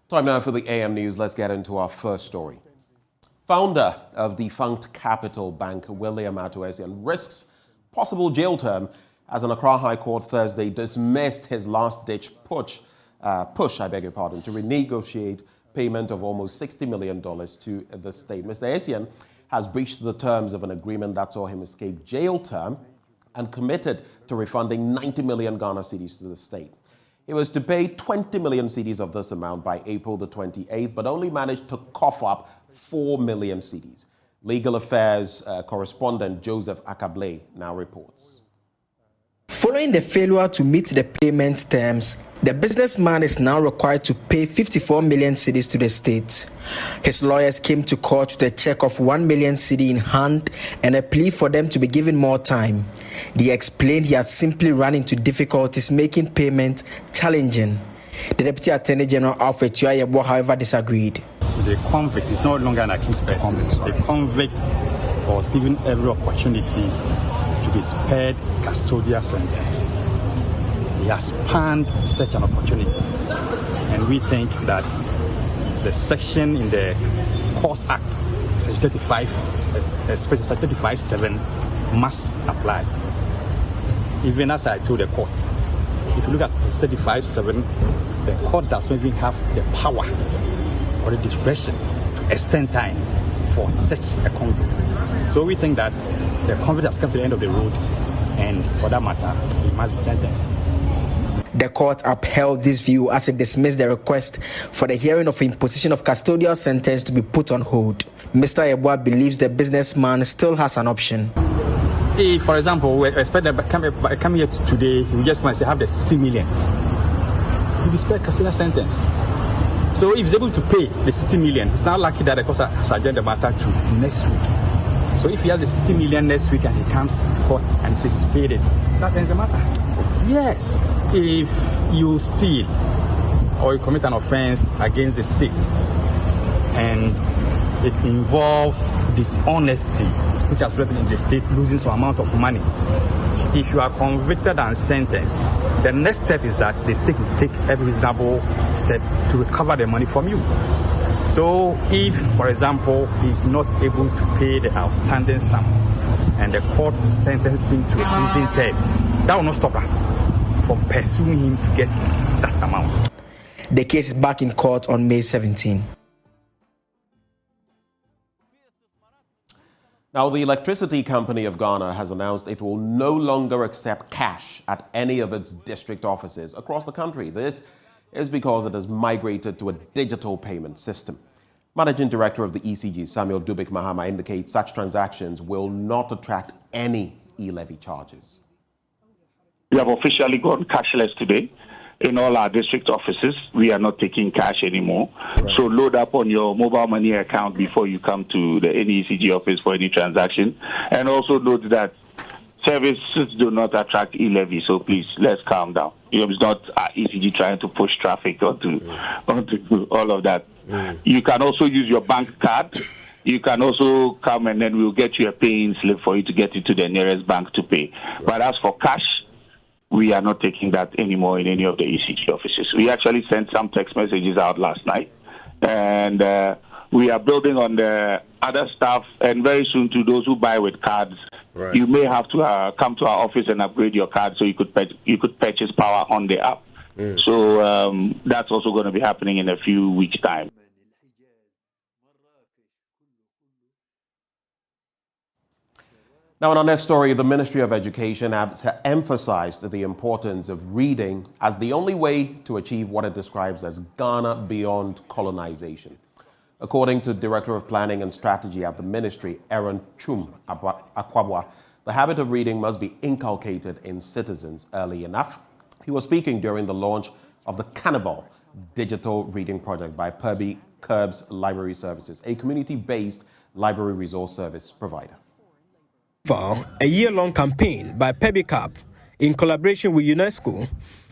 Time now for the AM News. Let's get into our first story. Founder of defunct Capital Bank, William Atuesian, risks possible jail term as an Accra High Court Thursday dismissed his last-ditch push, to renegotiate payment of almost $60 million to the state. Mr. Atuesian has breached the terms of an agreement that saw him escape jail term and committed to refunding 90 million Ghana cedis to the state. He was to pay 20 million cedis of this amount by April the 28th, but only managed to cough up 4 million cedis. Legal Affairs correspondent Joseph Akakpo now reports. Following the failure to meet the payment terms, the businessman is now required to pay 54 million cedis to the state. His lawyers came to court with a check of 1 million cedi in hand and a plea for them to be given more time. They explained he had simply run into difficulties making payment challenging. The Deputy Attorney General Alfred Tuayebo, however, disagreed. The convict is no longer an accused person. The convict was given every opportunity to be spared custodial sentence. He has spanned such an opportunity, and we think that the section in the Courts Act, Section 35(7), must apply. Even as I told the court, if you look at Section 35(7), the court does not even have the power or the discretion to extend time for such a convict. So we think that the convict has come to the end of the road, and for that matter, he must be sentenced. The court upheld this view as it dismissed the request for the hearing of imposition of custodial sentence to be put on hold. Mr. Yeboah believes the businessman still has an option. If, for example, we expect that coming here today, we just want to have the 60 million. He will spare custodial sentence. So if he's able to pay the 60 million, it's not likely that the court shall adjourn the matter to next week. So if he has the 60 million next week and he comes to court and he says he's paid it, that ends the matter. Yes, if you steal or you commit an offense against the state and it involves dishonesty, which has resulted in the state losing some amount of money, if you are convicted and sentenced, the next step is that the state will take every reasonable step to recover the money from you. So if, for example, he is not able to pay the outstanding sum and the court sentences him to a prison term, that will not stop us from pursuing him to get that amount. The case is back in court on May 17. Now, the Electricity Company of Ghana has announced it will no longer accept cash at any of its district offices across the country. This is because it has migrated to a digital payment system. Managing Director of the ECG, Samuel Dubik Mahama, indicates such transactions will not attract any e-levy charges. We have officially gone cashless today. In all our district offices, we are not taking cash anymore. Right. So load up on your mobile money account before you come to the NECG office for any transaction. And also note that services do not attract e-levy, so please, let's calm down. It's not ECG trying to push traffic onto all of that. You can also use your bank card. You can also come and then we'll get you a paying slip for you to get into the nearest bank to pay. Right. But as for cash, we are not taking that anymore in any of the ECG offices. We actually sent some text messages out last night, and we are building on the other stuff, and very soon to those who buy with cards, right, you may have to come to our office and upgrade your card so you could purchase power on the app. So that's also going to be happening in a few weeks' time. Now, in our next story, the Ministry of Education has emphasized the importance of reading as the only way to achieve what it describes as Ghana beyond colonization. According to Director of Planning and Strategy at the Ministry, Aaron Chum Akwabwa, the habit of reading must be inculcated in citizens early enough. He was speaking during the launch of the Carnival digital reading project by Perby Curbs Library Services, a community-based library resource service provider. A year-long campaign by PEBICAP in collaboration with UNESCO,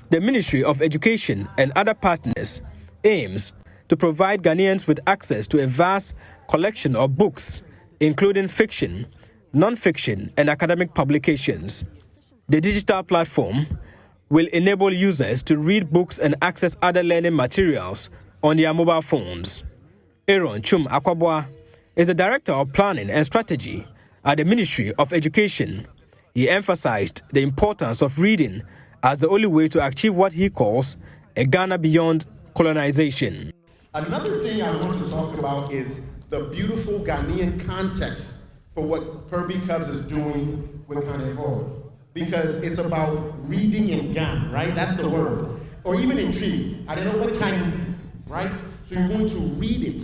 the Ministry of Education and other partners aims to provide Ghanaians with access to a vast collection of books, including fiction, non-fiction, and academic publications. The digital platform will enable users to read books and access other learning materials on their mobile phones. Aaron Chum Akwabwa is the Director of Planning and Strategy at the Ministry of Education. He emphasized the importance of reading as the only way to achieve what he calls a Ghana beyond colonization. Another thing I want to talk about is the beautiful Ghanaian context for what Kirby Cubs is doing with Kaneko. Because it's about reading in Ghana, right? That's the word. Or even in tree. I don't know what kind, right? So you're going to read it.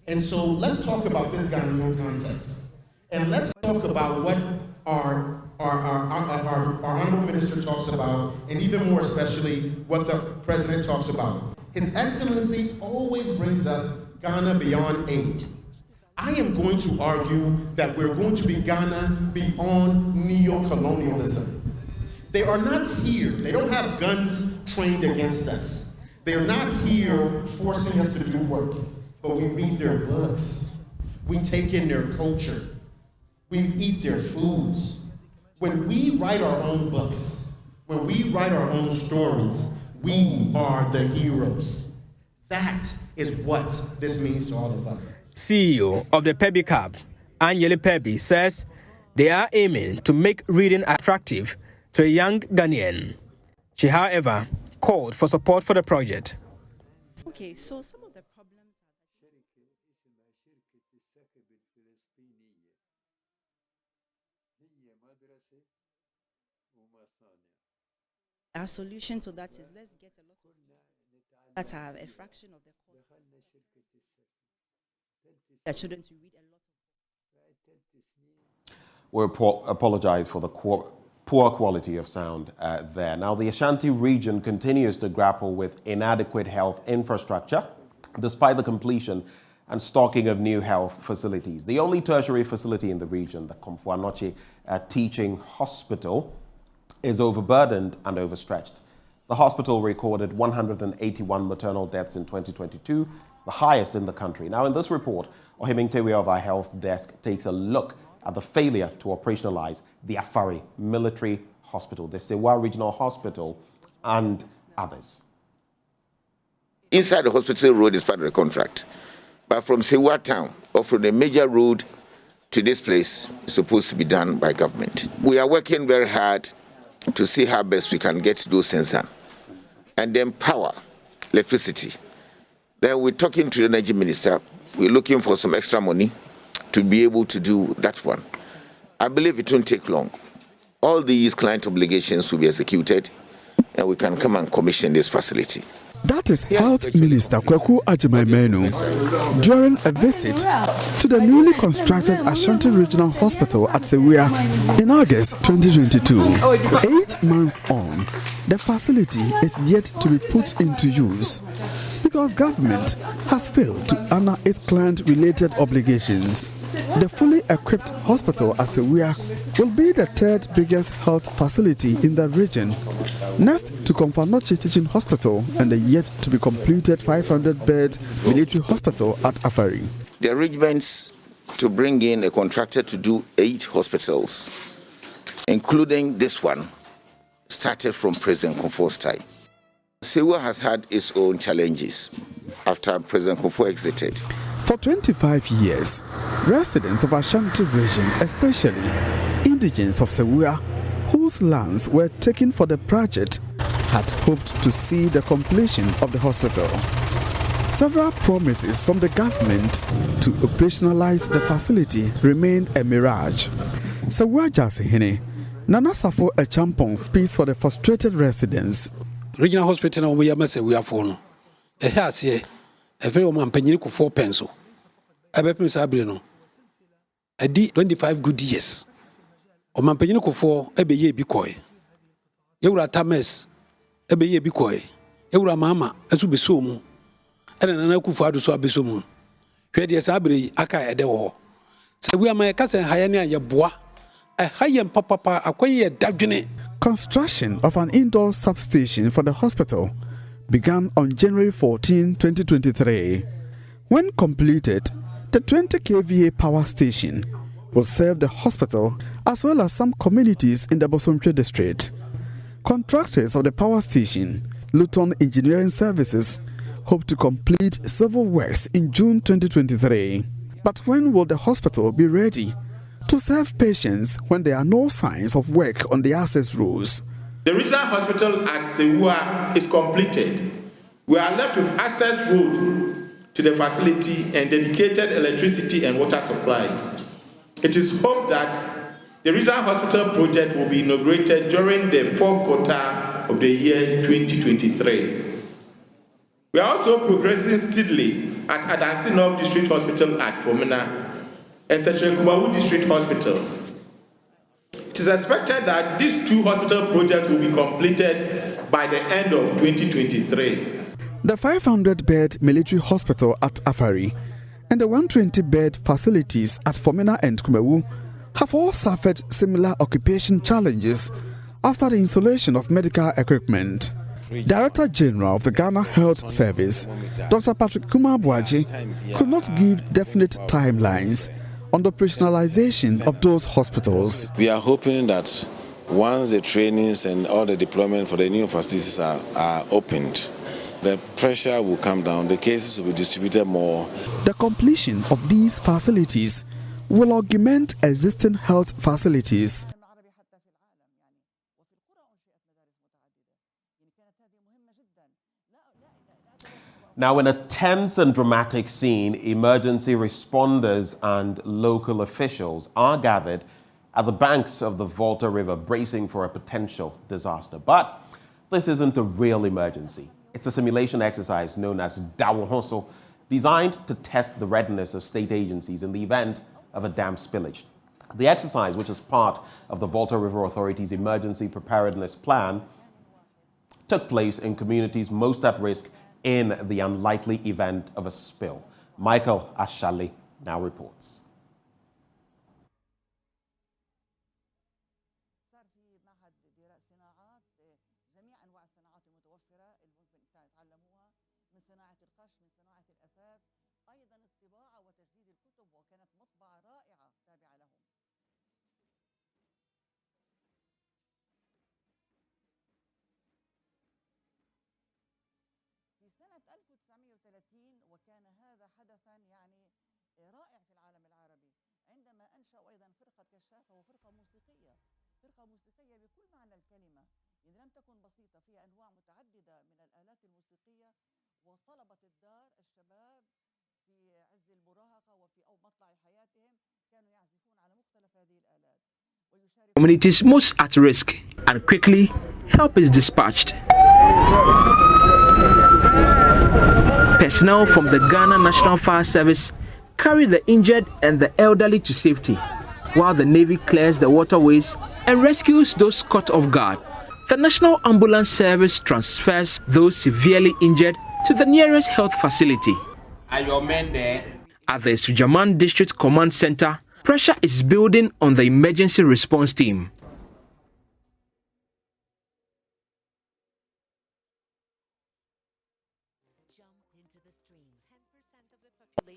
And so let's talk about this Ghanaian context. And let's talk about what our Honorable Minister talks about, and even more especially what the President talks about. His Excellency always brings up Ghana beyond aid. I am going to argue that we're going to be Ghana beyond neo-colonialism. They are not here. They don't have guns trained against us. They're not here forcing us to do work, but we read their books. We take in their culture. We eat their foods. When we write our own books, when we write our own stories, we are the heroes. That is what this means to all of us. CEO of the Pebi Cab, Anyele Pebi, says they are aiming to make reading attractive to a young Ghanaian. She, however, called for support for the project. Okay, so some of the problems our solution to that is let's get a lot of that have a fraction of the cost. Their children to read a lot of. We apologize for the poor quality of sound there. Now, the Ashanti region continues to grapple with inadequate health infrastructure, despite the completion and stocking of new health facilities. The only tertiary facility in the region, the Komfo Anokye Teaching Hospital, is overburdened and overstretched. The hospital recorded 181 maternal deaths in 2022, the highest in the country. Now, in this report, Ohimingtewe of our health desk takes a look at the failure to operationalize the Afari Military Hospital, the Sewa Regional Hospital, and others. Inside the hospital road is part of the contract. But from Sewa town, or from the major road to this place, is supposed to be done by government. We are working very hard to see how best we can get those things done. And then power, electricity. Then we're talking to the energy minister. We're looking for some extra money to be able to do that one. I believe it won't take long. All these client obligations will be executed, and we can come and commission this facility. That is Health Minister Kwaku Agyemang-Manu during a visit to the newly constructed Ashanti Regional Hospital at Sewia in August 2022. 8 months on, the facility is yet to be put into use because government has failed to honor its client-related obligations. The fully equipped hospital at Sewia will be the third biggest health facility in the region, next to Komfo Anokye Teaching Hospital and the yet-to-be completed 500-bed military hospital at Afari. The arrangements to bring in a contractor to do 8 hospitals, including this one, started from President Komfo's time. Sewa has had its own challenges after President Komfo exited. For 25 years, residents of Ashanti region, especially indigents of Sewia, whose lands were taken for the project, had hoped to see the completion of the hospital. Several promises from the government to operationalize the facility remained a mirage. Sewia Jasihene, Nana Safo Echampong speaks for the frustrated residents. Regional hospital na we amase we afo no ase every woman panyini ko 4 pencil abepem sabre no adi 25 good years o man panyini ko 4 ebeye bi koy ewura tames ebeye bi koy ewura mama asu beso mu ena nana kufu adu so abeso mu hwe de sabre aka ede wo se we am ka sen haye ne ayeboa haye papa akoye dadwene. Construction of an indoor substation for the hospital began on January 14, 2023. When completed, the 20 kVA power station will serve the hospital as well as some communities in the Bosomtwe district. Contractors of the power station, Luton Engineering Services, hope to complete civil works in June 2023. But when will the hospital be ready to serve patients when there are no signs of work on the access roads? The regional hospital at Sewua is completed. We are left with access road to the facility and dedicated electricity and water supply. It is hoped that the regional hospital project will be inaugurated during the fourth quarter of the year 2023. We are also progressing steadily at Adansinov District Hospital at Fomena and Central Kumawu District Hospital. It is expected that these two hospital projects will be completed by the end of 2023. The 500-bed military hospital at Afari and the 120-bed facilities at Fomena and Kumawu have all suffered similar occupation challenges after the installation of medical equipment. Director General of the Ghana Health Service, Dr. Patrick Kumar-Boaji, could not give definite timelines on the operationalization of those hospitals. We are hoping that once the trainings and all the deployment for the new facilities are opened, the pressure will come down, the cases will be distributed more. The completion of these facilities will augment existing health facilities. Now, in a tense and dramatic scene, emergency responders and local officials are gathered at the banks of the Volta River, bracing for a potential disaster. But this isn't a real emergency. It's a simulation exercise known as Dawohoso, designed to test the readiness of state agencies in the event of a dam spillage. The exercise, which is part of the Volta River Authority's emergency preparedness plan, took place in communities most at risk in the unlikely event of a spill. Michael Ashali now reports. Communities most at risk, and quickly help is dispatched. Personnel from the Ghana National Fire Service carry the injured and the elderly to safety, while the Navy clears the waterways and rescues those caught off guard. The National Ambulance Service transfers those severely injured to the nearest health facility. Are your men there? At the Sujaman District Command Center, pressure is building on the emergency response team.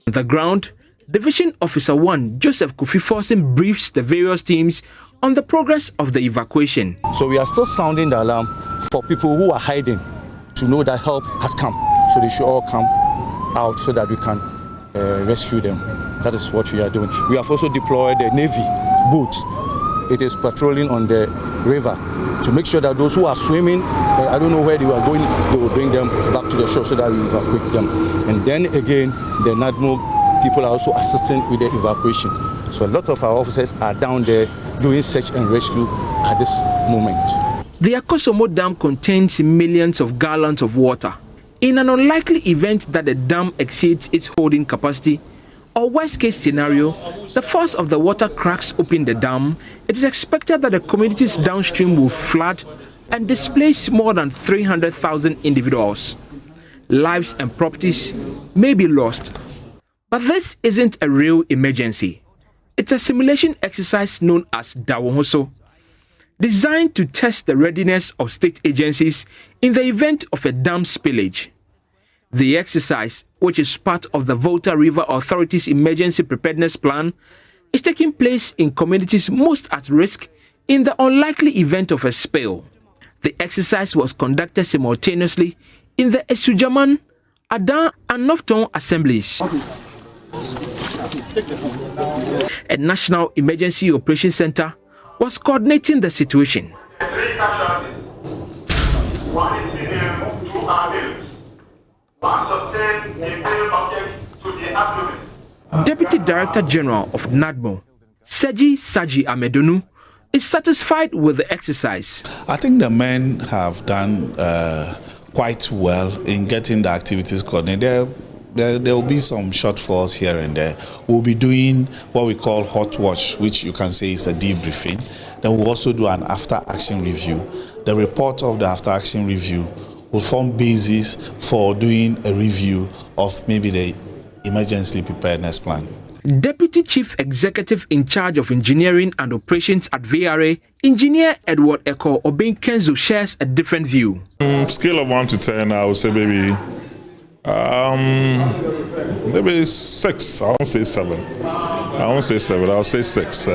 On the ground, Division Officer 1 Joseph Kofi Forsen briefs the various teams on the progress of the evacuation. So we are still sounding the alarm for people who are hiding to know that help has come. So they should all come out so that we can rescue them. That is what we are doing. We have also deployed the Navy boats. It is patrolling on the river to make sure that those who are swimming, I don't know where they are going, they will bring them back to the shore so that we evacuate them. And then again, the NADMO people are also assisting with the evacuation. So a lot of our officers are down there doing search and rescue at this moment. The Akosomo Dam contains millions of gallons of water. In an unlikely event that the dam exceeds its holding capacity, or worst case scenario, the force of the water cracks open the dam, it is expected that the communities downstream will flood and displace more than 300,000 individuals. Lives and properties may be lost. But this isn't a real emergency. It's a simulation exercise known as Dawohoso, designed to test the readiness of state agencies in the event of a dam spillage. The exercise, which is part of the Volta River Authority's emergency preparedness plan, is taking place in communities most at risk in the unlikely event of a spill. The exercise was conducted simultaneously in the Esujaman, Adan and Nofton assemblies. A National Emergency Operations Center was coordinating the situation. One is female, 2 are males. One sustained a male object to the abdomen. Deputy Director General of NADMO, Seji Saji Amedonu, is satisfied with the exercise. I think the men have done quite well in getting the activities coordinated. There will be some shortfalls here and there. We'll be doing what we call hot watch, which you can say is a debriefing. Then we'll also do an after-action review. The report of the after-action review will form basis for doing a review of maybe the emergency preparedness plan. Deputy Chief Executive in charge of engineering and operations at VRA, Engineer Edward Eko Obin Kenzo shares a different view. Scale of 1 to 10, I would say maybe 6. I won't say 7. I'll say 6.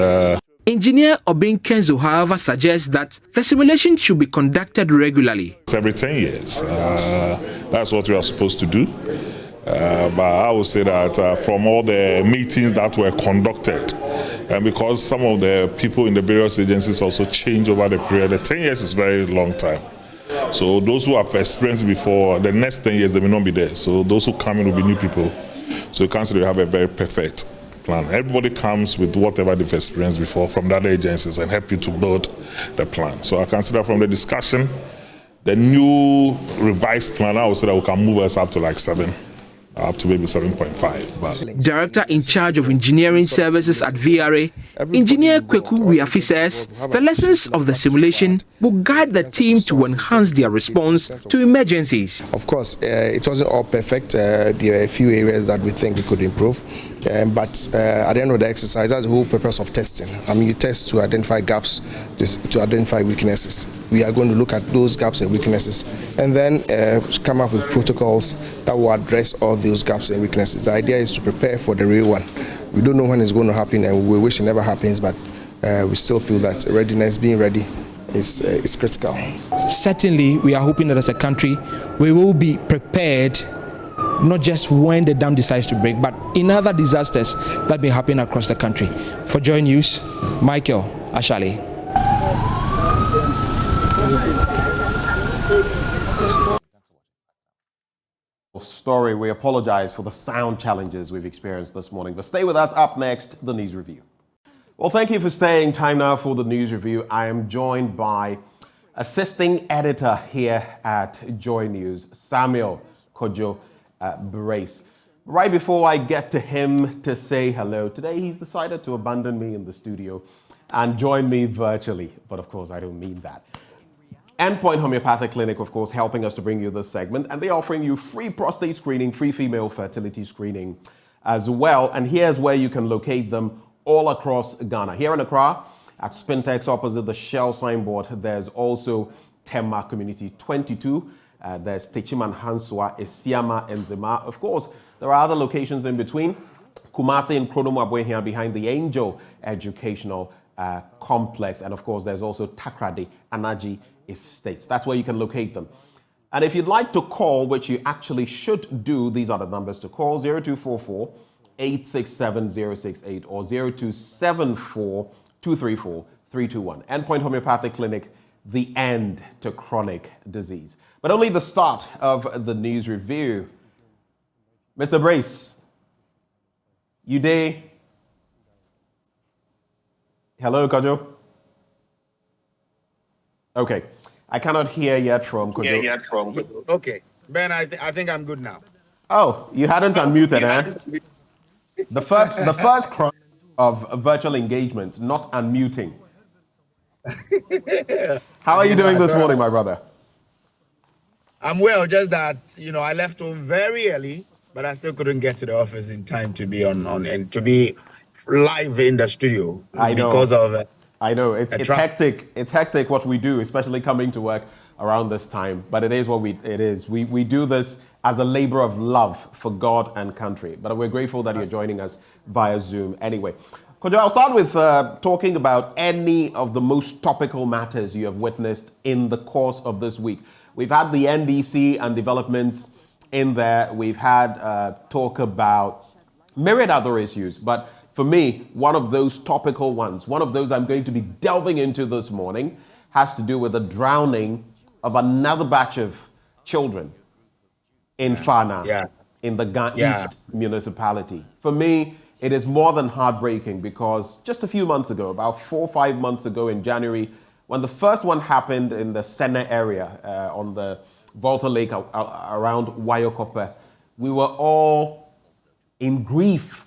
Engineer Obin Kenzo, however, suggests that the simulation should be conducted regularly. It's every 10 years. That's what we are supposed to do. But I would say that from all the meetings that were conducted, and because some of the people in the various agencies also change over the period, the 10 years is a very long time. So those who have experienced before, the next 10 years they may not be there. So those who come in will be new people. So you can't say they have a very perfect plan. Everybody comes with whatever they've experienced before from the other agencies and help you to build the plan. So I consider from the discussion, the new revised plan, I would say that we can move us up to like 7. Up to maybe 7.5. Director in charge of engineering services at VRA, Engineer Kweku Wiafi says the lessons of the simulation will guide the team to enhance their response to emergencies. Of course, it wasn't all perfect. There are a few areas that we think we could improve. But at the end of the exercise, that's the whole purpose of testing. I mean, you test to identify gaps, to identify weaknesses. We are going to look at those gaps and weaknesses and then come up with protocols that will address all those gaps and weaknesses. The idea is to prepare for the real one. We don't know when it's going to happen and we wish it never happens, but we still feel that readiness, being ready, is critical. Certainly, we are hoping that as a country, we will be prepared not just when the dam decides to break, but in other disasters that may happen across the country. For JoyNews, Michael Ashali. Story. We apologize for the sound challenges we've experienced this morning, but stay with us. Up next, the news review. Well, thank you for staying. Time now for the news review. I am joined by assisting editor here at JoyNews, Samuel Kojo Bernice. Right before I get to him to say hello, today he's decided to abandon me in the studio and join me virtually, but of course I don't mean that. Endpoint Homeopathic Clinic, of course, helping us to bring you this segment, and they're offering you free prostate screening, free female fertility screening as well. And here's where you can locate them all across Ghana. Here in Accra, at Spintex opposite the Shell signboard, there's also Tema Community 22. There's Techiman Hansua, Esiama, and Zema. Of course, there are other locations in between. Kumasi and Kronomu here behind the Angel Educational Complex. And of course, there's also Takrade, Anaji Estates. That's where you can locate them. And if you'd like to call, which you actually should do, these are the numbers to call: 0244 867 068 or 0274 234 321. Endpoint Homeopathic Clinic, the end to chronic disease. But only the start of the news review. Mr. Brace, you there? Hello, Kojo? Okay. I cannot hear yet from Kojo. Okay. Ben, I think I'm good now. Oh, you hadn't unmuted, eh? The first crime of virtual engagement, not unmuting. How are you doing this morning, my brother? I'm well, just that, I left home very early, but I still couldn't get to the office in time to be on and to be live in the studio. I know. Because of I know. It's hectic. It's hectic what we do, especially coming to work around this time. But it is what it is. We do this as a labor of love for God and country. But we're grateful that you're joining us via Zoom anyway. Kojo, I'll start with talking about any of the most topical matters you have witnessed in the course of this week. We've had the NDC and developments in there. We've had talk about myriad other issues, but for me, one of those topical ones, one of those I'm going to be delving into this morning, has to do with the drowning of another batch of children in Fana, in the East municipality. For me, it is more than heartbreaking because just a few months ago, about 4 or 5 months ago in January, when the first one happened in the Sena area on the Volta Lake around Wayokope, we were all in grief.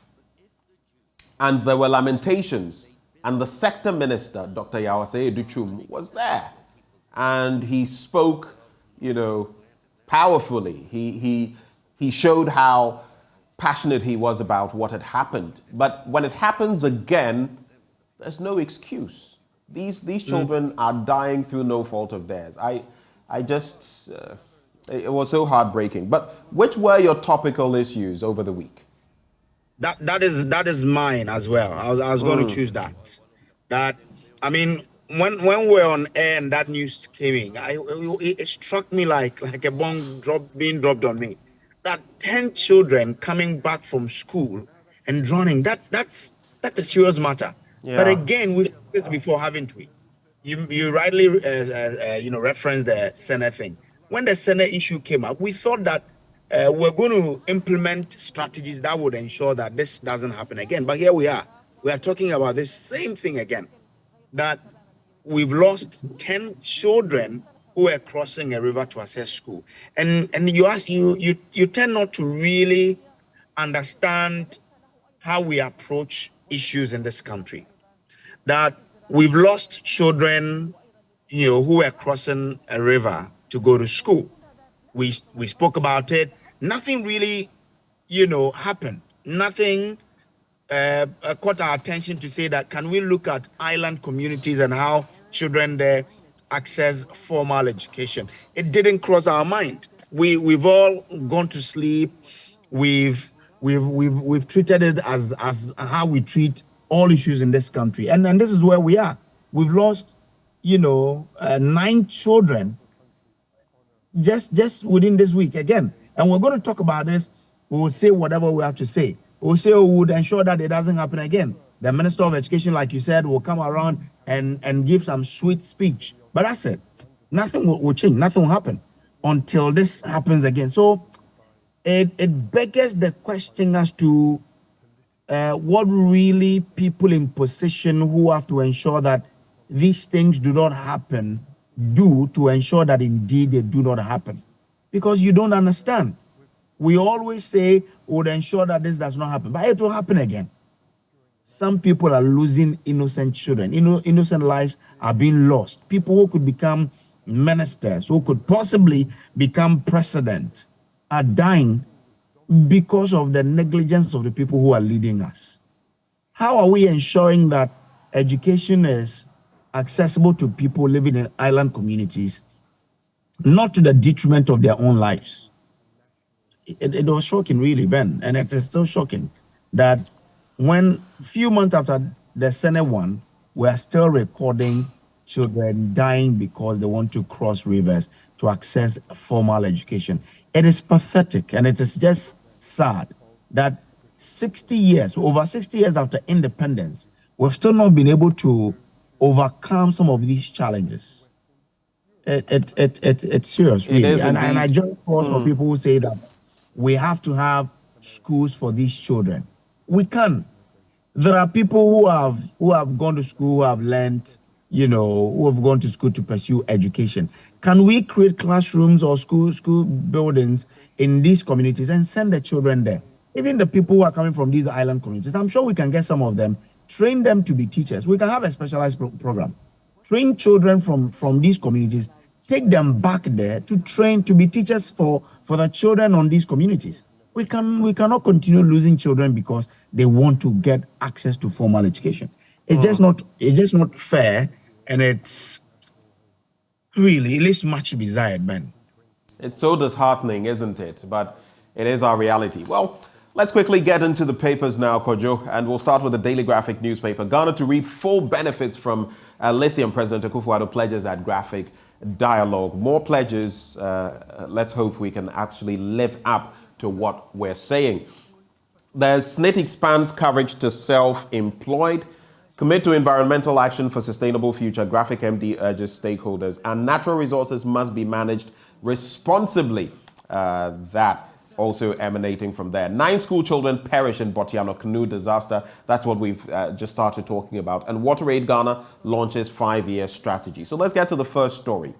And there were lamentations. And the sector minister, Dr. Yawase Duchum, was there. And he spoke, powerfully. He showed how passionate he was about what had happened. But when it happens again, there's no excuse. These children are dying through no fault of theirs. It was so heartbreaking. But which were your topical issues over the week? That is mine as well. I was going to choose that. When we were on air and that news came in, it struck me like a bomb being dropped on me. That 10 children coming back from school and drowning, that's a serious matter. Yeah. But again, we've said this before, haven't we? You rightly referenced the Senate thing. When the Senate issue came up, we thought that we're going to implement strategies that would ensure that this doesn't happen again. But here we are. We are talking about this same thing again, that we've lost 10 children who were crossing a river to access school. And you tend not to really understand how we approach issues in this country. That we've lost children, who were crossing a river to go to school. We spoke about it. Nothing really, happened. Nothing caught our attention to say that, can we look at island communities and how children there access formal education? It didn't cross our mind. We've all gone to sleep. We've treated it as how we treat all issues in this country. And this is where we are. We've lost, 9 children just within this week again. And we're going to talk about this. We will say whatever we have to say. We'll say we would ensure that it doesn't happen again. The Minister of Education, like you said, will come around and give some sweet speech. But that's it. Nothing will change. Nothing will happen until this happens again. So it beggars the question as to what really people in position who have to ensure that these things do not happen do to ensure that indeed they do not happen. Because you don't understand. We always say we would ensure that this does not happen, but it will happen again. Some people are losing innocent children. Innocent lives are being lost. People who could become ministers, who could possibly become president, are dying because of the negligence of the people who are leading us. How are we ensuring that education is accessible to people living in island communities, not to the detriment of their own lives? It was shocking, really, Ben, and it is still shocking that when a few months after the Senate one, we are still recording children dying because they want to cross rivers to access formal education. It is pathetic, and it is just sad that over 60 years after independence, we've still not been able to overcome some of these challenges. It's serious, really. And I join calls for people who say that we have to have schools for these children. We can. There are people who have gone to school, who have learned, who have gone to school to pursue education. Can we create classrooms or school buildings in these communities and send the children there? Even the people who are coming from these island communities, I'm sure we can get some of them, train them to be teachers. We can have a specialized program. Train children from these communities, take them back there to train to be teachers for the children on these communities. We cannot continue losing children because they want to get access to formal education. It's just not fair, and it's really, it leaves much to be desired, man. It's so disheartening, isn't it? But it is our reality. Well, let's quickly get into the papers now, Kojo, and we'll start with the Daily Graphic newspaper. Ghana to reap full benefits from lithium. President Akufo-Addo pledges at Graphic. dialogue. More pledges. Let's hope we can actually live up to what we're saying. There's SNIT expands coverage to self-employed. Commit to environmental action for sustainable future. Graphic MD urges stakeholders. And natural resources must be managed responsibly. That also emanating from there. 9 school children perish in Botiano canoe disaster. That's what we've just started talking about. And WaterAid Ghana launches 5-year strategy. So let's get to the first story.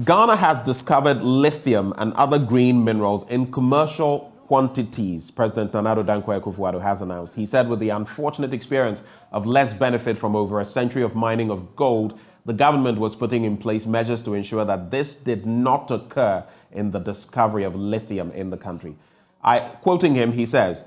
Ghana has discovered lithium and other green minerals in commercial quantities, President Nana Addo Dankwa Akufo-Addo has announced. He said with the unfortunate experience of less benefit from over a century of mining of gold, the government was putting in place measures to ensure that this did not occur in the discovery of lithium in the country. Quoting him, he says,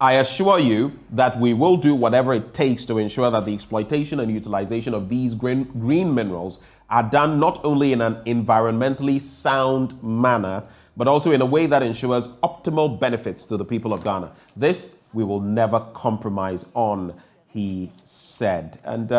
"I assure you that we will do whatever it takes to ensure that the exploitation and utilization of these green minerals are done not only in an environmentally sound manner, but also in a way that ensures optimal benefits to the people of Ghana. This we will never compromise on," he said. And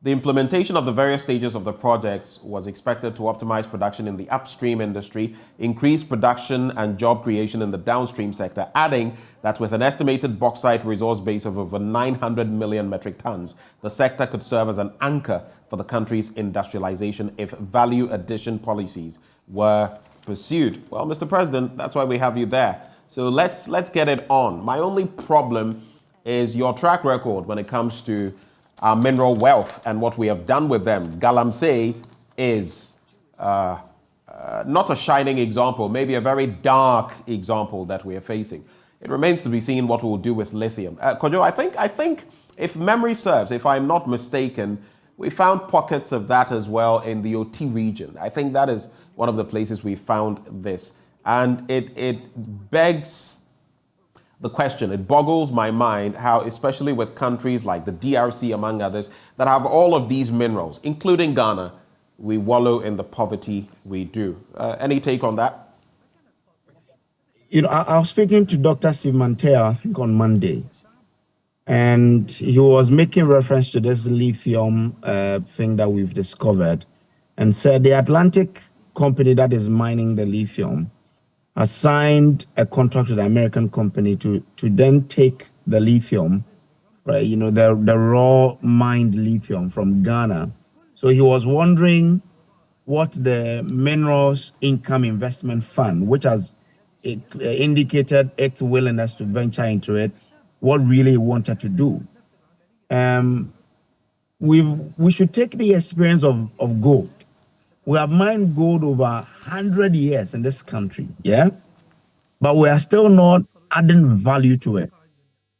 the implementation of the various stages of the projects was expected to optimize production in the upstream industry, increase production and job creation in the downstream sector, adding that with an estimated bauxite resource base of over 900 million metric tons, the sector could serve as an anchor for the country's industrialization if value addition policies were pursued. Well, Mr. President, that's why we have you there. So let's get it on. My only problem is your track record when it comes to our mineral wealth and what we have done with them. Galamsey is not a shining example, maybe a very dark example that we are facing. It remains to be seen what we'll do with lithium. Kojo, I think if memory serves, if I'm not mistaken, we found pockets of that as well in the OT region. I think that is one of the places we found this. And it begs the question, it boggles my mind how, especially with countries like the DRC, among others, that have all of these minerals, including Ghana, we wallow in the poverty we do. Any take on that? You know, I was speaking to Dr. Steve Mantea, I think on Monday, and he was making reference to this lithium thing that we've discovered and said the Atlantic company that is mining the lithium has signed a contract with an American company to then take the lithium, right, you know, the raw mined lithium from Ghana. So he was wondering what the Minerals Income Investment Fund, which has indicated its willingness to venture into it, what really wanted to do. We should take the experience of gold. We have mined gold over 100 years in this country, yeah? But we are still not adding value to it.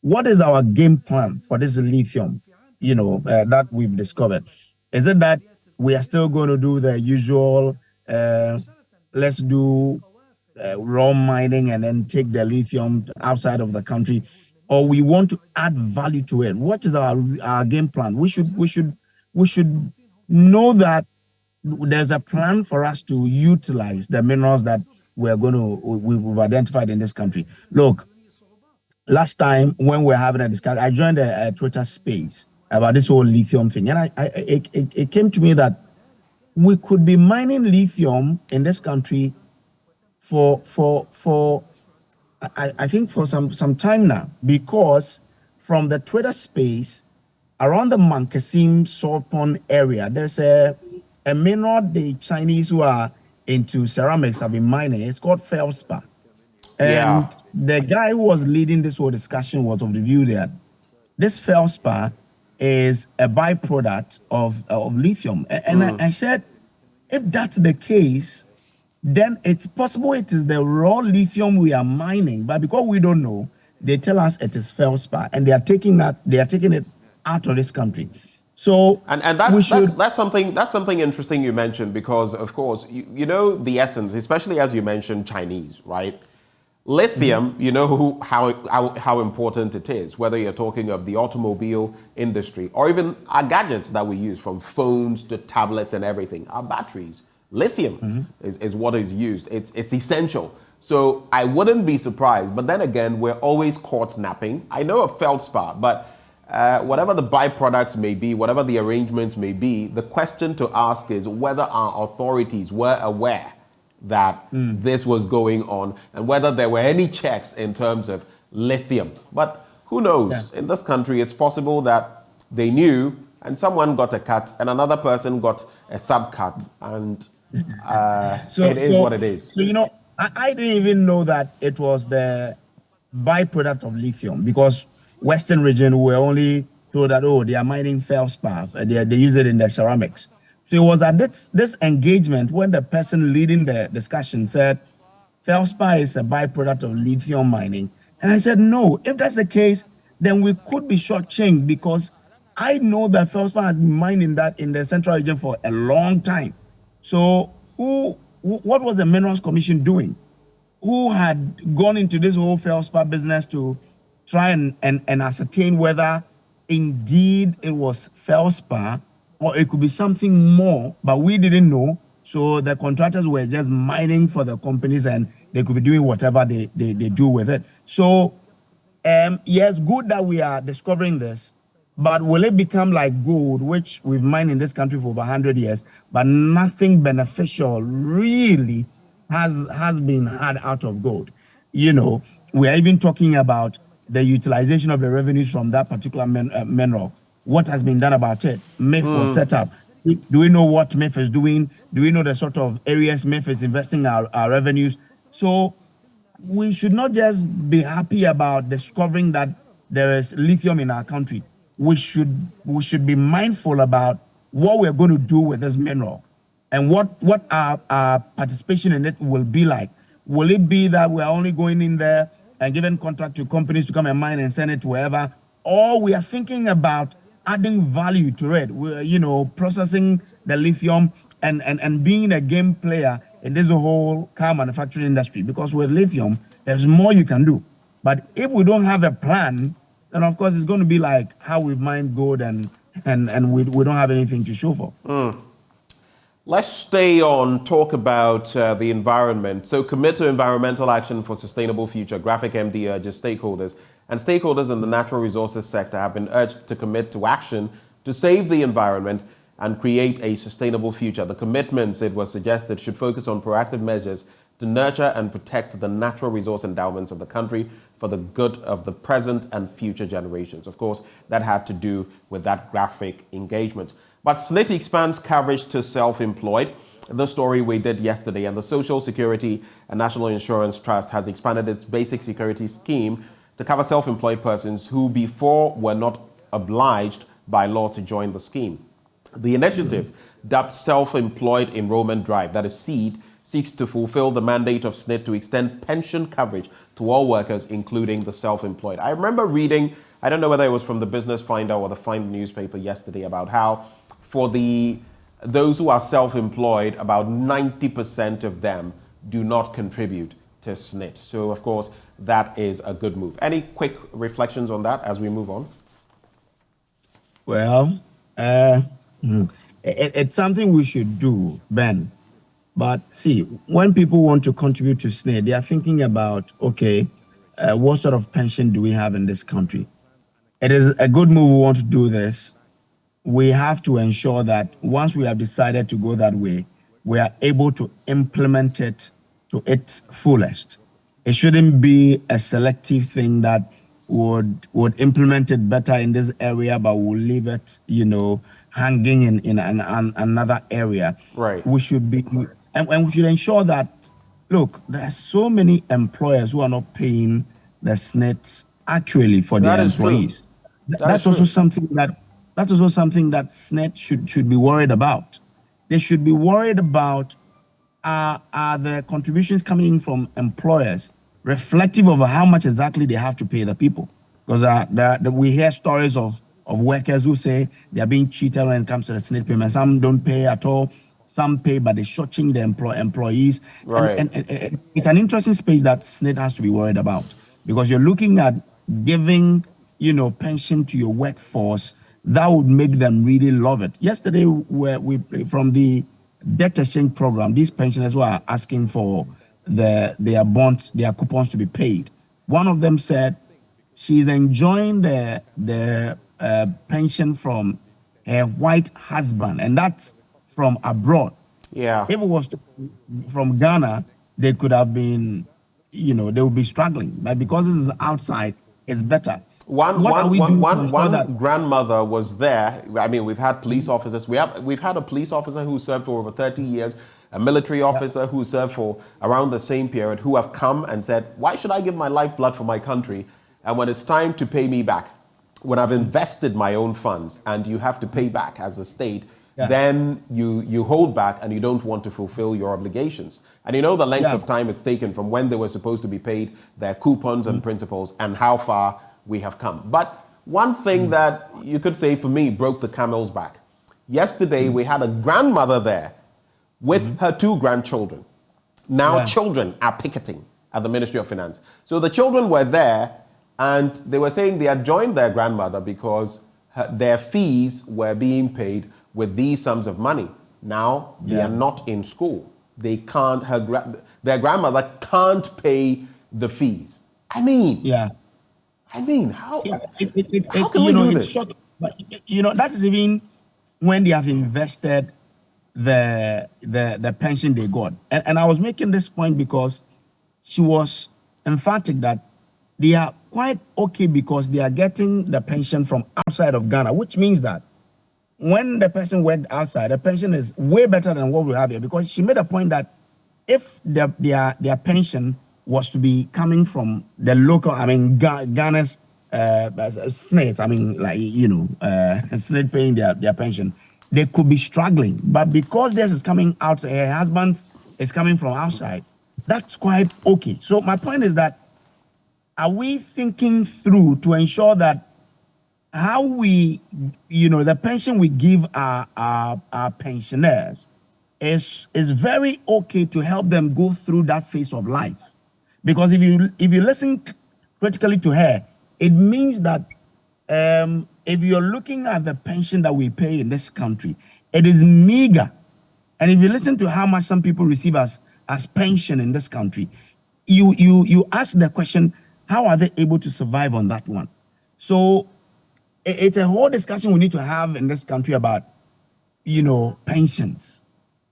What is our game plan for this lithium, you know, that we've discovered? Is it that we are still going to do the usual, let's do raw mining and then take the lithium outside of the country, or we want to add value to it? What is our game plan? We should know that there's a plan for us to utilize the minerals that we've identified in this country. Look, last time when we were having a discussion, I joined a Twitter space about this whole lithium thing, and it came to me that we could be mining lithium in this country for I think for some time now, because from the Twitter space around the Mankasim Salt Pond area, there's a mineral the Chinese who are into ceramics have been mining. It's called feldspar. And the guy who was leading this whole discussion was of the view that this feldspar is a byproduct of lithium. And I said, if that's the case, then it's possible it is the raw lithium we are mining, but because we don't know, they tell us it is feldspar, and they are taking it out of this country. So and that's something interesting you mentioned, because of course you know the essence, especially as you mentioned Chinese, right? Lithium, you know how important it is, whether you're talking of the automobile industry or even our gadgets that we use, from phones to tablets and everything, our batteries. Lithium is what is used. It's essential. So I wouldn't be surprised. But then again, we're always caught napping. I know of feldspar, but whatever the byproducts may be, whatever the arrangements may be, the question to ask is whether our authorities were aware that this was going on and whether there were any checks in terms of lithium. But who knows? In this country, it's possible that they knew and someone got a cut and another person got a subcut, and it is what it is. So, I didn't even know that it was the byproduct of lithium, because Western region were only told that, they are mining feldspar, they use it in their ceramics. So it was at this engagement when the person leading the discussion said, feldspar is a byproduct of lithium mining. And I said, no, if that's the case, then we could be shortchanged, because I know that feldspar has been mining that in the central region for a long time. So what was the Minerals Commission doing? Who had gone into this whole feldspar business to try and ascertain whether indeed it was feldspar or it could be something more, but we didn't know. So the contractors were just mining for the companies and they could be doing whatever they do with it. So yes, good that we are discovering this, but will it become like gold, which we've mined in this country for over 100 years, but nothing beneficial really has been had out of gold? We are even talking about the utilization of the revenues from that particular mineral. What has been done about it? MIF was set up. Do we know what MIF is doing? Do we know the sort of areas MIF is investing our revenues? So we should not just be happy about discovering that there is lithium in our country. We should be mindful about what we're going to do with this mineral and what our participation in it will be like. Will it be that we're only going in there and giving contract to companies to come and mine and send it to wherever, or we are thinking about adding value to it? We're, processing the lithium and being a game player in this whole car manufacturing industry, because with lithium, there's more you can do. But if we don't have a plan, then of course it's going to be like how we've mined gold and we don't have anything to show for. Let's stay on, talk about the environment. So commit to environmental action for sustainable future. Graphic MD urges stakeholders. And stakeholders in the natural resources sector have been urged to commit to action to save the environment and create a sustainable future. The commitments, it was suggested, should focus on proactive measures to nurture and protect the natural resource endowments of the country for the good of the present and future generations. Of course, that had to do with that graphic engagement. But SSNIT expands coverage to self-employed. The story we did yesterday, and the Social Security and National Insurance Trust has expanded its basic security scheme to cover self-employed persons who before were not obliged by law to join the scheme. The initiative, dubbed Self-Employed Enrollment Drive, that is SEED, seeks to fulfill the mandate of SSNIT to extend pension coverage to all workers, including the self-employed. I remember reading, I don't know whether it was from the Business Finder or the Find newspaper yesterday, about how for those who are self-employed, about 90% of them do not contribute to SSNIT. So, of course, that is a good move. Any quick reflections on that as we move on? Well, it's something we should do, Ben. But see, when people want to contribute to SSNIT, they are thinking about, what sort of pension do we have in this country? It is a good move. We want to do this. We have to ensure that once we have decided to go that way, we are able to implement it to its fullest. It shouldn't be a selective thing that would implement it better in this area, but will leave it, hanging in another area. Right. We should be, and we should ensure that, look, there are so many employers who are not paying the SSNIT accurately for their employees. That's also something that SSNIT should be worried about. They should be worried about are the contributions coming in from employers reflective of how much exactly they have to pay the people. Because we hear stories of workers who say they are being cheated when it comes to the SSNIT payment. Some don't pay at all. Some pay, but they shortchang the employees. Right. And it's an interesting space that SSNIT has to be worried about, because you're looking at giving, pension to your workforce that would make them really love it. Yesterday, we from the debt exchange program, these pensioners were asking for their bonds, their coupons to be paid. One of them said she's enjoying the pension from her white husband, and that's from abroad. Yeah. If it was from Ghana, they could have been, they would be struggling. But because this is outside, it's better. One grandmother was there. I mean, we've had police officers. We've had a police officer who served for over 30 years, a military officer who served for around the same period, who have come and said, why should I give my lifeblood for my country? And when it's time to pay me back, when I've invested my own funds and you have to pay back as a state, then you hold back and you don't want to fulfill your obligations. And you know the length of time it's taken from when they were supposed to be paid, their coupons and principals, and how far we have come. But one thing that you could say for me broke the camel's back. Yesterday, we had a grandmother there with her 2 grandchildren. Now children are picketing at the Ministry of Finance. So the children were there and they were saying they had joined their grandmother because their fees were being paid with these sums of money. Now they are not in school. They can't, their grandmother can't pay the fees. I mean, how can we do this? But that is even when they have invested the pension they got. And I was making this point because she was emphatic that they are quite okay because they are getting the pension from outside of Ghana, which means that when the person worked outside, the pension is way better than what we have here, because she made a point that if their pension was to be coming from the local, Ghana's SNET, SNET paying their pension, they could be struggling. But because this is coming out, her husband is coming from outside, that's quite okay. So my point is that, are we thinking through to ensure that how we, the pension we give our pensioners is very okay to help them go through that phase of life? Because if you listen critically to her, it means that if you're looking at the pension that we pay in this country, it is meager. And if you listen to how much some people receive as pension in this country, you ask the question, how are they able to survive on that one? So it's a whole discussion we need to have in this country about, pensions,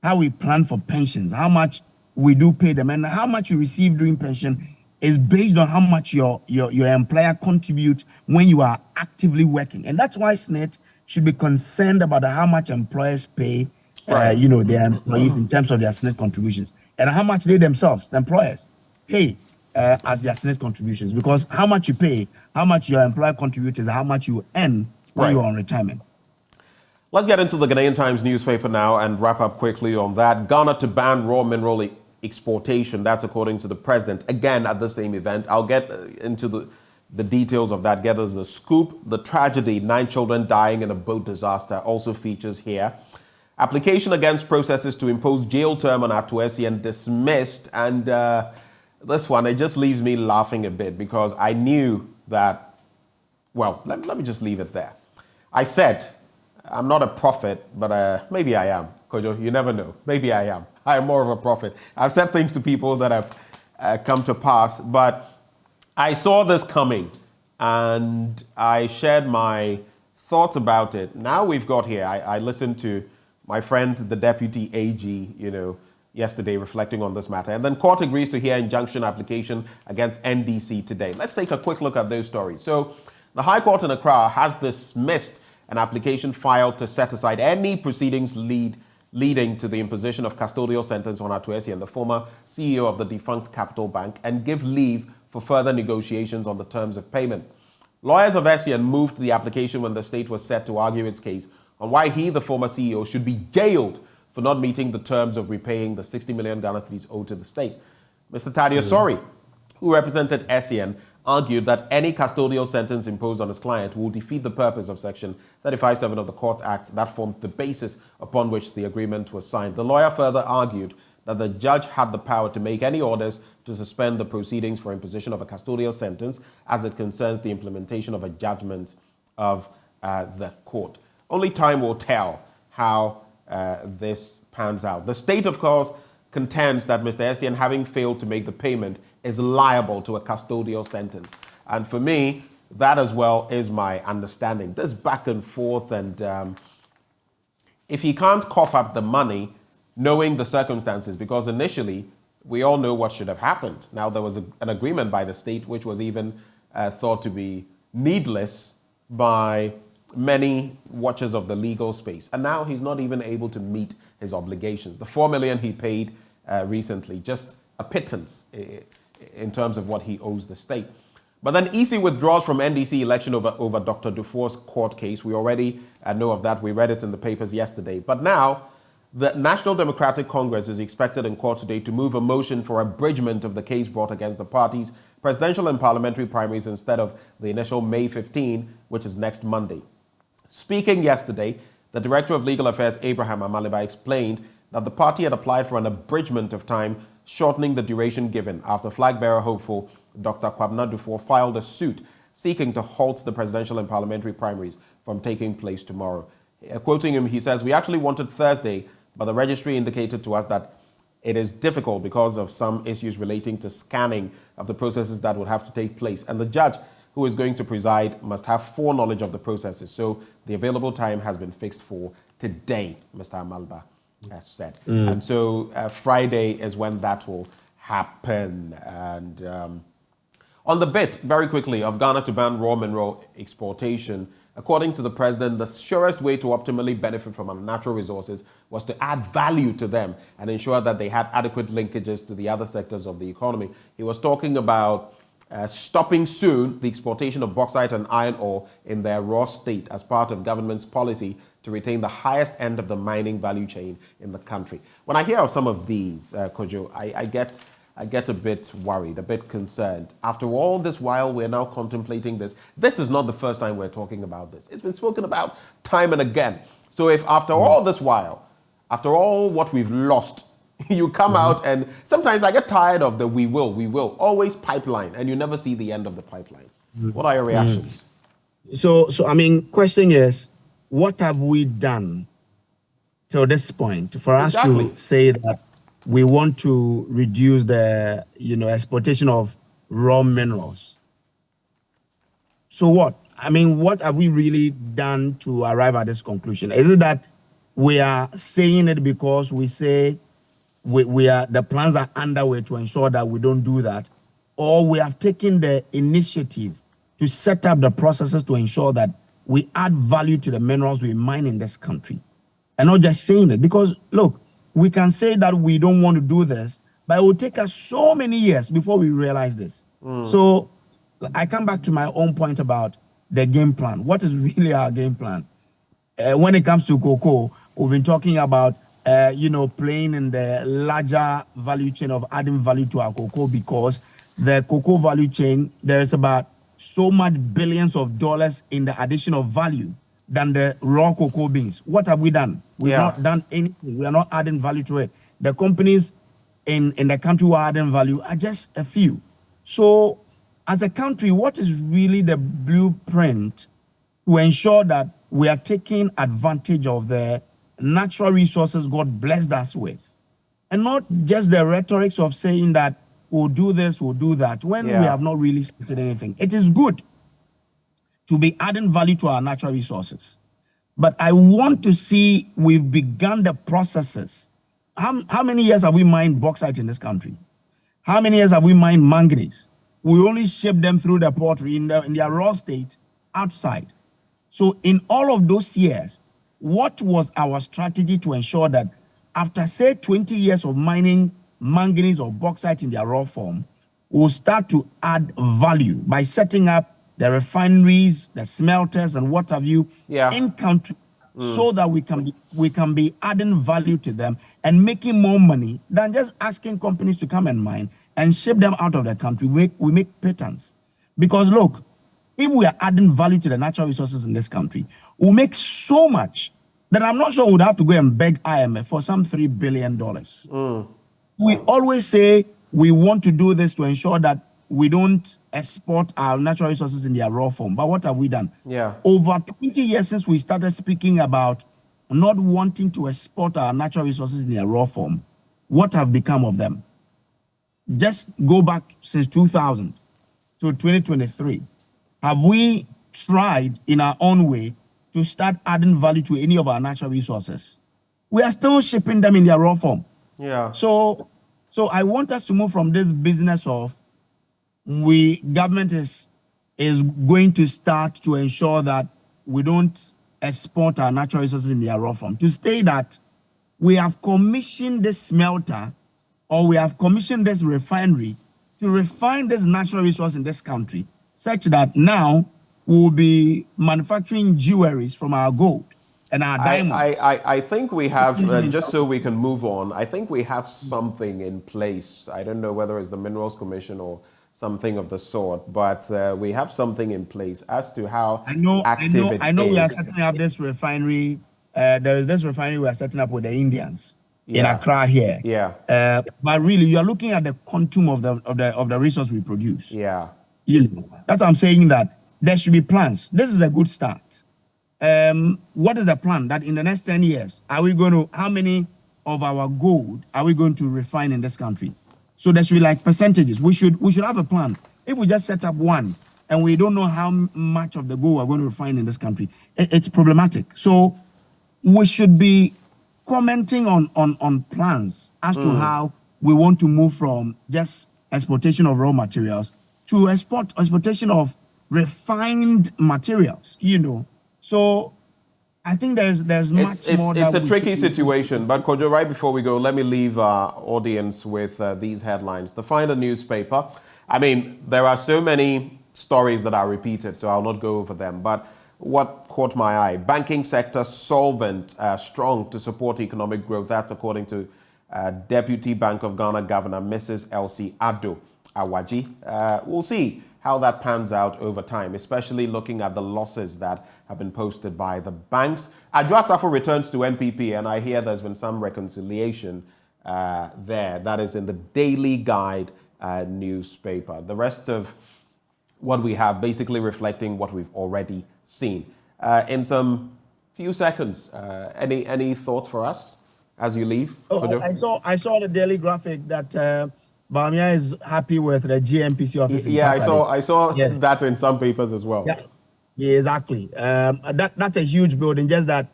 how we plan for pensions, how much we do pay them, and how much you receive during pension is based on how much your employer contributes when you are actively working. And that's why SNET should be concerned about how much employers pay their employees in terms of their SNET contributions, and how much they themselves, the employers, pay as their SNET contributions. Because how much you pay, how much your employer contributes is how much you earn when you're on retirement. Let's get into the Ghanaian Times newspaper now and wrap up quickly on that. Ghana to ban raw mineral exportation. That's according to the president, again at the same event. I'll get into the details of that. Get us the scoop. The tragedy, 9 children dying in a boat disaster, also features here. Application against processes to impose jail term on Atuesian dismissed. And this one, it just leaves me laughing a bit because I knew that, well, let me just leave it there. I said, I'm not a prophet, but maybe I am. Kojo, you never know. Maybe I am. I am more of a prophet. I've said things to people that have come to pass, but I saw this coming and I shared my thoughts about it. Now we've got here, I listened to my friend, the deputy AG, yesterday reflecting on this matter. And then court agrees to hear injunction application against NDC today. Let's take a quick look at those stories. So the High Court in Accra has dismissed an application filed to set aside any proceedings leading to the imposition of custodial sentence on Atuesian, the former CEO of the defunct Capital Bank, and give leave for further negotiations on the terms of payment. Lawyers of Essien moved the application when the state was set to argue its case on why he, the former CEO, should be jailed for not meeting the terms of repaying the 60 million Ghana cedis owed to the state. Mr. Thaddeus Sori, who represented Essien, argued that any custodial sentence imposed on his client will defeat the purpose of Section 35(7) of the Courts Act that formed the basis upon which the agreement was signed. The lawyer further argued that the judge had the power to make any orders to suspend the proceedings for imposition of a custodial sentence as it concerns the implementation of a judgment of the court. Only time will tell how this pans out. The state, of course, contends that Mr. Essien, having failed to make the payment, is liable to a custodial sentence. And for me, That as well is my understanding. This back and forth, and if he can't cough up the money, knowing the circumstances, because initially we all know what should have happened. Now there was an agreement by the state which was even thought to be needless by many watchers of the legal space. And now he's not even able to meet his obligations. The 4 million he paid recently, just a pittance in terms of what he owes the state. But then EC withdraws from NDC election over Dr. Dufour's court case. We already know of that. We read it in the papers yesterday. But now, the National Democratic Congress is expected in court today to move a motion for abridgment of the case brought against the party's presidential and parliamentary primaries instead of the initial May 15, which is next Monday. Speaking yesterday, the Director of Legal Affairs, Abraham Amaliba, explained that the party had applied for an abridgment of time, shortening the duration given after flag bearer hopeful Dr. Kwabena Dufour filed a suit seeking to halt the presidential and parliamentary primaries from taking place tomorrow. Quoting him, he says, "We actually wanted Thursday, but the registry indicated to us that it is difficult because of some issues relating to scanning of the processes that would have to take place. And the judge who is going to preside must have foreknowledge of the processes. So the available time has been fixed for today," Mr. Amalba has said. And so Friday is when that will happen. And on the bit, very quickly, of Ghana to ban raw mineral exportation, according to the president, the surest way to optimally benefit from our natural resources was to add value to them and ensure that they had adequate linkages to the other sectors of the economy. He was talking about stopping soon the exportation of bauxite and iron ore in their raw state as part of government's policy to retain the highest end of the mining value chain in the country. When I hear of some of these, Kojo, I get a bit worried, a bit concerned. After all this while, we're now contemplating this. This is not the first time we're talking about this. It's been spoken about time and again. So if after all this while, after all what we've lost, you come out and sometimes I get tired of the we will, always pipeline, and you never see the end of the pipeline. What are your reactions? So I mean, question is, what have we done till this point for us to say that we want to reduce the exportation of raw minerals? So what? I mean, what have we really done to arrive at this conclusion? Is it that we are saying it because we say the plans are underway to ensure that we don't do that, or we have taken the initiative to set up the processes to ensure that we add value to the minerals we mine in this country, and not just saying it? Because look, we can say that we don't want to do this, but it will take us so many years before we realize this. So I come back to my own point about the game plan. What is really our game plan? When it comes to cocoa, we've been talking about playing in the larger value chain of adding value to our cocoa, because the cocoa value chain, there is about so much billions of dollars in the addition of value than the raw cocoa beans. What have we done? We've not done anything. We are not adding value to it. The companies in the country who are adding value are just a few. So as a country, what is really the blueprint to ensure that we are taking advantage of the natural resources God blessed us with, and not just the rhetorics of saying that we'll do this, we'll do that, when we have not really started anything? It is good to be adding value to our natural resources, but I want to see we've begun the processes. How many years have we mined bauxite in this country? How many years have we mined manganese? We only ship them through the port in their raw state outside. So in all of those years, what was our strategy to ensure that after, say, 20 years of mining manganese or bauxite in their raw form, we'll start to add value by setting up the refineries, the smelters, and what have you in country, so that we can be adding value to them and making more money than just asking companies to come and mine and ship them out of the country. We make pittance. Because look, if we are adding value to the natural resources in this country, we'll make so much that I'm not sure we'd have to go and beg IMF for some $3 billion. We always say we want to do this to ensure that we don't export our natural resources in their raw form. But what have we done? Over 20 years since we started speaking about not wanting to export our natural resources in their raw form, what have become of them? Just go back since 2000 to 2023. have we tried in our own way to start adding value to any of our natural resources? We are still shipping them in their raw form. Yeah. So I want us to move from this business of government is going to start to ensure that we don't export our natural resources in their raw form, to say that we have commissioned this smelter or we have commissioned this refinery to refine this natural resource in this country, such that now we'll be manufacturing jewelries from our gold and our diamonds. I think we have, just so we can move on, I think we have something in place. I don't know whether it's the Minerals Commission or something of the sort, but we have something in place as to how active it is. I know we are setting up this refinery. There is this refinery we are setting up with the Indians in Accra here. Yeah. But really, you are looking at the quantum of the resource we produce. Yeah. That's why I'm saying that there should be plans. This is a good start. What is the plan that in the next 10 years, how many of our gold are we going to refine in this country? So there should be like percentages. We should have a plan. If we just set up one and we don't know how much of the gold we're going to refine in this country, it's problematic. So we should be commenting on plans as to how we want to move from just exportation of raw materials to exportation of refined materials, So I think there's much more. It's a tricky situation, but Kojo, right before we go, let me leave our audience with these headlines. The Finder newspaper. I mean, there are so many stories that are repeated, so I'll not go over them. But what caught my eye? Banking sector solvent, strong to support economic growth. That's according to Deputy Bank of Ghana Governor Mrs. Elsie Addo Awaji. We'll see how that pans out over time, especially looking at the losses that have been posted by the banks. Adwoa Safo returns to NPP, and I hear there's been some reconciliation there. That is in the Daily Guide newspaper. The rest of what we have basically reflecting what we've already seen. In some few seconds, any thoughts for us as you leave? I saw the Daily Graphic that Bamia is happy with the GMPC office. Yeah, I saw that in some papers as well. Yeah, exactly. That's a huge building. Just that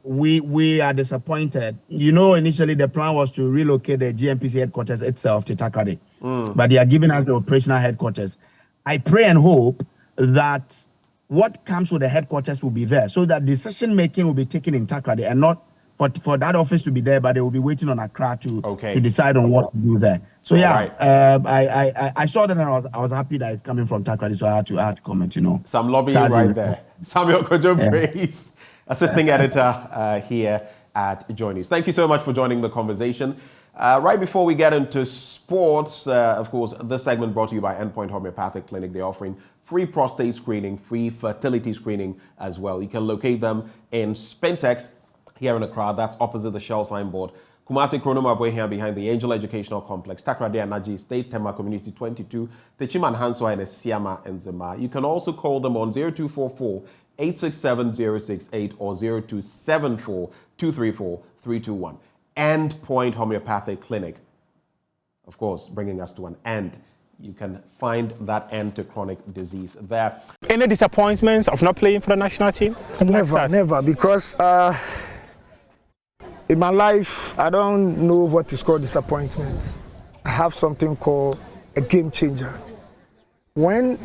we are disappointed. Initially the plan was to relocate the GMPC headquarters itself to Takoradi, but they are giving us the operational headquarters. I pray and hope that what comes with the headquarters will be there, so that decision making will be taken in Takoradi and not for that office to be there, but they will be waiting on Accra to decide on what to do there. So I saw that and I was happy that it's coming from Takoradi, so I had to comment. Some lobbying right there. Samuel Kojo Praise, assisting editor here at JoyNews. Thank you so much for joining the conversation. Right before we get into sports, of course, this segment brought to you by Endpoint Homeopathic Clinic. They're offering free prostate screening, free fertility screening as well. You can locate them in Spintex here in Accra. That's opposite the Shell signboard. Kumasi Chronomabwe here behind the Angel Educational Complex, Takoradi and Naji State Tema Community 22, Techiman Hanswa and Siama and Zema. You can also call them on 0244 867 068 or 0274 234 321. Endpoint Homeopathic Clinic, of course, bringing us to an end. You can find that end to chronic disease there. Any disappointments of not playing for the national team? Never, because in my life, I don't know what is called disappointment. I have something called a game changer. When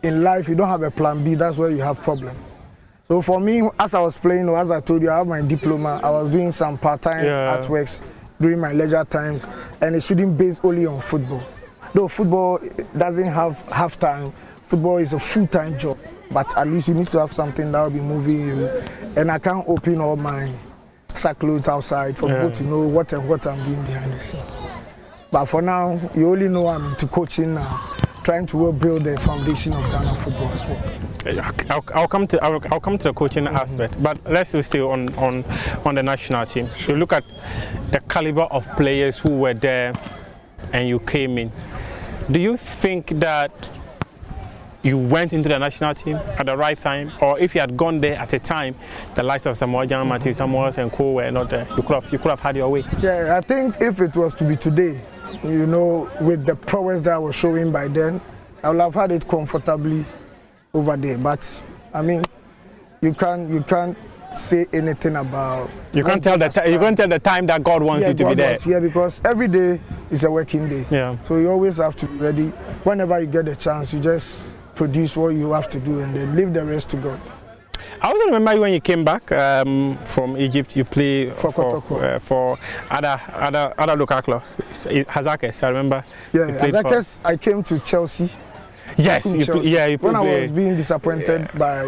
in life you don't have a plan B, that's where you have problem. So for me, as I was playing, or as I told you, I have my diploma. I was doing some part-time artworks during my leisure times, and it shouldn't base only on football. Though football doesn't have half time, football is a full-time job. But at least you need to have something that will be moving you. And I can't open all my sackcloths outside for people to know what I'm doing behind the scene. But for now, you only know I'm into coaching now, trying to build the foundation of Ghana football as well. I'll come to the coaching aspect, but let's stay on the national team. You look at the caliber of players who were there, and you came in. Do you think that you went into the national team at the right time, or if you had gone there at a time, the likes of Samuel Jan, Matthew Samuels, and Co were not there, you could have had your way? Yeah, I think if it was to be today, with the prowess that I was showing by then, I would have had it comfortably over there. But I mean, you can't say anything about. You can't tell the time that God wants you to be there. Yeah, because every day is a working day. Yeah. So you always have to be ready. Whenever you get a chance, you just produce what you have to do and then leave the rest to God. I also remember when you came back from Egypt, you played for other local clubs. Hazakes, I remember. Yeah, Hazakes. I came to Chelsea. Yes, you when I was being disappointed by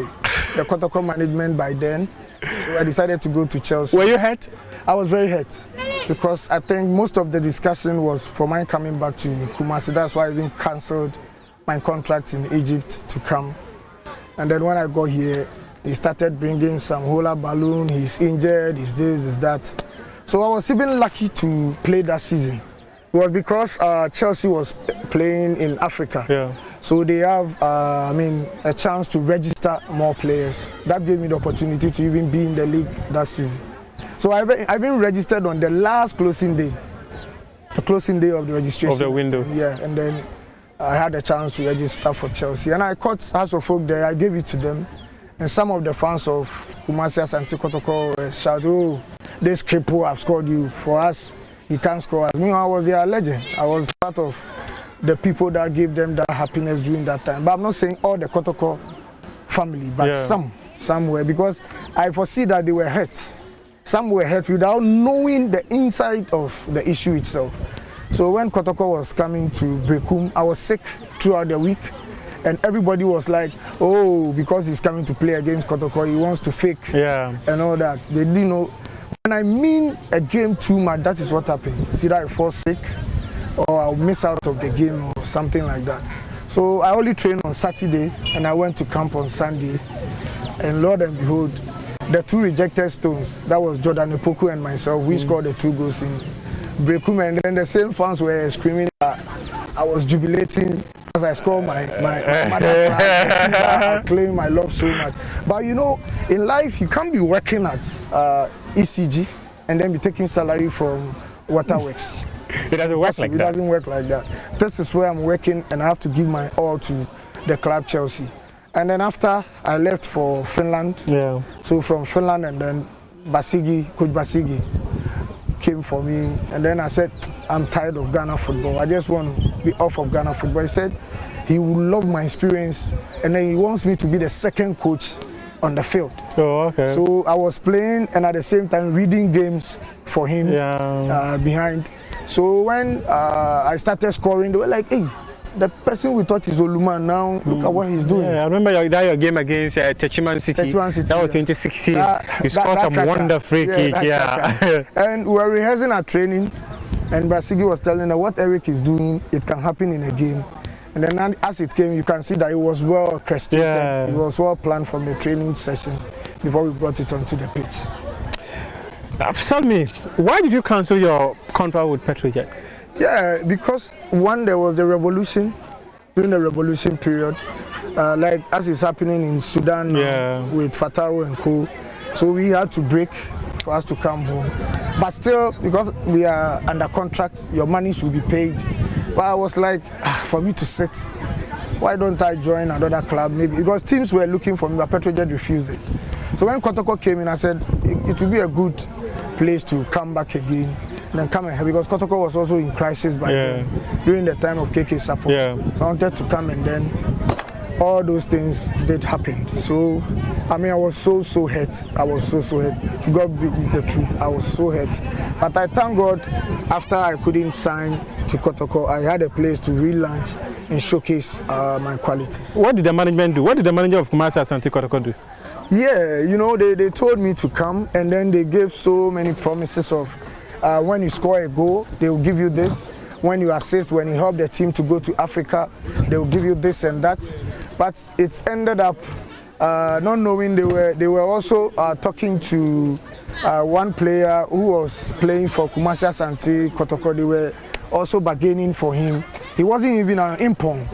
the Kotoko management by then, so I decided to go to Chelsea. Were you hurt? I was very hurt because I think most of the discussion was for my coming back to Kumasi. That's why I even cancelled my contract in Egypt to come. And then when I got here, he started bringing some hula balloon. He's injured. He's this, he's that. So I was even lucky to play that season. It was because Chelsea was playing in Africa. Yeah. So they have, a chance to register more players. That gave me the opportunity to even be in the league that season. So I've been registered on the last closing day, the closing day of the registration. Of the window. Yeah, and then I had a chance to register for Chelsea. And I caught House of Folk there, I gave it to them. And some of the fans of Kumasi Asante Kotoko shouted, "Oh, this cripple have scored you. For us, he can't score us." Meanwhile, I was their legend. I was part of the people that gave them that happiness during that time. But I'm not saying all the Kotoko family, but some were, because I foresee that they were hurt. Some were hurt without knowing the inside of the issue itself. So when Kotoko was coming to Brekum, I was sick throughout the week. And everybody was like, "Oh, because he's coming to play against Kotoko, he wants to fake and all that." They didn't know. When I mean a game too much, that is what happened. It's either I fall sick or I'll miss out of the game or something like that. So I only trained on Saturday and I went to camp on Sunday. And Lord and behold, the two rejected stones, that was Jordan Epoku and myself, we scored the 2 goals in Brekum. And then the same fans were screaming that I was jubilating as I scored my mother I claim my love so much. But you know, in life you can't be working at ECG and then be taking salary from Waterworks. It doesn't work like that. It doesn't work like that. This is where I'm working and I have to give my all to the club Chelsea. And then after I left for Finland, so from Finland and then Coach Basigi came for me, and then I said, "I'm tired of Ghana football. I just want to be off of Ghana football." He said he would love my experience, and then he wants me to be the second coach on the field. Oh, okay. So I was playing and at the same time reading games for him behind. So when I started scoring, they were like, "Hey, the person we thought is Oluma now, look at what he's doing." Yeah, I remember your game against Techiman City. That was 2016. You scored some wonder free kick. And we were rehearsing our training, and Basigi was telling us what Eric is doing, it can happen in a game. And then as it came, you can see that it was well orchestrated. It was well planned from the training session before we brought it onto the pitch. Tell me, why did you cancel your contract with Petrojet? Yeah, because one, there was the revolution, during the revolution period, like as is happening in Sudan now, with Fatah and co. So we had to break for us to come home. But still, because we are under contract, your money should be paid. But I was like, for me to sit, why don't I join another club maybe? Because teams were looking for me, but Petrojet refused it. So when Kotoko came in, I said, it would be a good place to come back again. Then come and help, because Kotoko was also in crisis by then, during the time of KK support. So I wanted to come, and then all those things did happen. So, I mean, I was so hurt. I was so hurt. To God be the truth, I was so hurt. But I thank God, after I couldn't sign to Kotoko, I had a place to relaunch and showcase my qualities. What did the management do? What did the manager of Kumasi Asante Kotoko do? Yeah, you know, they told me to come, and then they gave so many promises of when you score a goal, they will give you this. When you assist, when you help the team to go to Africa, they will give you this and that. But it ended up not knowing they were also talking to one player who was playing for Kumasi Asante Kotoko. They were also bargaining for him. He wasn't even an Impong.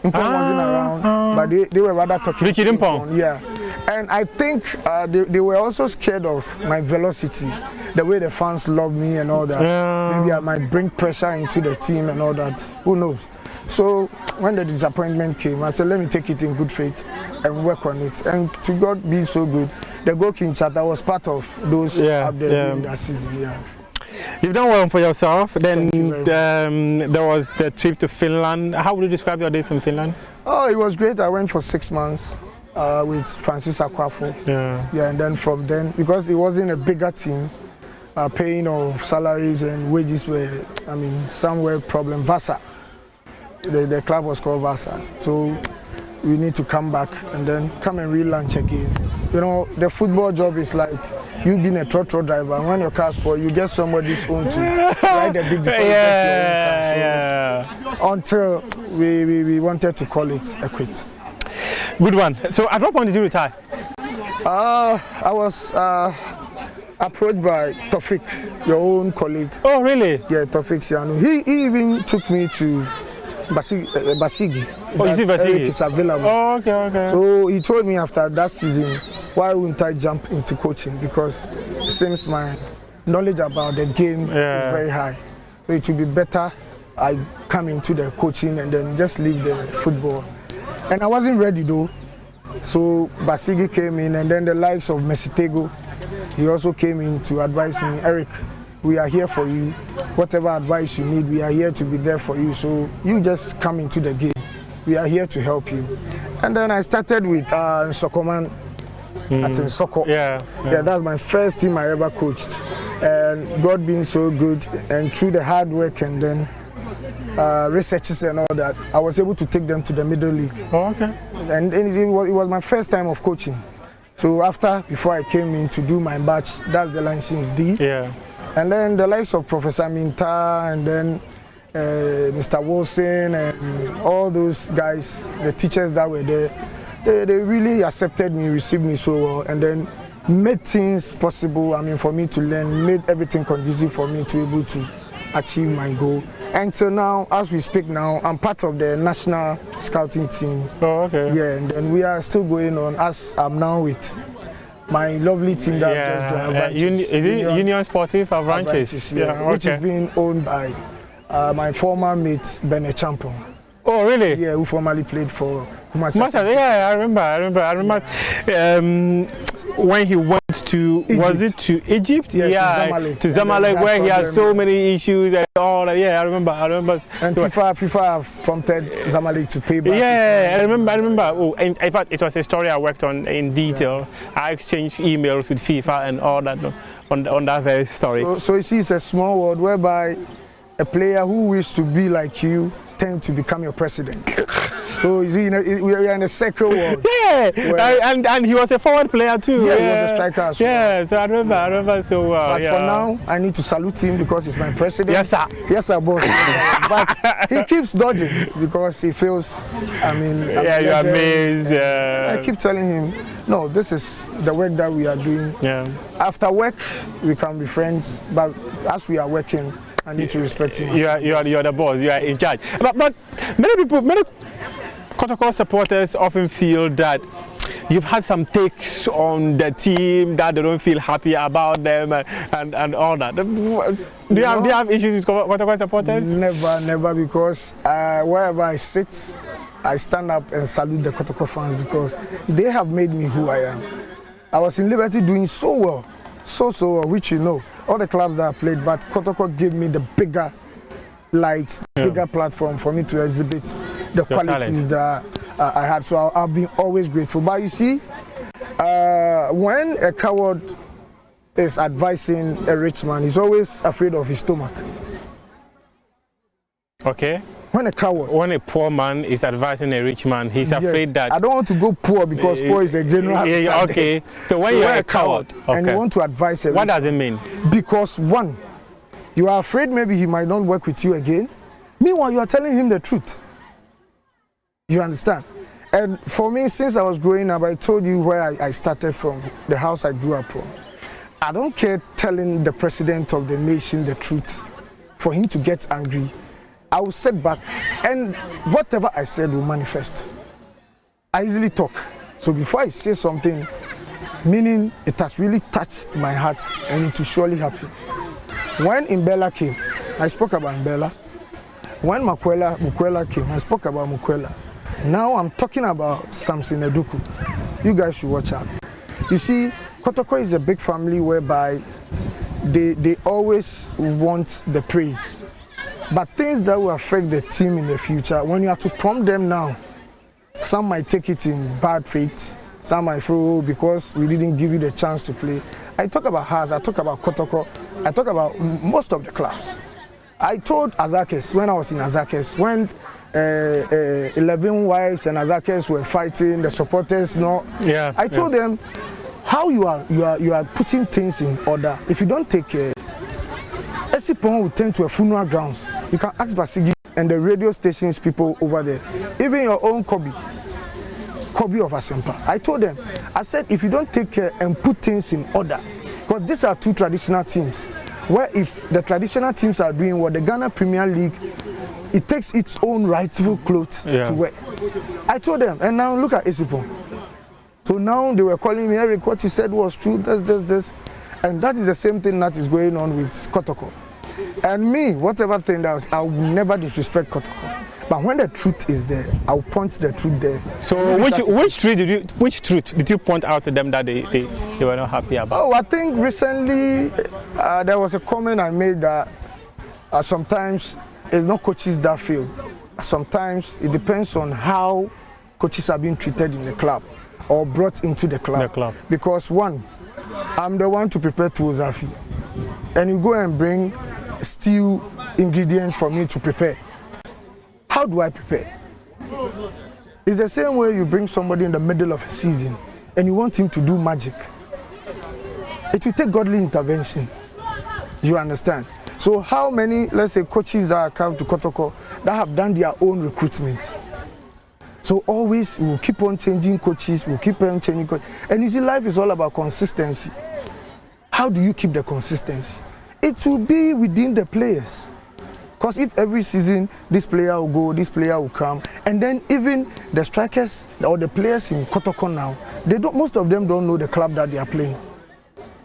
Impong wasn't around, but they were rather talking Richard to Impong. Yeah. And I think they were also scared of my velocity, the way the fans love me and all that. Maybe I might bring pressure into the team and all that. Who knows? So when the disappointment came, I said, let me take it in good faith and work on it. And to God be so good, the goal king chapter was part of those out there during that season. Yeah. You've done well for yourself. Then there was the trip to Finland. How would you describe your days in Finland? Oh, it was great. I went for 6 months with Francis Akakpo. Yeah, and then from then, because it wasn't a bigger team, paying of salaries and wages were, I mean, some were problem. Vasa, the club was called Vasa. So we need to come back and then come and relaunch again. You know, the football job is like you being a trotro driver, and when your car spoils, you get somebody's own to ride the big before you get your own car. So until we wanted to call it a quit. Good one. So at what point did you retire? I was approached by Tofik, your own colleague. Oh, really? Yeah, Tofik Sianu. He even took me to Basigi. Oh, you see Basigi? Eric is available. Oh, okay. So he told me after that season, why wouldn't I jump into coaching? Because it seems my knowledge about the game is very high. So it would be better I come into the coaching and then just leave the football. And I wasn't ready though. So Basigi came in, and then the likes of Mesitego, he also came in to advise me, Eric, we are here for you. Whatever advice you need, we are here to be there for you. So you just come into the game. We are here to help you. And then I started with Sokoman at Nsoko. Yeah, that's my first team I ever coached. And God being so good, and through the hard work and then researches and all that, I was able to take them to the middle league. Oh, okay. And it was my first time of coaching. So before I came in to do my batch, that's the license D. Yeah. And then the likes of Professor Minta and then Mr. Wilson and all those guys, the teachers that were there, they really accepted me, received me so well, and then made things possible, I mean, for me to learn, made everything conducive for me to be able to achieve my goal. And so now, as we speak now, I'm part of the national scouting team. Oh, okay. Yeah, and then we are still going on, as I'm now with my lovely team that just joined. Is it Union Sportive Avranches? Which is being owned by my former mate, Bernice. Oh, really? Yeah, who formerly played for Kumasi. Yeah, I remember. When he went to, Egypt. Was it to Egypt? Yeah, to Zamalek, where he had so many issues and all that. Yeah, I remember. And FIFA have prompted Zamalek to pay back. Yeah, I remember. Oh, in fact, it was a story I worked on in detail. I exchanged emails with FIFA and all that on that very story. So you see, it's a small world whereby a player who wishes to be like you tend to become your president. So you see, we are in a second world. Yeah, and he was a forward player too. Yeah, he was a striker as well. Yeah, so I remember so well. But for now, I need to salute him because he's my president. Yes, sir. Yes, sir, boss. But he keeps dodging because he feels, you're amazed. I keep telling him, no, this is the work that we are doing. Yeah. After work, we can be friends, but as we are working, I need to respect him. You are the boss. You are in charge. But many Kotoko supporters often feel that you've had some takes on the team that they don't feel happy about them and all that. Do you have issues with Kotoko supporters? Never, because wherever I sit, I stand up and salute the Kotoko fans because they have made me who I am. I was in Liberty doing so well, so well, which you know. All the clubs that I played, but Kotoko gave me the bigger lights, bigger platform for me to exhibit the qualities that I had. So I've been always grateful. But you see, when a coward is advising a rich man, he's always afraid of his stomach. Okay. When a poor man is advising a rich man, he's afraid that... I don't want to go poor because poor is a general... Okay. So when you're a coward and you want to advise a rich what does it mean? Because one, you are afraid maybe he might not work with you again. Meanwhile, you are telling him the truth. You understand? And for me, since I was growing up, I told you where I started from, the house I grew up from. I don't care telling the president of the nation the truth for him to get angry. I will sit back and whatever I said will manifest. I easily talk. So before I say something, meaning it has really touched my heart and it will surely happen. When Mbella came, I spoke about Mbella. when Mukwela came, I spoke about Mukwela. Now I'm talking about Samson Eduku. You guys should watch out. You see, Kotoko is a big family whereby they always want the praise. But things that will affect the team in the future, when you have to prompt them now, some might take it in bad faith, some might feel because we didn't give you the chance to play. I talk about Haas, I talk about Kotoko, I talk about most of the class. I told Azakes when I was in Azakes, when 11 Wives and Azakes were fighting, the supporters, I told them how you are putting things in order. If you don't take care, Esipon will turn to a funeral grounds. You can ask Basigi and the radio stations people over there, even your own Kobe of Asempa. I told them, I said, if you don't take care and put things in order, because these are two traditional teams, where if the traditional teams are doing what the Ghana Premier League, it takes its own rightful clothes to wear. I told them, and now look at Esipon. So now they were calling me, Eric, what you said was true, this. And that is the same thing that is going on with Kotoko. And me, whatever thing that was, I will never disrespect Kotoko. But when the truth is there, I'll point the truth there. So which truth did you point out to them that they were not happy about? Oh, I think recently there was a comment I made that sometimes it's not coaches that fail. Sometimes it depends on how coaches are being treated in the club or brought into the club. Because one, I'm the one to prepare Tuozafi. And you go and bring stew ingredients for me to prepare. How do I prepare? It's the same way you bring somebody in the middle of a season and you want him to do magic. It will take godly intervention. You understand? So how many, let's say, coaches that come to Kotoko that have done their own recruitment? So always we'll keep on changing coaches, we'll keep on changing coaches. And you see, life is all about consistency. How do you keep the consistency? It will be within the players. Because if every season this player will go, this player will come, and then even the strikers or the players in Kotoko now, most of them don't know the club that they are playing.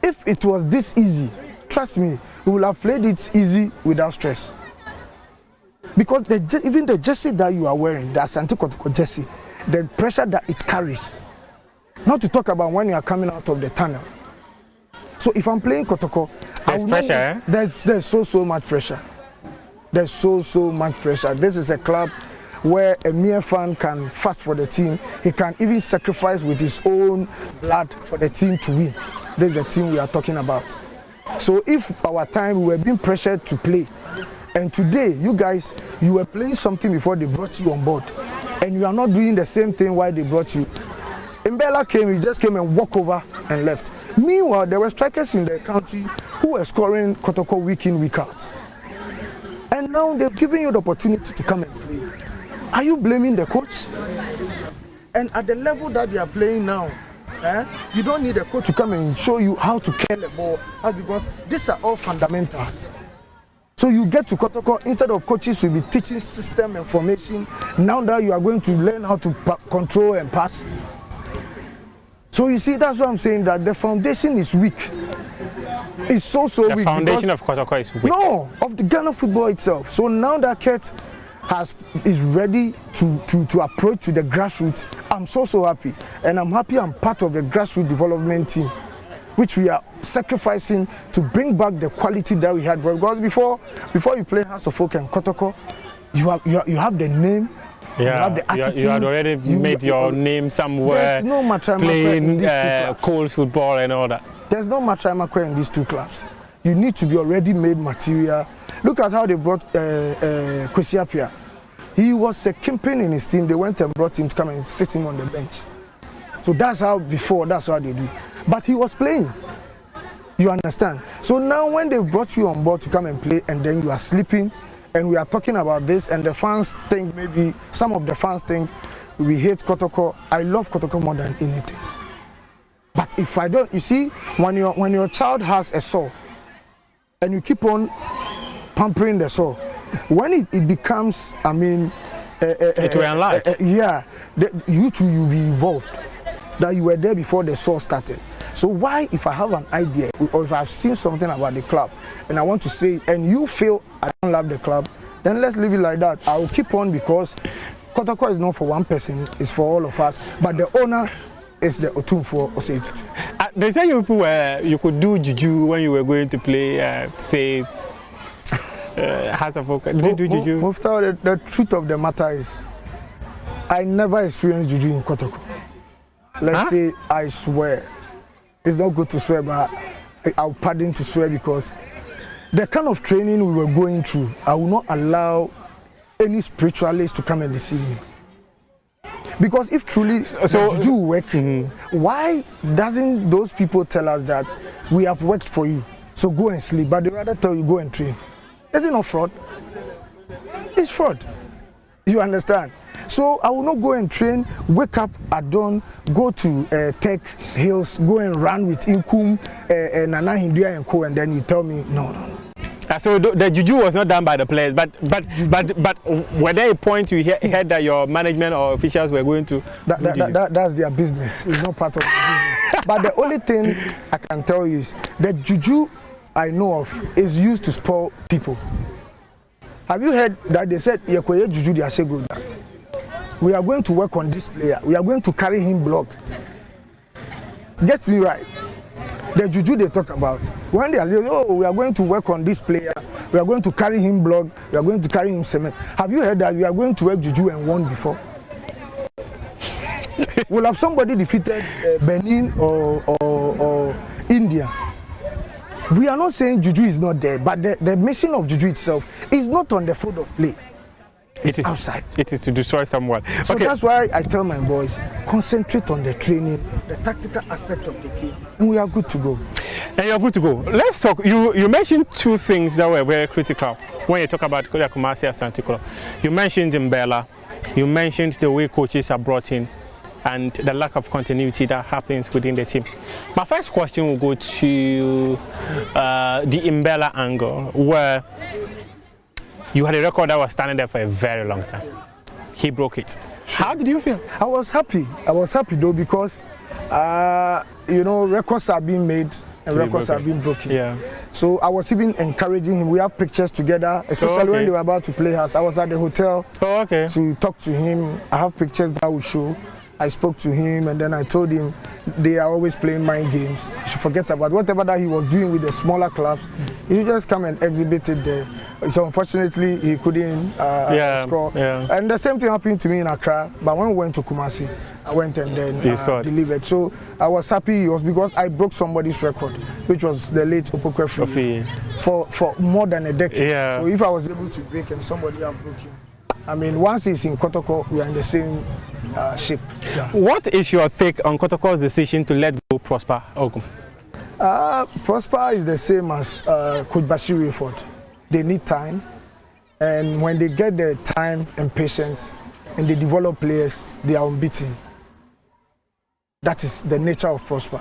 If it was this easy, trust me, we will have played it easy without stress. Because even the jersey that you are wearing, the Asante Kotoko jersey, the pressure that it carries, not to talk about when you are coming out of the tunnel. So if I'm playing Kotoko, there's pressure. There's so much pressure. There's so much pressure. This is a club where a mere fan can fast for the team. He can even sacrifice with his own blood for the team to win. This is the team we are talking about. So if our time we were being pressured to play, and today you guys, you were playing something before they brought you on board, and you are not doing the same thing while they brought you. Mbella came, he just came and walked over and left. Meanwhile, there were strikers in the country who were scoring Kotoko week in, week out. And now they've given you the opportunity to come and play. Are you blaming the coach? And at the level that they are playing now, you don't need a coach to come and show you how to carry the ball, because these are all fundamentals. So you get to Kotoko, instead of coaches will be teaching system and formation, now that you are going to learn how to control and pass. So you see, that's what I'm saying, that the foundation is weak. It's so weak. The foundation of Kotoko is weak. No, of the Ghana football itself. So now that Kurt is ready to approach to the grassroots, I'm so happy. And I'm happy I'm part of the grassroots development team, which we are sacrificing to bring back the quality that we had. Because before you play House of Folk and Kotoko, you have the name, you have the attitude. You had already made your name somewhere. There's no Matramakwe playing in these two clubs. cold football and all that. There's no Matramakwe in these two clubs. You need to be already made material. Look at how they brought Kwesi Appiah. He was a kingpin in his team. They went and brought him to come and sit him on the bench. So that's how they do. But he was playing. You understand? So now when they brought you on board to come and play, and then you are sleeping, and we are talking about this, and the fans think, maybe some of the fans think we hate Kotoko. I love Kotoko more than anything. But if I don't, you see, when your child has a sore, and you keep on pampering the sore, when it becomes, it will enlarge. You too, you'll be involved. That you were there before the sore started. So why, if I have an idea or if I've seen something about the club and I want to say, and you feel I don't love the club, then let's leave it like that. I will keep on because Kotoko is not for one person, it's for all of us. But the owner is the Otumfo Osei. They say you could do juju when you were going to play, say, House of Folk. Did you do juju? The truth of the matter is, I never experienced juju in Kotoko. Let's say I swear. It's not good to swear, but I'll pardon to swear because the kind of training we were going through, I will not allow any spiritualist to come and deceive me. Because if truly juju work, why doesn't those people tell us that we have worked for you, so go and sleep, but they rather tell you go and train? Is it not fraud? It's fraud. You understand? So I will not go and train, wake up at dawn, go to Tech Hills, go and run with Inkum, Nana Hindia and Co, and then you tell me no. So the juju was not done by the players, but were there a point you heard that your management or officials were going to? That's their business. It's not part of the business. But the only thing I can tell you is the juju I know of is used to spoil people. Have you heard that they said Yekoye juju they are good? We are going to work on this player. We are going to carry him block. Get me right. The juju they talk about. When they are saying, oh, we are going to work on this player. We are going to carry him block. We are going to carry him cement. Have you heard that we are going to work juju and won before? Will have somebody defeated Benin or India? We are not saying juju is not there, but the mission of juju itself is not on the field of play. It's outside. It is to destroy someone. So that's why I tell my boys, concentrate on the training, the tactical aspect of the game, and we are good to go. And you're good to go. Let's talk. You mentioned two things that were very critical when you talk about Korea Kumasi Asante Koro. You mentioned Mbella. You mentioned the way coaches are brought in and the lack of continuity that happens within the team. My first question will go to the Mbella angle, where you had a record that was standing there for a very long time. He broke it. How did you feel? I was happy. I was happy though because, records are being made and records are being broken. Yeah. So I was even encouraging him. We have pictures together, especially when they were about to play us. I was at the hotel to talk to him. I have pictures that will show. I spoke to him and then I told him they are always playing mind games. You should forget about whatever that he was doing with the smaller clubs. He should just come and exhibit it there. So unfortunately he couldn't score. Yeah. And the same thing happened to me in Accra. But when we went to Kumasi, I went and then delivered. So I was happy. It was because I broke somebody's record, which was the late Opokwefri for more than a decade. Yeah. So if I was able to break and somebody else broke him, I mean, once he's in Kotoko, we are in the same ship. Yeah. What is your take on Kotoko's decision to let go Prosper Ogum? Prosper is the same as Coach Bashir Rayford. They need time, and when they get the time and patience, and they develop players, they are unbeaten. That is the nature of Prosper.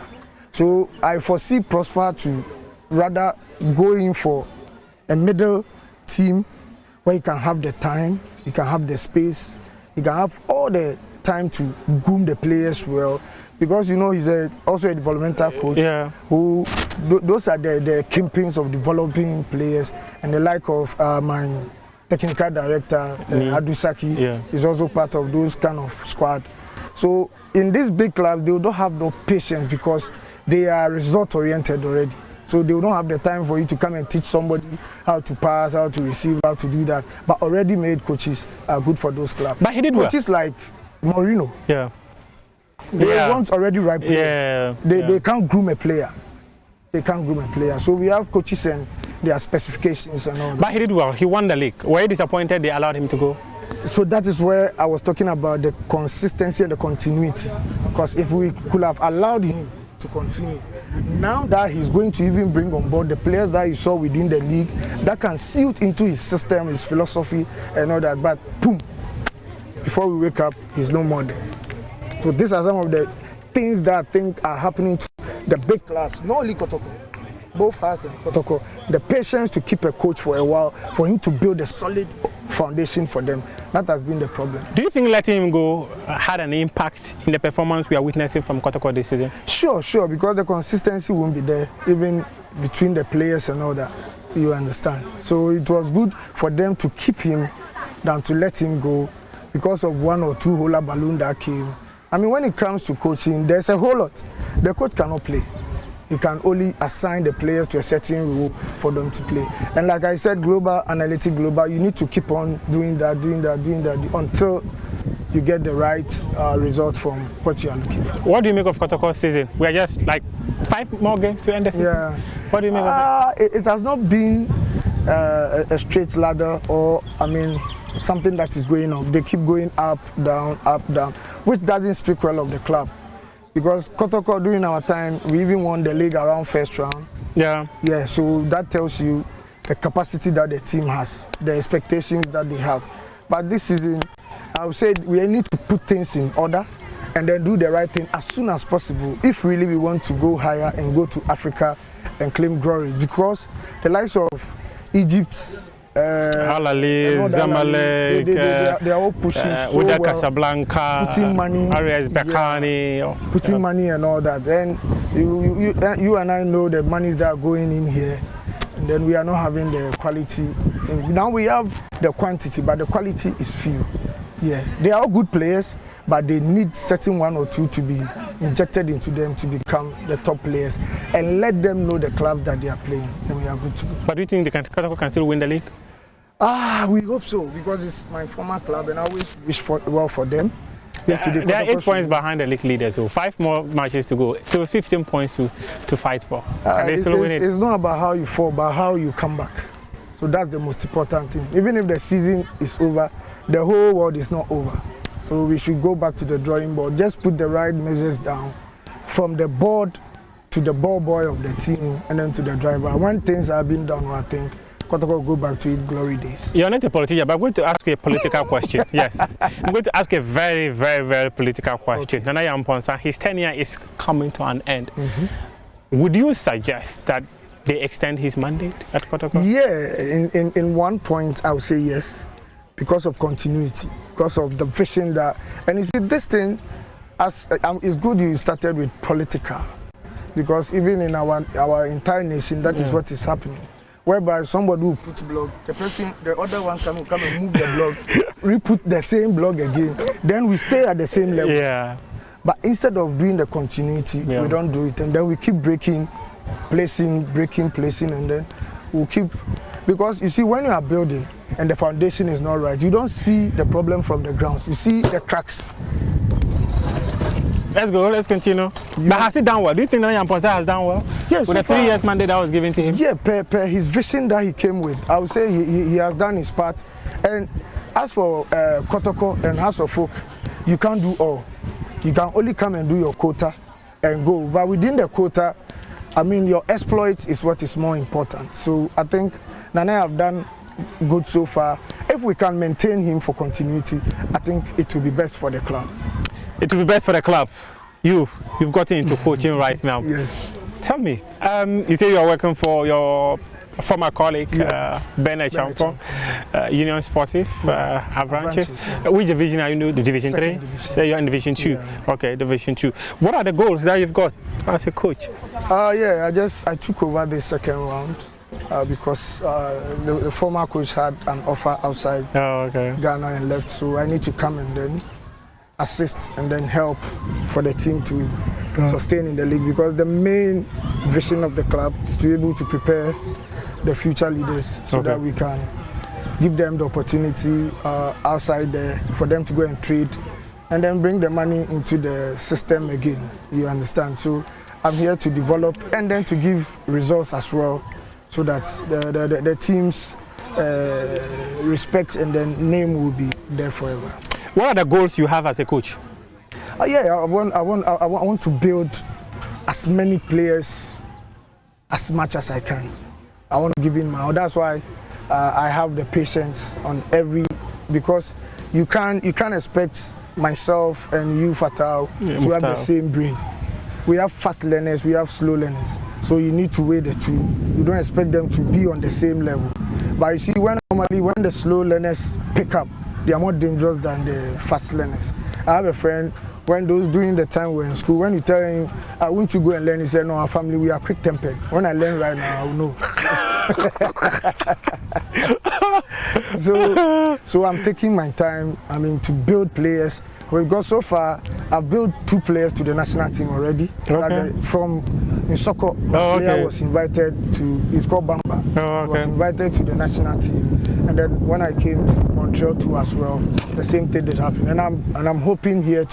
So I foresee Prosper to rather go in for a middle team where he can have the time, he can have the space, he can have all the time to groom the players well, because he's also a developmental coach who those are the kingpins of developing players, and the like of my technical director Adusaki is also part of those kind of squad. So in these big clubs they don't have no patience because they are result oriented already. So they don't have the time for you to come and teach somebody how to pass, how to receive, how to do that. But already made coaches are good for those clubs. But he did coaches like Moreno. They want already right players. They can't groom a player. They can't groom a player. So we have coaches and their specifications and all that. But he did well. He won the league. Were you disappointed they allowed him to go? So that is where I was talking about the consistency and the continuity. Because if we could have allowed him to continue, now that he's going to even bring on board the players that he saw within the league that can suit into his system, his philosophy and all that, but boom, before we wake up, he's no more there. So these are some of the things that I think are happening to the big clubs, not only Kotoko, both us and Kotoko. The patience to keep a coach for a while, for him to build a solid foundation for them, that has been the problem. Do you think letting him go had an impact in the performance we are witnessing from Kotoko this season? Sure, because the consistency won't be there, even between the players and all that. You understand? So it was good for them to keep him than to let him go because of one or two hula balloon that came. I mean, when it comes to coaching, there's a whole lot. The coach cannot play. He can only assign the players to a certain role for them to play. And like I said, global, analytic, global, you need to keep on doing that until you get the right result from what you are looking for. What do you make of Kotoko's season? We are just like 5 more games to end the season. Yeah. What do you make of it? It has not been a straight ladder, or I mean, something that is going up. They keep going up, down, which doesn't speak well of the club. Because Kotoko, during our time, we even won the league around first round. Yeah. Yeah, so that tells you the capacity that the team has, the expectations that they have. But this season, I would say we need to put things in order and then do the right thing as soon as possible if really we want to go higher and go to Africa and claim glories. Because the likes of Egypt, Al-Ali, Zamalek, they are all pushing so well, Casablanca, putting money, Arias Bekani, putting money and all that. Then you and I know the monies that are going in here, and then we are not having the quality. And now we have the quantity, but the quality is few. Yeah, they are all good players, but they need certain one or two to be injected into them to become the top players, and let them know the clubs that they are playing, and we are good to go. But do you think the Kotoko can still win the league? We hope so, because it's my former club, and I always wish well for them. They are 8 points behind the league leader, so 5 more matches to go. So 15 points to fight for. Can they still win it? It's not about how you fall, but how you come back. So that's the most important thing. Even if the season is over, the whole world is not over. So we should go back to the drawing board. Just put the right measures down from the board to the ball boy of the team and then to the driver. When things have been done, I think Kotoko go back to its glory days. You're not a politician, but I'm going to ask you a political question. Yes. I'm going to ask you a very, very, very political question. Nana Yamponsa, his tenure is coming to an end. Would you suggest that they extend his mandate at Kotoko? Yeah, in one point I would say yes, because of continuity, because of the vision that, and you see this thing, it's good you started with political, because even in our entire nation, that is what is happening. Whereby somebody will put blog, the other one come and move the blog, re-put the same blog again, then we stay at the same level. Yeah. But instead of doing the continuity, we don't do it, and then we keep breaking, placing, and then we'll keep, because you see, when you are building and the foundation is not right, you don't see the problem from the ground, you see the cracks. Let's go, let's continue. But has he done well? Do you think that Yamponsa has done well? Yes. With the 3 years mandate that was given to him? Yeah, per his vision that he came with, I would say he has done his part. And as for Kotoko and House of Folk, you can't do all. You can only come and do your quota and go. But within the quota, I mean, your exploits is what is more important. So I think Nana have done good so far. If we can maintain him for continuity, I think it will be best for the club. It will be best for the club. You've gotten into coaching right now. Yes. Tell me, you say you are working for your former colleague, Bernice, Union Sportive, Avranches. Which division are you in? Division 3? So you're in Division 2. Yeah. Okay, Division 2. What are the goals that you've got as a coach? Yeah, I took over the second round because the former coach had an offer outside Ghana and left, so I need to come and then assist and then help for the team to sustain in the league, because the main vision of the club is to be able to prepare the future leaders so that we can give them the opportunity outside there for them to go and trade and then bring the money into the system again. You understand? So I'm here to develop and then to give results as well, so that the team's respect and then name will be there forever. What are the goals you have as a coach? Yeah, I want to build as many players as much as I can. I want to give in my all. That's why I have the patience on every, because you can't expect myself and you, Fatal, to have the same brain. We have fast learners, we have slow learners. So you need to weigh the two. You don't expect them to be on the same level. But you see, normally when the slow learners pick up, they are more dangerous than the fast learners. I have a friend, when during the time we were in school, when you tell him, I want to go and learn, he said, no, our family, we are quick-tempered. When I learn right now, I will know. So I'm taking my time, to build players. Because so far, I've built 2 players to the national team already. Okay. From in soccer, player was invited to, he's called Bamba. Was invited to the national team. And then when I came to Montreal too as well, the same thing did happen. And I'm hoping here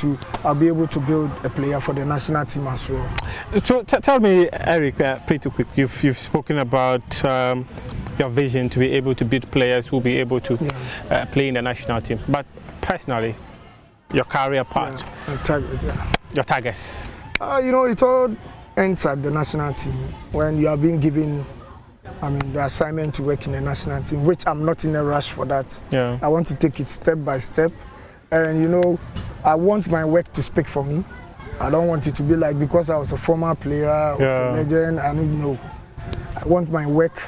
I'll be able to build a player for the national team as well. So tell me, Eric, pretty quick, you've spoken about your vision to be able to build players who will be able to play in the national team. But personally, your career part, your targets. It all ends at the national team when you are being given, the assignment to work in the national team, which I'm not in a rush for that. Yeah. I want to take it step by step, and I want my work to speak for me. I don't want it to be like because I was a former player, I was a legend. I want my work,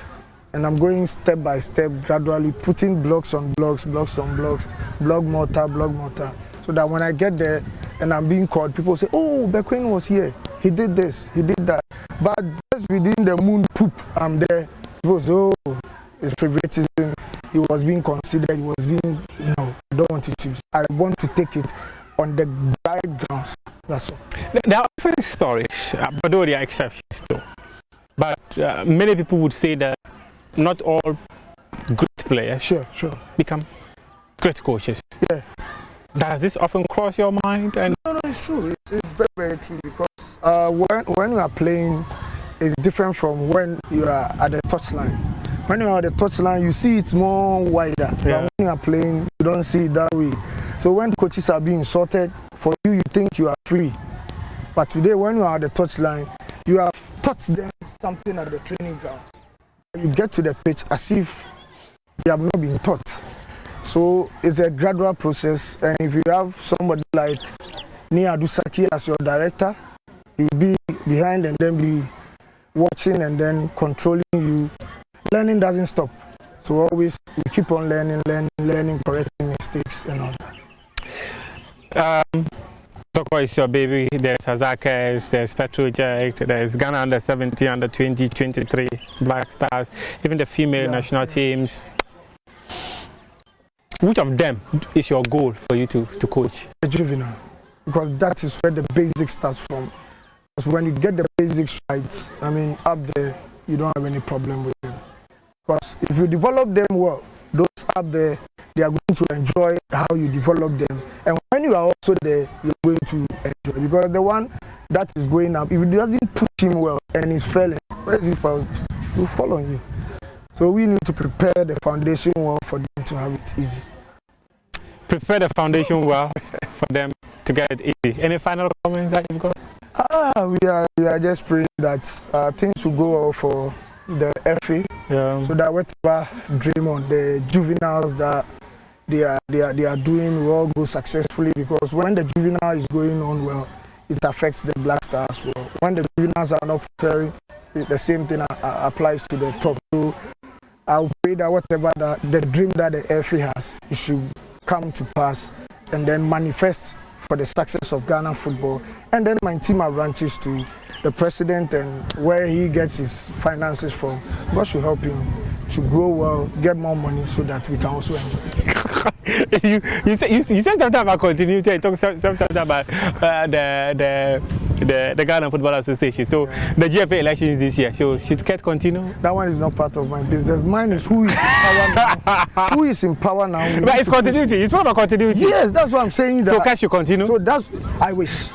and I'm going step by step, gradually putting blocks on blocks, blog mortar. So that when I get there and I'm being called, people say, oh, Bequin was here. He did this, he did that. But just within the moon poop, I'm there. People say, oh, it's favoritism. He was being considered. He was being, no, I don't want it to. I want to take it on the right grounds. That's all. There are different stories, but though there are exceptions too. But many people would say that not all great players become great coaches. Yeah. Does this often cross your mind? And No, it's true. It's very, very true because when you are playing, it's different from when you are at the touchline. When you are at the touchline, you see it's more wider. But when you are playing, you don't see it that way. So when coaches are being insulted, for you think you are free. But today, when you are at the touchline, you have taught them something at the training ground. You get to the pitch as if they have not been taught. So it's a gradual process, and if you have somebody like Nia Dusaki as your director, he will be behind and then be watching and then controlling you. Learning doesn't stop. So always we keep on learning, correcting mistakes and all that. Toko is your baby, there's Azaka, there's Petrojet, there's Ghana under 17, under 20, 23, Black Stars, even the female national teams. Which of them is your goal for you to coach? The juvenile, because that is where the basics starts from. Because when you get the basics right, up there, you don't have any problem with them. Because if you develop them well, those up there, they are going to enjoy how you develop them. And when you are also there, you're going to enjoy. Because the one that is going up, if it doesn't push him well and he's failing, where is he found? He'll fall on you. So we need to prepare the foundation well for them to have it easy. Prepare the foundation well for them to get it easy. Any final comments that you've got? We are just praying that things will go well for the FA, so that whatever dream on the juveniles that they are doing will all go successfully. Because when the juvenile is going on well, it affects the Black Stars well. When the juveniles are not preparing, the same thing applies to the top. So I'll pray that whatever the dream that the FA has, it should come to pass and then manifest for the success of Ghana football. And then my team branches to the president and where he gets his finances from. God should help him to grow well, get more money so that we can also enjoy. you said something about continuity. You talked something about the Ghana Football Association. So the GFA elections this year, so should Ket continue? That one is not part of my business. Mine is who is in power now. Who is in power now? But it's continuity. It's not about continuity. Yes, that's what I'm saying. So Ket should continue? So I wish.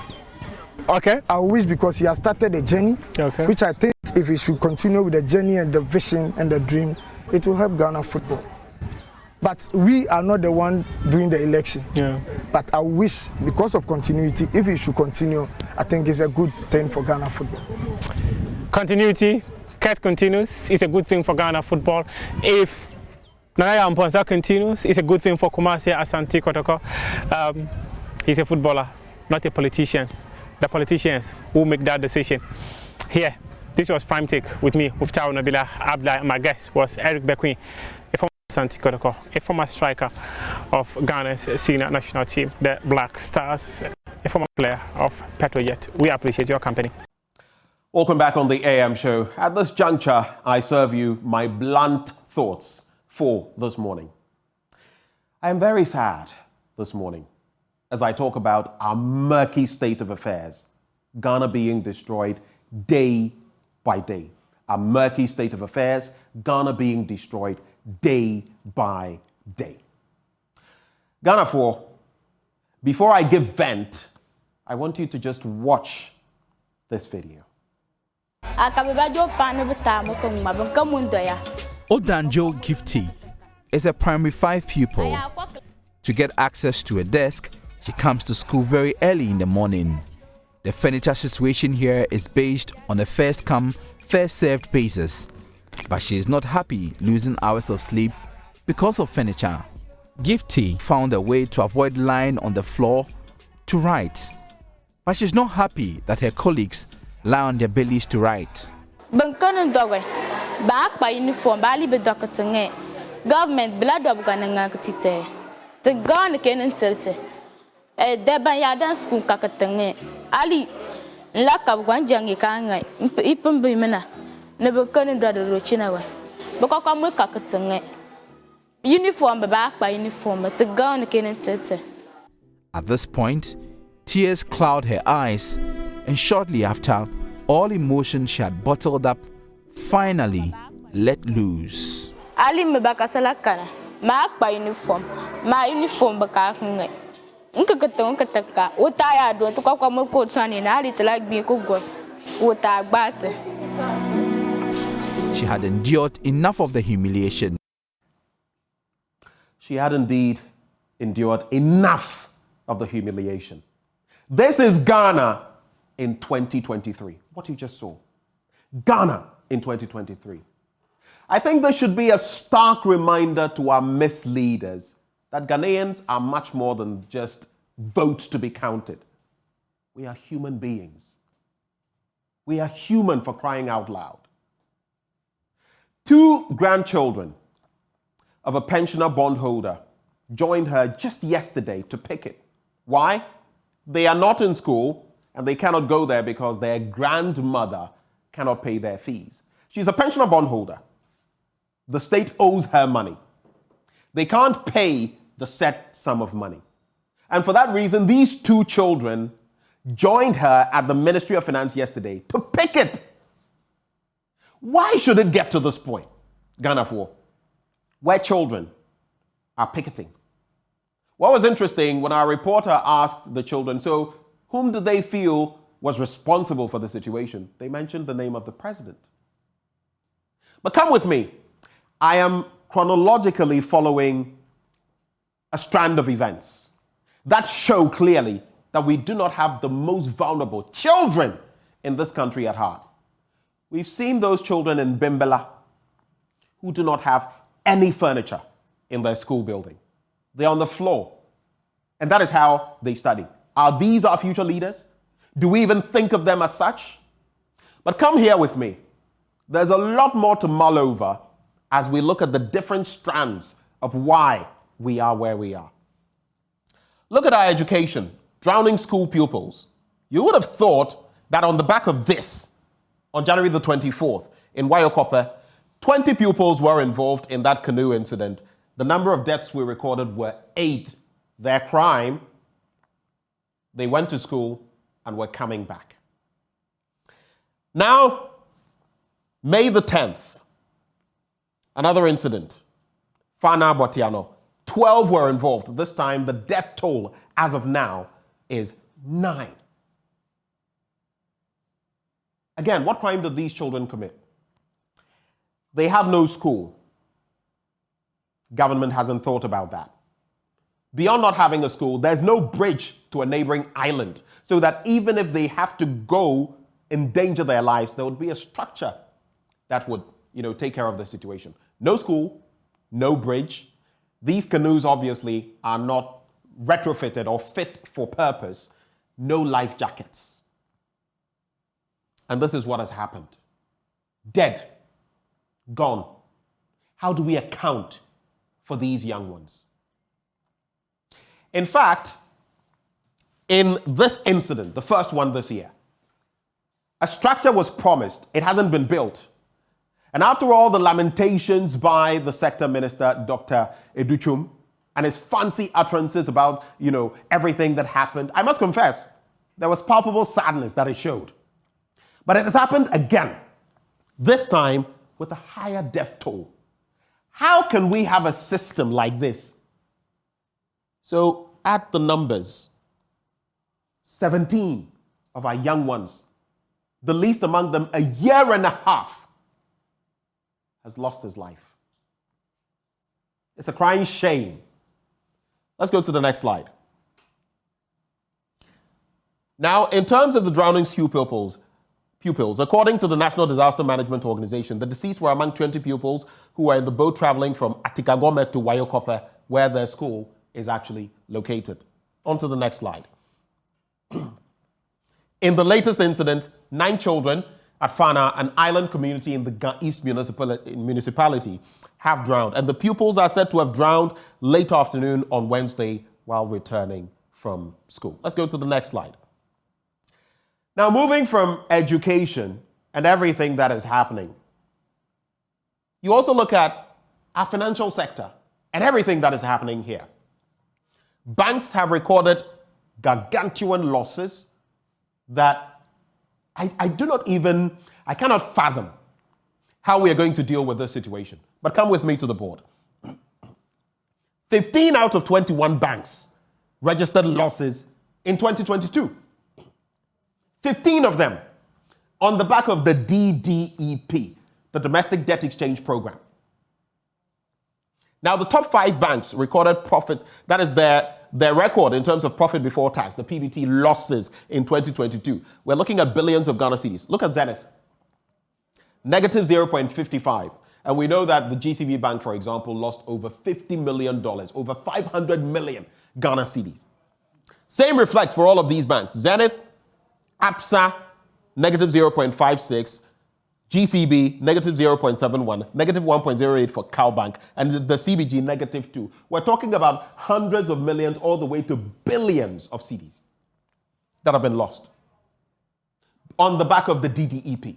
Okay. I wish, because he has started a journey, which I think if he should continue with the journey and the vision and the dream, it will help Ghana football. But we are not the one doing the election. Yeah. But I wish, because of continuity, if he should continue, I think it's a good thing for Ghana football. Continuity, Ket continues, it's a good thing for Ghana football. If Naya Amponsa continues, it's a good thing for Kumasi Asante Kotoko. He's a footballer, not a politician. The politicians who make that decision. Here, this was Prime Take with me, Muftau Nabila Abdullah. My guest was Eric Bequin, a former Asante Kotoko, a former striker of Ghana's senior national team, the Black Stars, a former player of Petrojet. We appreciate your company. Welcome back on the AM show. At this juncture, I serve you my blunt thoughts for this morning. I am very sad this morning as I talk about our murky state of affairs, Ghana being destroyed day by day. Our murky state of affairs, Ghana being destroyed day by day. Ghana 4, before I give vent, I want you to just watch this video. Odanjo Gifty is a primary 5 pupil. To get access to a desk, she comes to school very early in the morning. The furniture situation here is based on a first-come, first-served basis. But she is not happy losing hours of sleep because of furniture. Gifty found a way to avoid lying on the floor to write. But she's not happy that her colleagues lie on their bellies to write. Government blood of Ghana Tite. The Ghana can tell Debayadan school Kakatange. Ali lack of one young Kanga, Ipum Bimena, never couldn't do the Rochina. Bokakamu Kakatange. Uniform back by uniform, but the Ghana can tell. At this point, tears cloud her eyes, and shortly after, all emotion she had bottled up finally let loose. Ali Mebakasalakana, marked by uniform, my uniform Bakaka. Unkakatonka, what I do to Kakamo coats on in Ali to like me cook, what I batter. She had endured enough of the humiliation. She had indeed endured enough of the humiliation. This is Ghana in 2023. What you just saw. Ghana in 2023. I think this should be a stark reminder to our misleaders that Ghanaians are much more than just votes to be counted. We are human beings. We are human, for crying out loud. 2 grandchildren of a pensioner bondholder joined her just yesterday to picket. Why? They are not in school and they cannot go there because their grandmother cannot pay their fees. She's a pensioner bondholder. The state owes her money. They can't pay the set sum of money. And for that reason, these 2 children joined her at the Ministry of Finance yesterday to picket. Why should it get to this point, Ghana 4, where children are picketing? What was interesting when our reporter asked the children, so whom do they feel was responsible for the situation? They mentioned the name of the president. But come with me. I am chronologically following a strand of events that show clearly that we do not have the most vulnerable children in this country at heart. We've seen those children in Bimbela who do not have any furniture in their school building. They're on the floor. And that is how they study. Are these our future leaders? Do we even think of them as such? But come here with me. There's a lot more to mull over as we look at the different strands of why we are where we are. Look at our education, drowning school pupils. You would have thought that on the back of this, on January the 24th, in Wayokope, 20 pupils were involved in that canoe incident. The number of deaths we recorded were 8. Their crime, they went to school and were coming back. Now, May the 10th, another incident. Fana Botiano. 12 were involved. This time, the death toll, as of now, is 9. Again, what crime did these children commit? They have no school. Government hasn't thought about that. Beyond not having a school, there's no bridge to a neighboring island, so that even if they have to go endanger their lives, there would be a structure that would, take care of the situation. No school, no bridge. These canoes obviously are not retrofitted or fit for purpose. No life jackets. And this is what has happened. Dead. Gone. How do we account for these young ones? In fact, in this incident, the first one this year, A structure was promised. It hasn't been built. And after all the lamentations by the sector minister, Dr. Educhum, and his fancy utterances about, everything that happened, I must confess, there was palpable sadness that it showed. But it has happened again, this time with a higher death toll. How can we have a system like this? So, add the numbers. 17 of our young ones, the least among them a year and a half, has lost his life. It's a crying shame. Let's go to the next slide. Now, in terms of the drowning school pupils, according to the National Disaster Management Organization, the deceased were among 20 pupils who were in the boat traveling from Atikagome to Wayokope, where their school is actually located. On to the next slide. In the latest incident, 9 children at Fana, an island community in the East municipality, have drowned. And the pupils are said to have drowned late afternoon on Wednesday while returning from school. Let's go to the next slide. Now, moving from education and everything that is happening, you also look at our financial sector and everything that is happening here. Banks have recorded gargantuan losses that I cannot fathom how we are going to deal with this situation. But come with me to the board. 15 out of 21 banks registered losses in 2022. 15 of them on the back of the DDEP, the Domestic Debt Exchange Program. Now, the top 5 banks recorded profits. That is their record in terms of profit before tax, the PBT losses in 2022. We're looking at billions of Ghana cedis. Look at Zenith, negative 0.55. And we know that the GCB Bank, for example, lost over $50 million, over 500 million Ghana cedis. Same reflects for all of these banks. Zenith, APSA, negative 0.56. GCB, negative 0.71, negative 1.08 for Cowbank, and the CBG, negative 2. We're talking about hundreds of millions all the way to billions of cedis that have been lost on the back of the DDEP.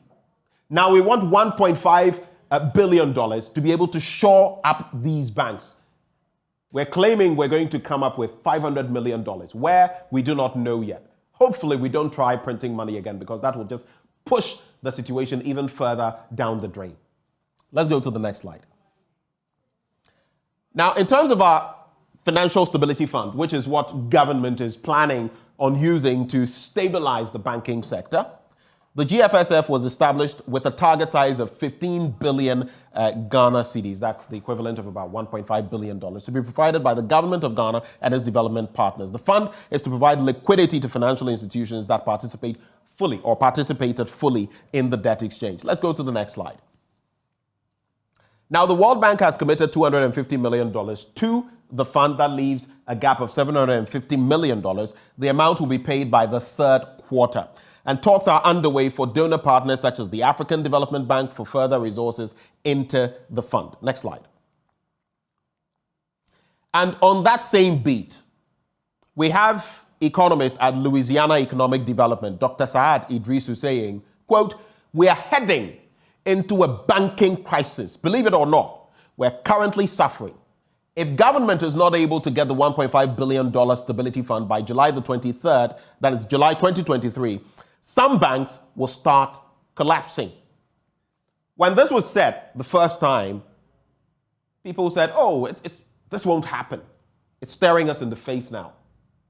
Now, we want $1.5 billion to be able to shore up these banks. We're claiming we're going to come up with $500 million, where we do not know yet. Hopefully, we don't try printing money again, because that will just push the situation even further down the drain. Let's go to the next slide. Now, in terms of our Financial Stability Fund, which is what government is planning on using to stabilize the banking sector, the GFSF was established with a target size of 15 billion Ghana cedis. That's the equivalent of about $1.5 billion to be provided by the government of Ghana and its development partners. The fund is to provide liquidity to financial institutions that participated fully in the debt exchange. Let's go to the next slide. Now, the World Bank has committed $250 million to the fund. That leaves a gap of $750 million. The amount will be paid by the third quarter. And talks are underway for donor partners such as the African Development Bank for further resources into the fund. Next slide. And on that same beat, we have economist at Louisiana Economic Development, Dr. Saad Idrisu, saying, quote, "We are heading into a banking crisis. Believe it or not, we're currently suffering. If government is not able to get the $1.5 billion stability fund by July the 23rd, that is July 2023, some banks will start collapsing." When this was said the first time, people said, oh, this won't happen. It's staring us in the face now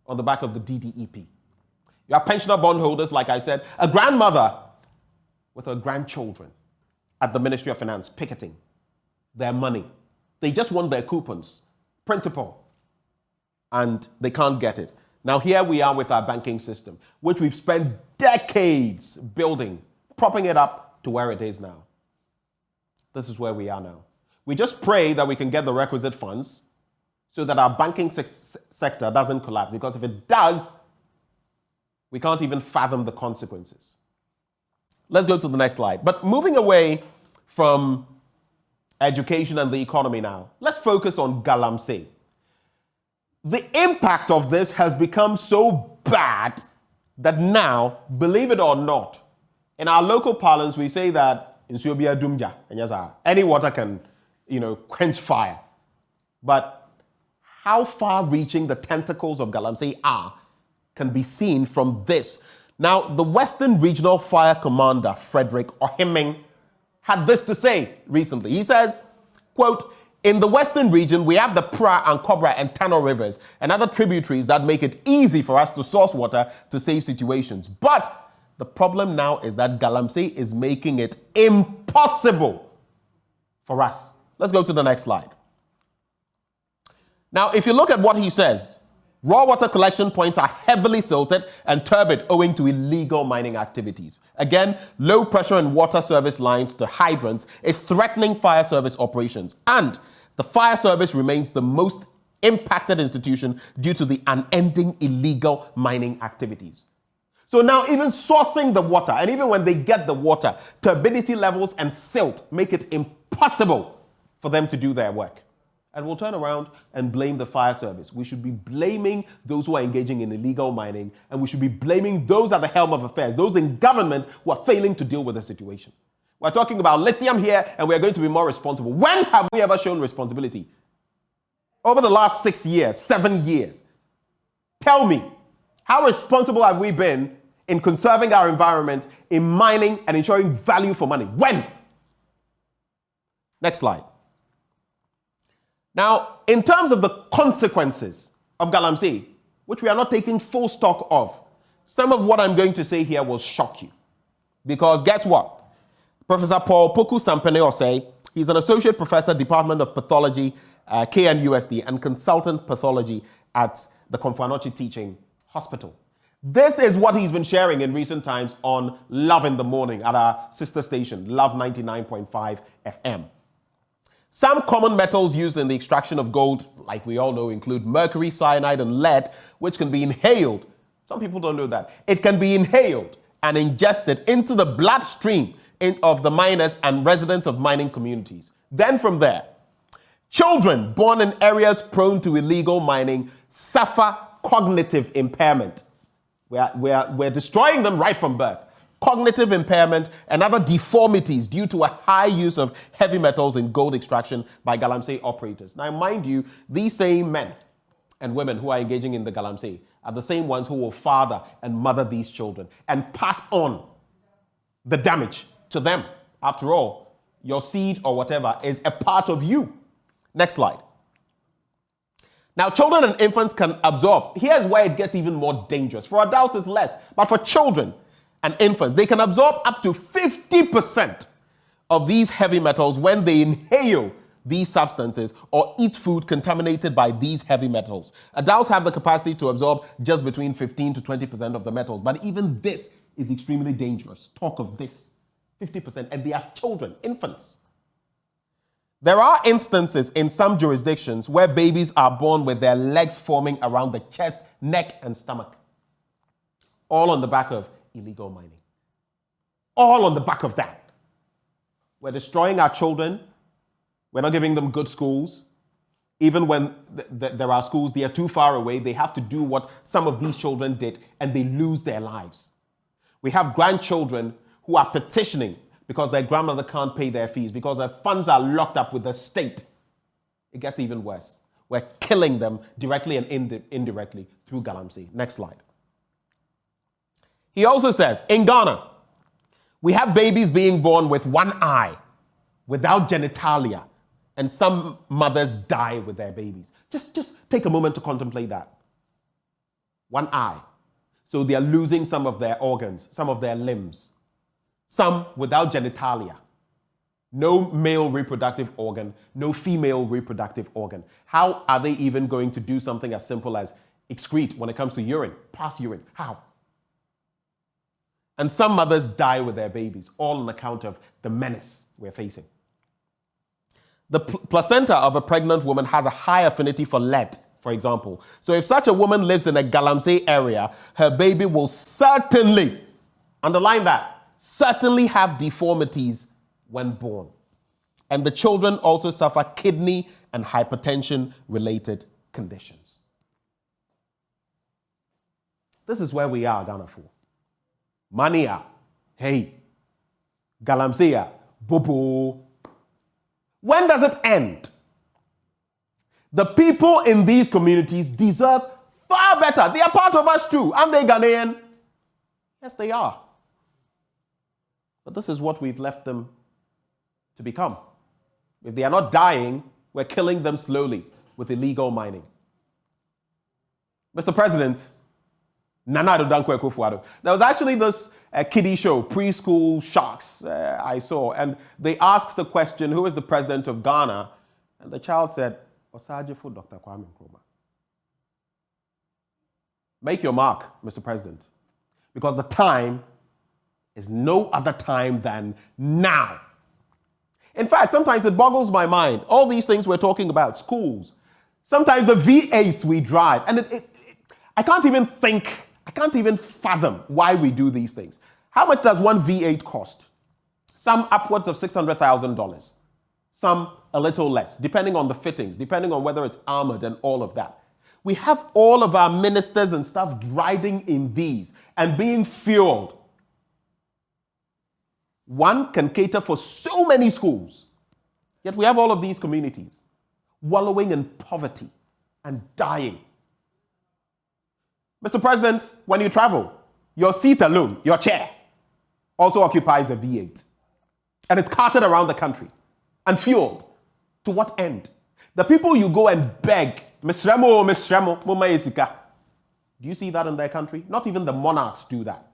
on the back of the DDEP. You have pensioner bondholders, like I said, a grandmother with her grandchildren at the Ministry of Finance picketing their money. They just want their coupons, principal, and they can't get it. Now, here we are with our banking system, which we've spent decades building, propping it up to where it is now. This is where we are now. We just pray that we can get the requisite funds so that our banking sector doesn't collapse, because if it does, we can't even fathom the consequences. Let's go to the next slide. But moving away from education and the economy now, let's focus on Galamsey. The impact of this has become so bad that now, believe it or not, In our local parlance, we say that in Suobia Dumja, and yes, any water can, quench fire. But how far-reaching the tentacles of Galamsey are can be seen from this. Now, the Western Regional Fire Commander, Frederick Ohiming, had this to say recently. He says, quote, in the Western region, we have the Pra and Cobra and Tano rivers and other tributaries that make it easy for us to source water to save situations. But the problem now is that Galamsey is making it impossible for us. Let's go to the next slide. Now, if you look at what he says, raw water collection points are heavily silted and turbid owing to illegal mining activities. Again, low pressure in water service lines to hydrants is threatening fire service operations. And the fire service remains the most impacted institution due to the unending illegal mining activities. So now even sourcing the water, and even when they get the water, turbidity levels and silt make it impossible for them to do their work. And we'll turn around and blame the fire service. We should be blaming those who are engaging in illegal mining, and we should be blaming those at the helm of affairs, those in government who are failing to deal with the situation. We're talking about lithium here, and we're going to be more responsible. When have we ever shown responsibility? Over the last 6 years, 7 years. Tell me, how responsible have we been in conserving our environment, in mining, and ensuring value for money? When? Next slide. Now, in terms of the consequences of Galamsey, which we are not taking full stock of, some of what I'm going to say here will shock you. Because guess what? Professor Paul Poku Sampene Osei, he's an associate professor, Department of Pathology, KNUST, and consultant pathology at the Komfo-Anokye Teaching Hospital. This is what he's been sharing in recent times on Love in the Morning at our sister station, Love 99.5 FM. Some common metals used in the extraction of gold, like we all know, include mercury, cyanide, and lead, which can be inhaled. Some people don't know that. It can be inhaled and ingested into the bloodstream of the miners and residents of mining communities. Then from there, children born in areas prone to illegal mining suffer cognitive impairment. We're destroying them right from birth. Cognitive impairment and other deformities due to a high use of heavy metals in gold extraction by Galamsey operators. Now, mind you, these same men and women who are engaging in the Galamsey are the same ones who will father and mother these children and pass on the damage to them. After all, your seed or whatever is a part of you. Next slide. Now, children and infants can absorb. Here's where it gets even more dangerous. For adults, it's less. But for children and infants, they can absorb up to 50% of these heavy metals when they inhale these substances or eat food contaminated by these heavy metals. Adults have the capacity to absorb just between 15 to 20% of the metals. But even this is extremely dangerous. Talk of this. 50%, and they are children, infants. There are instances in some jurisdictions where babies are born with their legs forming around the chest, neck, and stomach. All on the back of illegal mining. All on the back of that. We're destroying our children. We're not giving them good schools. Even when there are schools, they are too far away. They have to do what some of these children did, and they lose their lives. We have grandchildren who are petitioning because their grandmother can't pay their fees, because their funds are locked up with the state. It gets even worse. We're killing them directly and indirectly through Galamsey. Next slide. He also says, in Ghana, we have babies being born with one eye, without genitalia, and some mothers die with their babies. Just take a moment to contemplate that. One eye. So they are losing some of their organs, some of their limbs. Some without genitalia. No male reproductive organ, no female reproductive organ. How are they even going to do something as simple as excrete when it comes to urine, pass urine? How? And some mothers die with their babies, all on account of the menace we're facing. The placenta of a pregnant woman has a high affinity for lead, for example. So if such a woman lives in a Galamsey area, her baby will certainly, underline that, certainly have deformities when born. And the children also suffer kidney and hypertension related conditions. This is where we are, Ghana for. Mania. Hey, Galamsey, Bobo. When does it end? The people in these communities deserve far better. They are part of us too. Aren't they Ghanaian? Yes, they are. But this is what we've left them to become. If they are not dying, we're killing them slowly with illegal mining. Mr. President, Nana Addo Dankwa Akufo-Addo. There was actually this kiddie show, Preschool Sharks, I saw, and they asked the question, who is the president of Ghana? And the child said, Osajifo Dr. Kwame Nkrumah. Make your mark, Mr. President, because the time is no other time than now. In fact, sometimes it boggles my mind. All these things we're talking about, schools, sometimes the V8s we drive, and I can't even fathom why we do these things. How much does one V8 cost? Some upwards of $600,000. Some a little less, depending on the fittings, depending on whether it's armored and all of that. We have all of our ministers and stuff riding in these and being fueled. One can cater for so many schools, yet we have all of these communities wallowing in poverty and dying. Mr. President, when you travel, your seat alone, your chair, also occupies a V8. And it's carted around the country and fueled. To what end? The people you go and beg, Misremo, Muma Esika. Do you see that in their country? Not even the monarchs do that.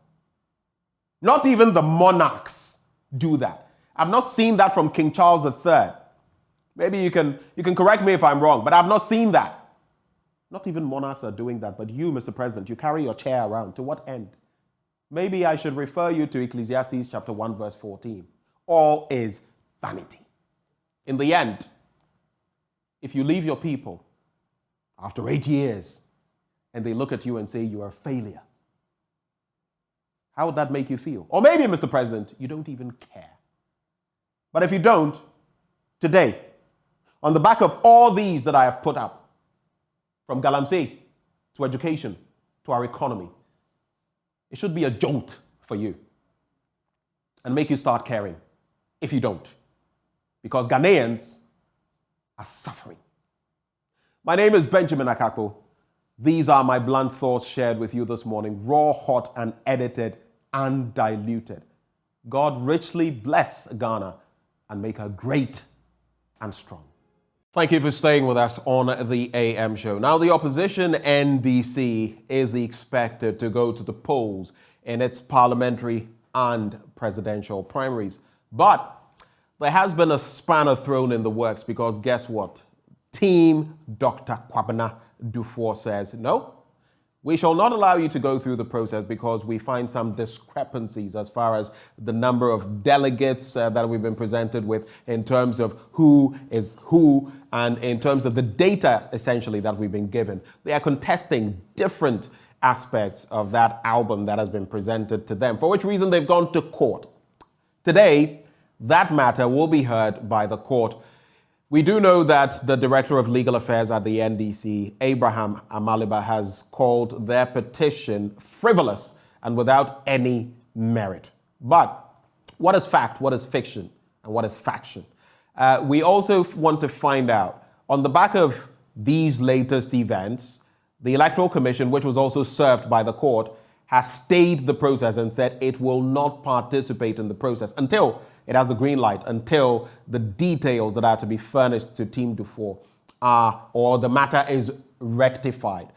Not even the monarchs do that. I've not seen that from King Charles III. Maybe you can correct me if I'm wrong, but I've not seen that. Not even monarchs are doing that, but you, Mr. President, you carry your chair around. To what end? Maybe I should refer you to Ecclesiastes chapter 1, verse 14. All is vanity. In the end, if you leave your people after 8 years and they look at you and say you are a failure, how would that make you feel? Or maybe, Mr. President, you don't even care. But if you don't, today, on the back of all these that I have put up, from Galamsey to education to our economy, it should be a jolt for you and make you start caring if you don't. Because Ghanaians are suffering. My name is Benjamin Akakpo. These are my blunt thoughts shared with you this morning, raw, hot, and edited, undiluted. God richly bless Ghana and make her great and strong. Thank you for staying with us on the AM show. Now, the opposition NDC is expected to go to the polls in its parliamentary and presidential primaries. But there has been a spanner thrown in the works because guess what? Team Dr. Kwabena Dufour says, no, we shall not allow you to go through the process because we find some discrepancies as far as the number of delegates that we've been presented with in terms of who is who and in terms of the data, essentially, that we've been given. They are contesting different aspects of that album that has been presented to them, for which reason they've gone to court. Today, that matter will be heard by the court. We do know that the Director of Legal Affairs at the NDC, Abraham Amaliba, has called their petition frivolous and without any merit. But what is fact, what is fiction, and what is faction? We also want to find out, on the back of these latest events, the Electoral Commission, which was also served by the court, has stayed the process and said it will not participate in the process until it has the green light, until the details that are to be furnished to Team Dufour are, or the matter is rectified.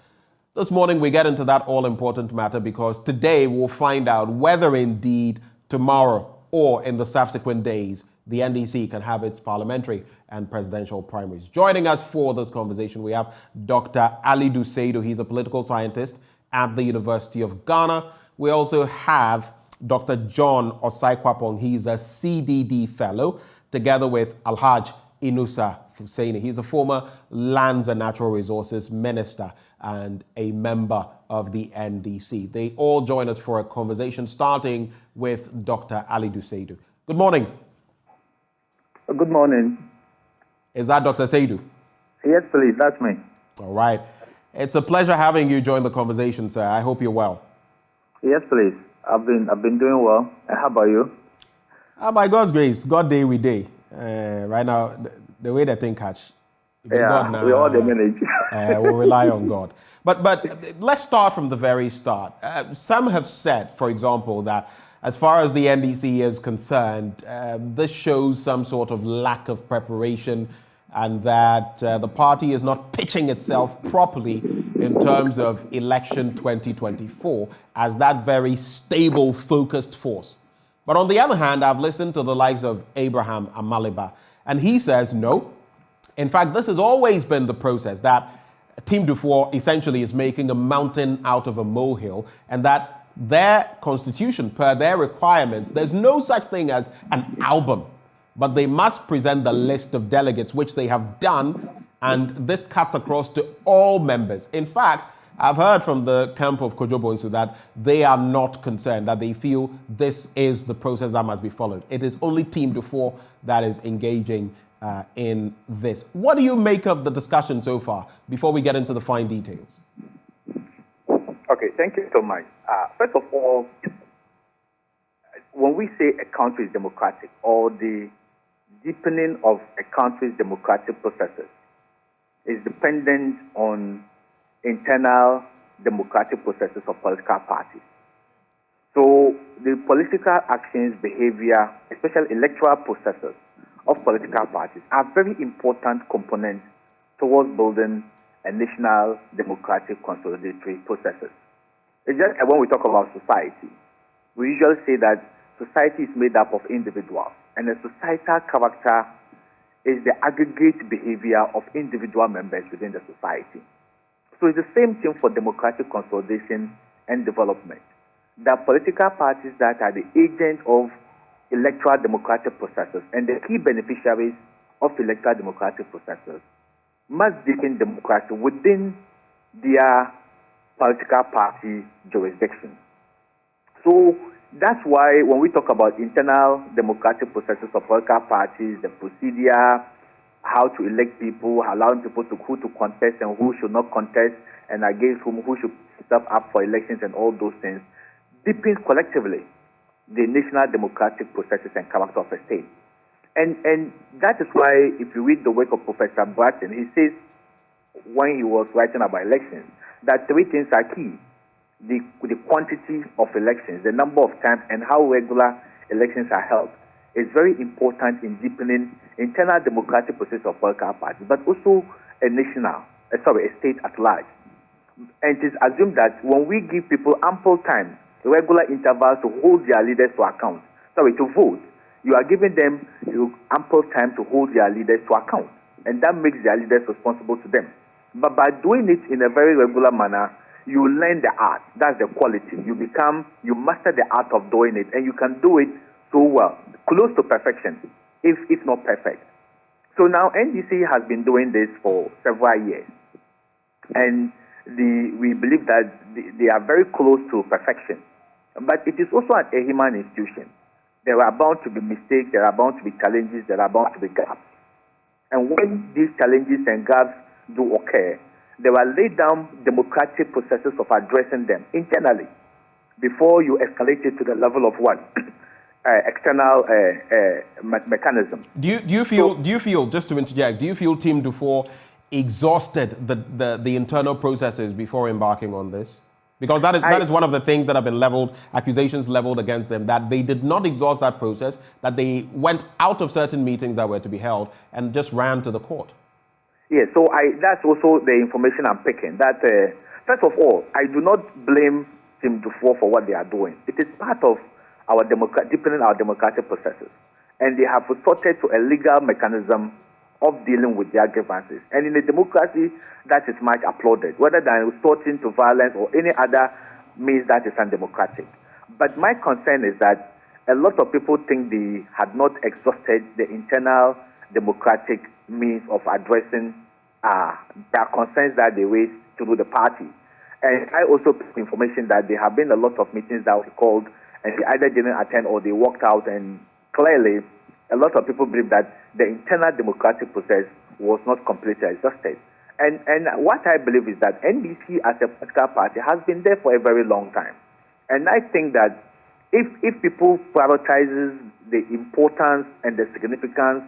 This morning we get into that all-important matter because today we'll find out whether indeed tomorrow or in the subsequent days the NDC can have its parliamentary and presidential primaries. Joining us for this conversation, we have Dr. Alidou Seydou. He's a political scientist at the University of Ghana. We also have Dr. John Osai-Kwapong. He's a CDD fellow, together with Alhaj Inusa Fuseni. He's a former Lands and Natural Resources Minister and a member of the NDC. They all join us for a conversation, starting with Dr. Alidou Seydou. Good morning. Good morning. Is that Dr. Seydou? Yes, please. That's me. All right. It's a pleasure having you join the conversation, sir. I hope you're well. Yes, please. I've been doing well. How about you? By God's grace, God day we day. Right now, the way the thing catch. God now, we all the manage. we'll rely on God. But let's start from the very start. Some have said, for example, that as far as the NDC is concerned, this shows some sort of lack of preparation and that the party is not pitching itself properly in terms of election 2024 as that very stable, focused force. But on the other hand, I've listened to the likes of Abraham Amaliba, and he says, no. In fact, this has always been the process that Team Dufour essentially is making a mountain out of a molehill, and that their constitution, per their requirements, there's no such thing as an album, but they must present the list of delegates, which they have done, and this cuts across to all members. In fact, I've heard from the camp of Kojo Bonsu that they are not concerned, that they feel this is the process that must be followed. It is only Team Dufour that is engaging in this. What do you make of the discussion so far before we get into the fine details? Okay, thank you so much. First of all, when we say a country is democratic or the deepening of a country's democratic processes is dependent on internal democratic processes of political parties. So the political actions, behavior, especially electoral processes of political parties are very important components towards building a national democratic consolidatory processes. It's just when we talk about society, we usually say that society is made up of individuals, and a societal character is the aggregate behavior of individual members within the society. So it's the same thing for democratic consolidation and development. The political parties that are the agents of electoral democratic processes and the key beneficiaries of electoral democratic processes must deepen democracy within their political party jurisdiction. So that's why when we talk about internal democratic processes of political parties, the procedure, how to elect people, allowing people who to contest and who should not contest, and against who should step up for elections and all those things, deepens collectively the national democratic processes and character of a state. And that is why if you read the work of Professor Bratton, he says when he was writing about elections, that three things are key. The quantity of elections, the number of times, and how regular elections are held is very important in deepening internal democratic process of political parties, but also a state at large. And it is assumed that when we give people ample time, regular intervals to hold their leaders to account, to vote, you are giving them ample time to hold their leaders to account, and that makes their leaders responsible to them. But by doing it in a very regular manner, you learn the art. That's the quality. You master the art of doing it, and you can do it so well, close to perfection, if not perfect. So now NDC has been doing this for several years, and we believe that they are very close to perfection. But it is also a human institution. There are bound to be mistakes, there are bound to be challenges, there are bound to be gaps. And when these challenges and gaps do occur, there are laid down democratic processes of addressing them internally before you escalate it to the level of what? External mechanism. Do you feel, just to interject, do you feel Team Dufour exhausted the internal processes before embarking on this? Because that is one of the things that have been accusations leveled against them, that they did not exhaust that process, that they went out of certain meetings that were to be held and just ran to the court. Yes, so that's also the information I'm picking. That first of all, I do not blame Team Dufour for what they are doing. It is part of our deepening our democratic processes, and they have resorted to a legal mechanism of dealing with their grievances. And in a democracy, that is much applauded, whether than resorting to violence or any other means that is undemocratic. But my concern is that a lot of people think they had not exhausted the internal democratic means of addressing their concerns that they raised through the party. And I also picked information that there have been a lot of meetings that were called and they either didn't attend or they walked out, and clearly a lot of people believe that the internal democratic process was not completely exhausted. And what I believe is that NDC as a political party has been there for a very long time. And I think that if people prioritizes the importance and the significance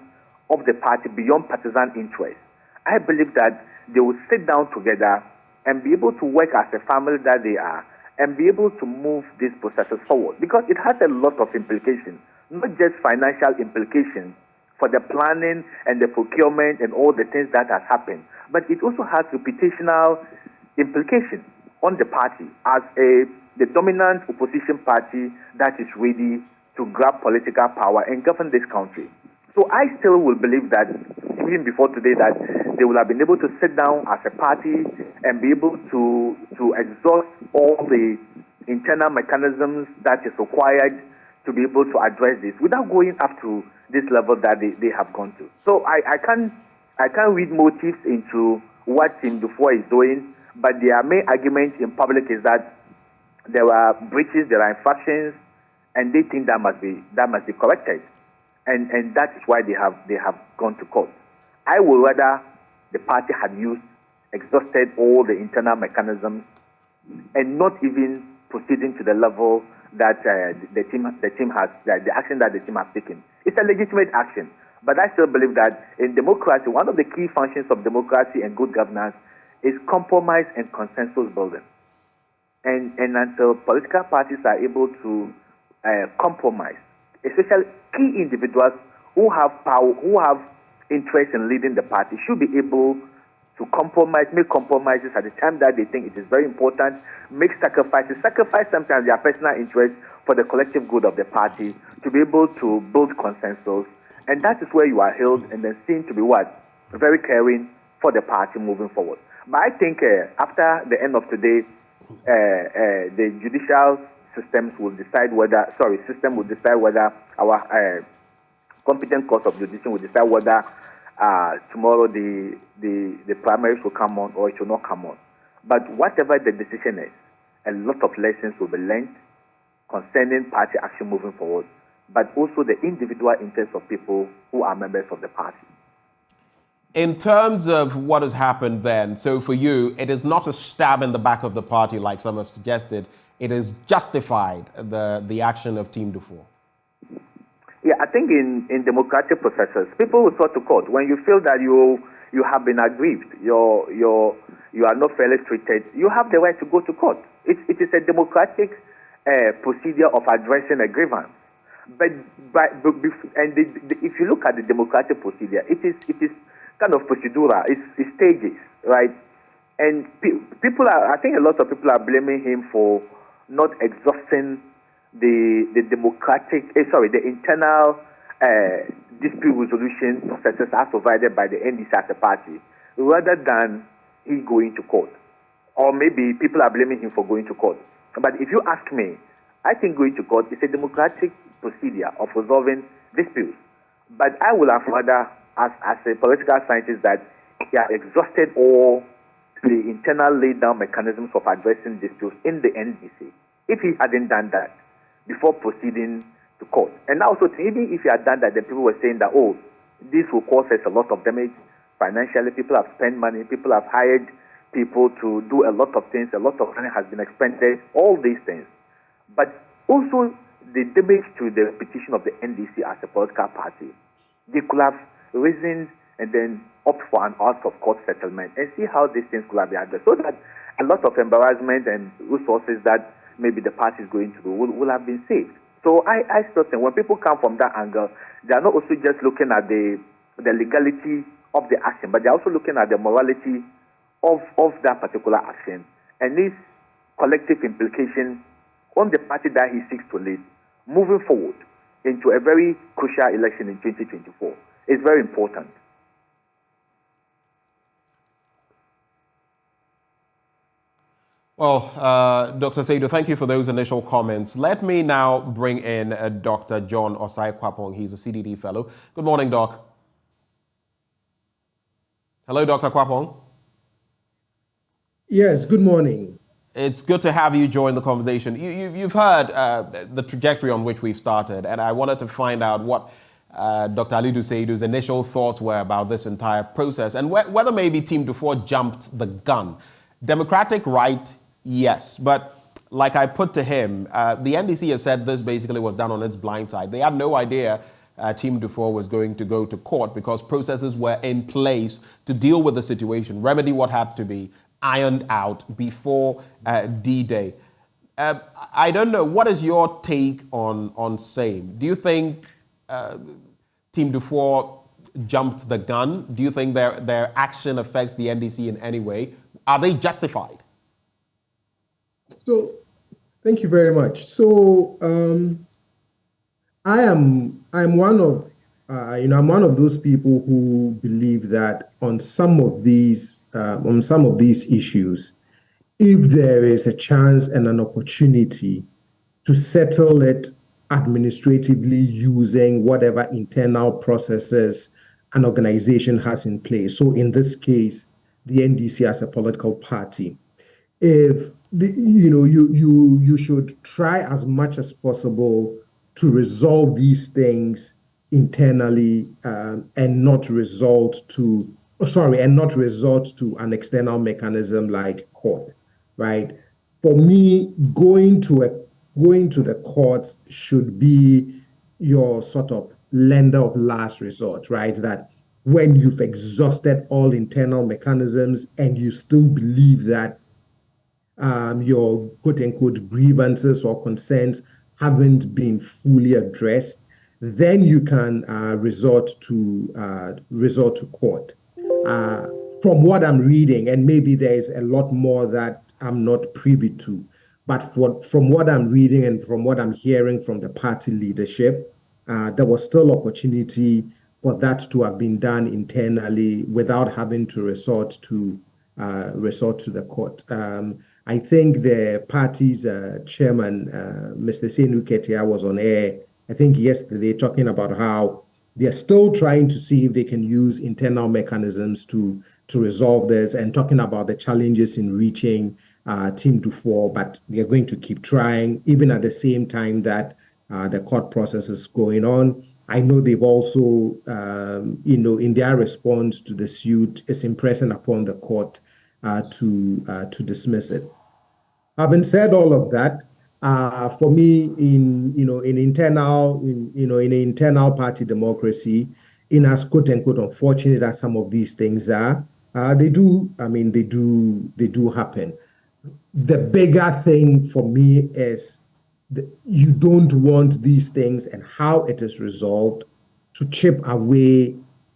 of the party beyond partisan interests, I believe that they will sit down together and be able to work as a family that they are and be able to move these processes forward, because it has a lot of implications, not just financial implications for the planning and the procurement and all the things that has happened, but it also has reputational implications on the party as the dominant opposition party that is ready to grab political power and govern this country. So I still will believe that, even before today, that they will have been able to sit down as a party and be able to exhaust all the internal mechanisms that is required to be able to address this without going up to this level that they have gone to. So I can't read motives into what Team Dufour is doing, but their main argument in public is that there are breaches, there are infractions, and they think that must be corrected. And that is why they have gone to court. I would rather the party had exhausted all the internal mechanisms and not even proceeding to the level that the team has, the action that the team has taken. It's a legitimate action, but I still believe that in democracy, one of the key functions of democracy and good governance is compromise and consensus building. And until political parties are able to compromise, especially key individuals who have power, who have interest in leading the party, should be able to make compromises at the time that they think it is very important, make sacrifice sometimes their personal interest for the collective good of the party, to be able to build consensus. And that is where you are held and then seen to be very caring for the party moving forward. But I think after the end of today, the judicial system will decide whether our competent court of judicial will decide whether tomorrow the primaries will come on or it will not come on. But whatever the decision is, a lot of lessons will be learned concerning party action moving forward, but also the individual interests of people who are members of the party. In terms of what has happened then, so for you, it is not a stab in the back of the party like some have suggested. It is justified, the action of Team Dufour. Yeah, I think in democratic processes, people will go to court. When you feel that you have been aggrieved, you are not fairly treated, you have the right to go to court. It is a democratic procedure of addressing a grievance. If you look at the democratic procedure, it is kind of procedural. It's stages, right? And I think a lot of people are blaming him for not exhausting the internal dispute resolution processes as provided by the NDC as a party, rather than he going to court. Or maybe people are blaming him for going to court. But if you ask me, I think going to court is a democratic procedure of resolving disputes. But I would have rather, as a political scientist, that he had exhausted all the internal laid down mechanisms of addressing disputes in the NDC. If he hadn't done that before proceeding to court, and also even if he had done that, then people were saying that, oh, this will cause us a lot of damage financially. People have spent money, people have hired people to do a lot of things, a lot of money has been expended, all these things. But also the damage to the reputation of the NDC as a political party. They could have reasoned and then opt for an out-of-court settlement and see how these things could have been addressed, so that a lot of embarrassment and resources that maybe the party is going to do will have been saved. So I still think when people come from that angle, they are not also just looking at the legality of the action, but they are also looking at the morality of that particular action and this collective implication on the party that he seeks to lead moving forward into a very crucial election in 2024. It's very important. Well, Dr. Seidu, thank you for those initial comments. Let me now bring in Dr. John Osai-Kwapong. He's a CDD fellow. Good morning, Doc. Hello, Dr. Kwapong. Yes, good morning. It's good to have you join the conversation. You've heard the trajectory on which we've started, and I wanted to find out what Dr. Alidu Seidu's initial thoughts were about this entire process and whether maybe Team Dufour jumped the gun. Democratic right, yes, but like I put to him, the NDC has said this basically was done on its blind side. They had no idea Team Dufour was going to go to court because processes were in place to deal with the situation, remedy what had to be ironed out before D-Day. I don't know, what is your take on same? Do you think Team Dufour jumped the gun? Do you think their action affects the NDC in any way? Are they justified? So, thank you very much. So, I'm one of I'm one of those people who believe that on some of these issues, if there is a chance and an opportunity to settle it administratively using whatever internal processes an organization has in place. So in this case, the NDC as a political party, if you should try as much as possible to resolve these things internally and not resort to an external mechanism like court, right? For me, going to the courts should be your sort of lender of last resort, right? That when you've exhausted all internal mechanisms and you still believe that your quote-unquote grievances or concerns haven't been fully addressed, then you can resort to court. From what I'm reading, and maybe there's a lot more that I'm not privy to, but from what I'm reading and from what I'm hearing from the party leadership, there was still opportunity for that to have been done internally without having to resort to the court. I think the party's chairman, Mr. Senu Ketia, was on air, I think yesterday, talking about how they're still trying to see if they can use internal mechanisms to resolve this, and talking about the challenges in reaching Team Dufour, but they're going to keep trying, even at the same time that the court process is going on. I know they've also, in their response to the suit, is impressing upon the court to dismiss it. Having said all of that, for me, in internal party democracy, in as quote unquote unfortunate as some of these things are, they do happen. The bigger thing for me is you don't want these things and how it is resolved to chip away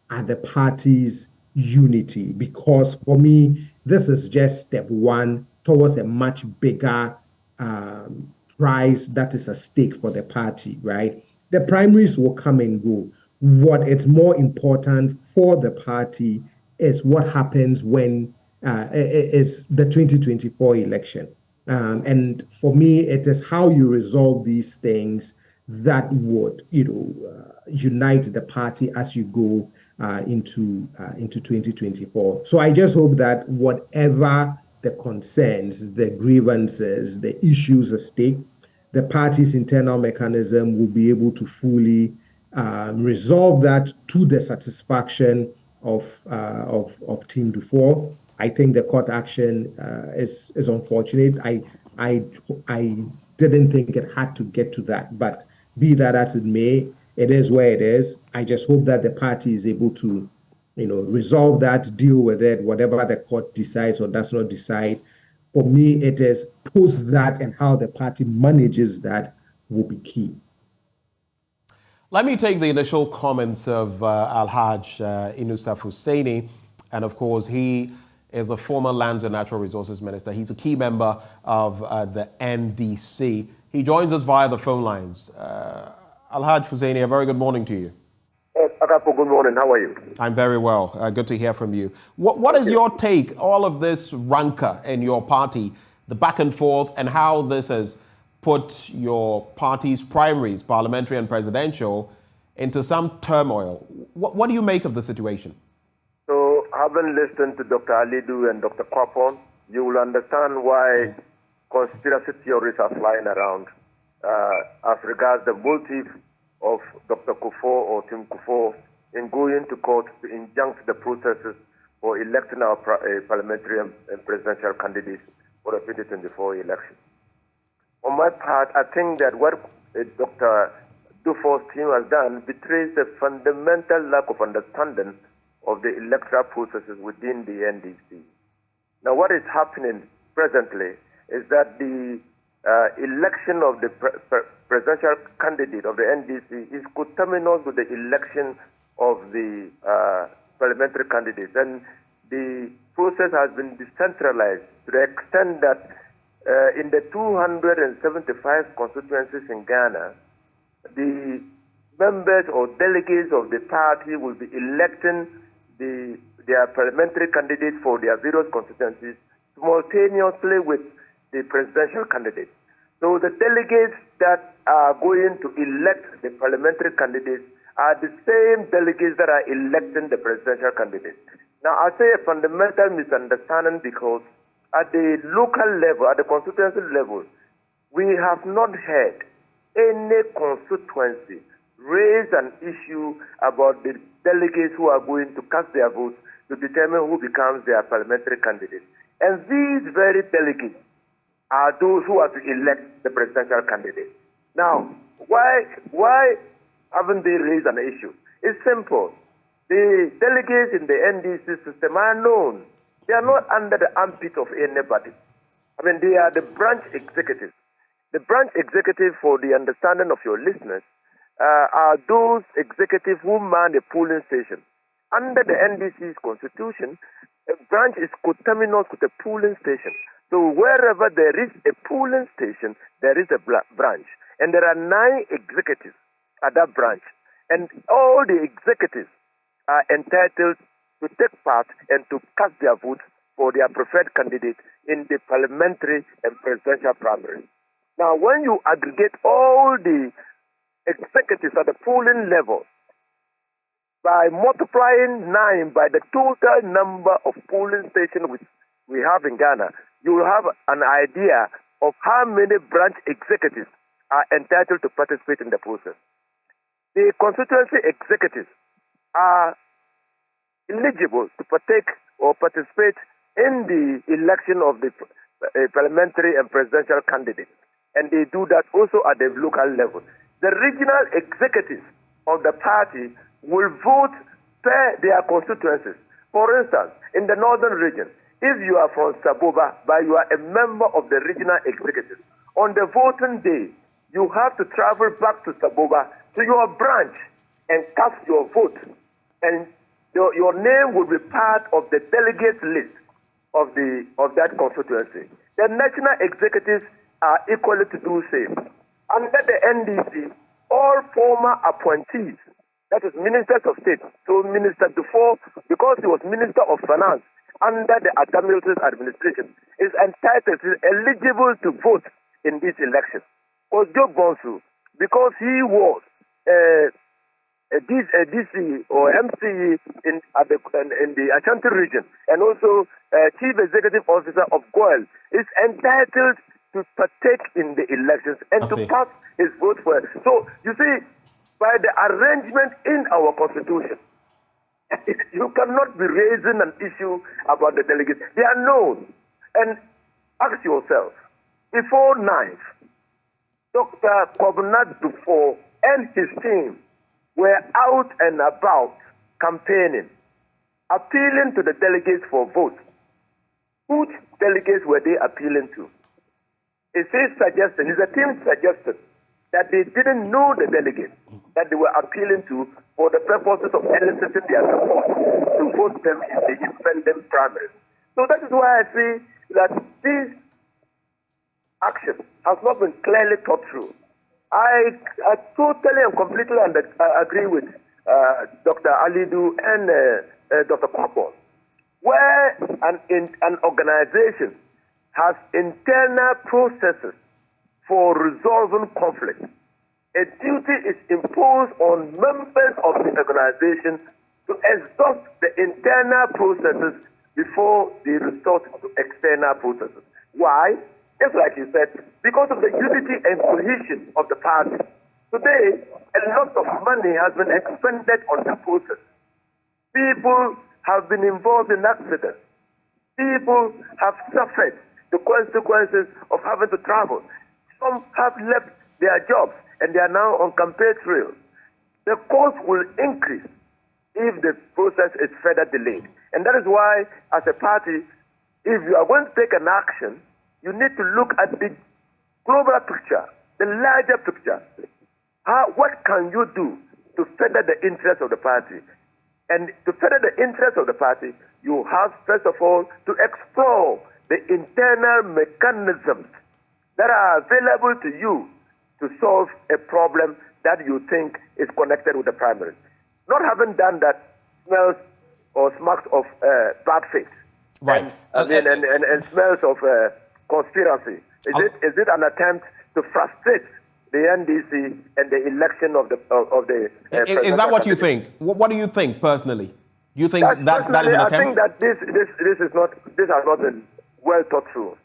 at the party's unity, because for me, this is just step one towards a much bigger prize that is at stake for the party, right? The primaries will come and go. What is more important for the party is what happens when is the 2024 election. And for me, it is how you resolve these things that would, unite the party as you go into 2024. So I just hope that whatever the concerns, the grievances, the issues at stake, the party's internal mechanism will be able to fully resolve that to the satisfaction of Team Dufour. I think the court action is unfortunate. I didn't think it had to get to that, but be that as it may, it is where it is. I just hope that the party is able to, resolve that, deal with it, whatever the court decides or does not decide. For me, it is post that, and how the party manages that will be key. Let me take the initial comments of Alhaj Inusaf Hussaini, and of course he is a former Lands and Natural Resources Minister. He's a key member of the NDC. He joins us via the phone lines. Alhaj Hussaini, a very good morning to you. Akakpo, good morning. How are you? I'm very well. Good to hear from you. What is your take, all of this rancor in your party, the back and forth, and how this has put your party's primaries, parliamentary and presidential, into some turmoil? What do you make of the situation? So, having listened to Dr. Alidu and Dr. Kwapon, you will understand why conspiracy theories are flying around as regards the motive of Dr. Kufuor or Team Kufuor in going to court to injunct the processes for electing our parliamentary and presidential candidates for the 2024 election. on my part, I think that what Dr. Dufour's team has done betrays a fundamental lack of understanding of the electoral processes within the NDC. Now, what is happening presently is that the election of the presidential candidate of the NDC is coterminous with the election of the parliamentary candidates, and the process has been decentralized to the extent that in the 275 constituencies in Ghana, the members or delegates of the party will be electing their parliamentary candidates for their various constituencies simultaneously with the presidential candidate. So the delegates that are going to elect the parliamentary candidates are the same delegates that are electing the presidential candidate. Now, I say a fundamental misunderstanding because at the local level, at the constituency level, we have not heard any constituency raise an issue about the delegates who are going to cast their votes to determine who becomes their parliamentary candidate. And these very delegates are those who are to elect the presidential candidate. Now, why haven't they raised an issue? It's simple. The delegates in the NDC system are known. They are not under the armpit of anybody. I mean, they are the branch executives. The branch executive, for the understanding of your listeners, are those executives who man a polling station. Under the NDC's constitution, a branch is coterminous with a polling station. So wherever there is a polling station, there is a branch. And there are 9 executives at that branch. And all the executives are entitled to take part and to cast their votes for their preferred candidate in the parliamentary and presidential primaries. Now, when you aggregate all the executives at the polling level by multiplying 9 by the total number of polling stations which we have in Ghana, you will have an idea of how many branch executives are entitled to participate in the process. The constituency executives are eligible to partake or participate in the election of the parliamentary and presidential candidates, and they do that also at the local level. The regional executives of the party will vote per their constituencies. For instance, in the northern region, if you are from Saboba, but you are a member of the regional executive, on the voting day, you have to travel back to Saboba to your branch and cast your vote. And your name will be part of the delegate list of that constituency. The national executives are equally to do same. Under the NDC, all former appointees, that is ministers of state, so Minister Dufour, because he was Minister of Finance under the Adamilton's administration, is entitled, is eligible to vote in this election. Osjo Bonsu, because he was a DC or MCE in the Ashanti region, and also Chief Executive Officer of GOIL, is entitled to partake in the elections and to cast his vote for it. So, you see, by the arrangement in our constitution, you cannot be raising an issue about the delegates. They are known. And ask yourself, before 9th, Dr. Kwabena Dufour and his team were out and about campaigning, appealing to the delegates for votes. Which delegates were they appealing to? It's his suggestion, his team suggested that they didn't know the delegates that they were appealing to for the purposes of eliciting their support to vote them in the independent primaries. So that is why I say that this action has not been clearly thought through. I totally and completely agree with Dr. Alidu and Dr. Akakpo, where an organization has internal processes for resolving conflict. A duty is imposed on members of the organization to exhaust the internal processes before they resort to external processes. Why? Just like you said, because of the unity and cohesion of the party. Today, a lot of money has been expended on the process. People have been involved in accidents. People have suffered the consequences of having to travel. Some have left their jobs and they are now on campaign trail. The cost will increase if the process is further delayed. And that is why, as a party, if you are going to take an action, you need to look at the global picture, the larger picture. What can you do to further the interest of the party? And to further the interest of the party, you have, first of all, to explore the internal mechanisms that are available to you to solve a problem that you think is connected with the primary. Not having done that smells or smacks of bad faith. Right. And smells of conspiracy. Is it an attempt to frustrate the NDC and the election of the Is that what you think? What do you think personally? Do you think that is an attempt? I think that this has not been well thought through.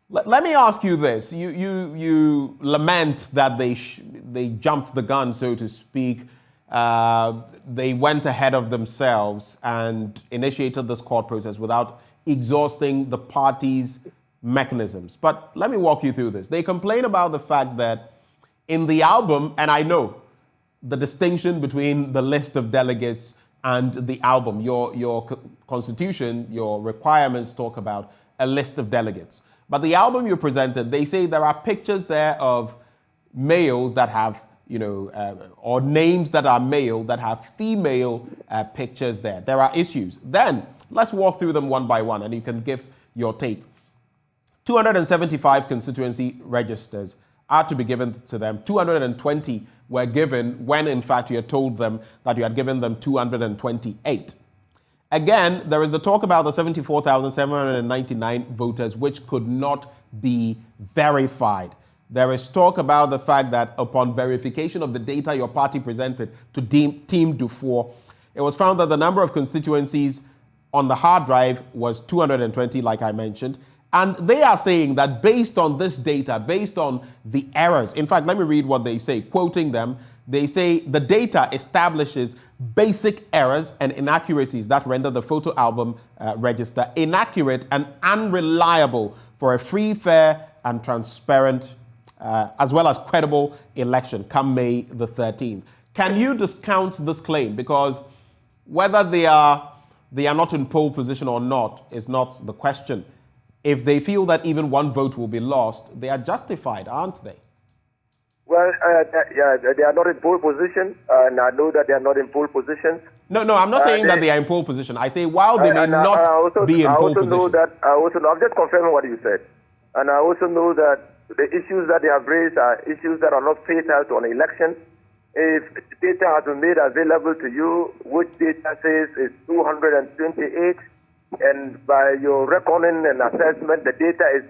Let me ask you this: you lament that they jumped the gun, so to speak. They went ahead of themselves and initiated this court process without exhausting the party's mechanisms. But let me walk you through this. They complain about the fact that in the album, and I know the distinction between the list of delegates and the album, your constitution, your requirements talk about a list of delegates. But the album you presented, they say there are pictures there of males that have, or names that are male that have female pictures there. There are issues. Then let's walk through them one by one and you can give your take. 275 constituency registers are to be given to them. 220 were given when, in fact, you had told them that you had given them 228. Again, there is the talk about the 74,799 voters which could not be verified. There is talk about the fact that upon verification of the data your party presented to Team Dufour, it was found that the number of constituencies on the hard drive was 220, like I mentioned. And they are saying that based on this data, based on the errors, in fact, let me read what they say, quoting them. They say the data establishes basic errors and inaccuracies that render the photo album register inaccurate and unreliable for a free, fair, and transparent, as well as credible election come May the 13th. Can you discount this claim? Because whether they are not in pole position or not is not the question. If they feel that even one vote will be lost, they are justified, aren't they? Well, they are not in pole position, and I know that they are not in pole position. No, I'm not saying that they are in pole position. I say while they may not be in pole position. I'm just confirming what you said. And I also know that the issues that they have raised are issues that are not fatal to an election. If data has been made available to you, which data says is 228, and by your reckoning and assessment, the data is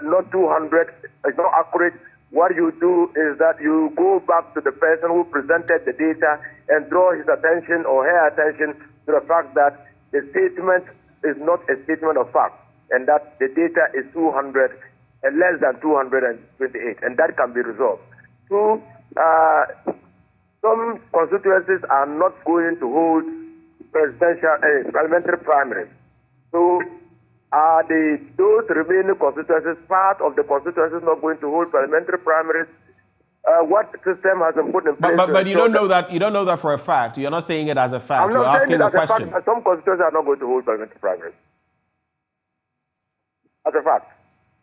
not 200, it's not accurate, what you do is that you go back to the person who presented the data and draw his attention or her attention to the fact that the statement is not a statement of fact, and that the data is 200 and less than 228, and that can be resolved. Two, some constituencies are not going to hold parliamentary primaries. So are those remaining constituencies part of the constituencies not going to hold parliamentary primaries? What system has been put in place? But you don't know that. You don't know that for a fact. You're not saying it as a fact. You're asking a question. Fact, some constituencies are not going to hold parliamentary primaries. As a fact.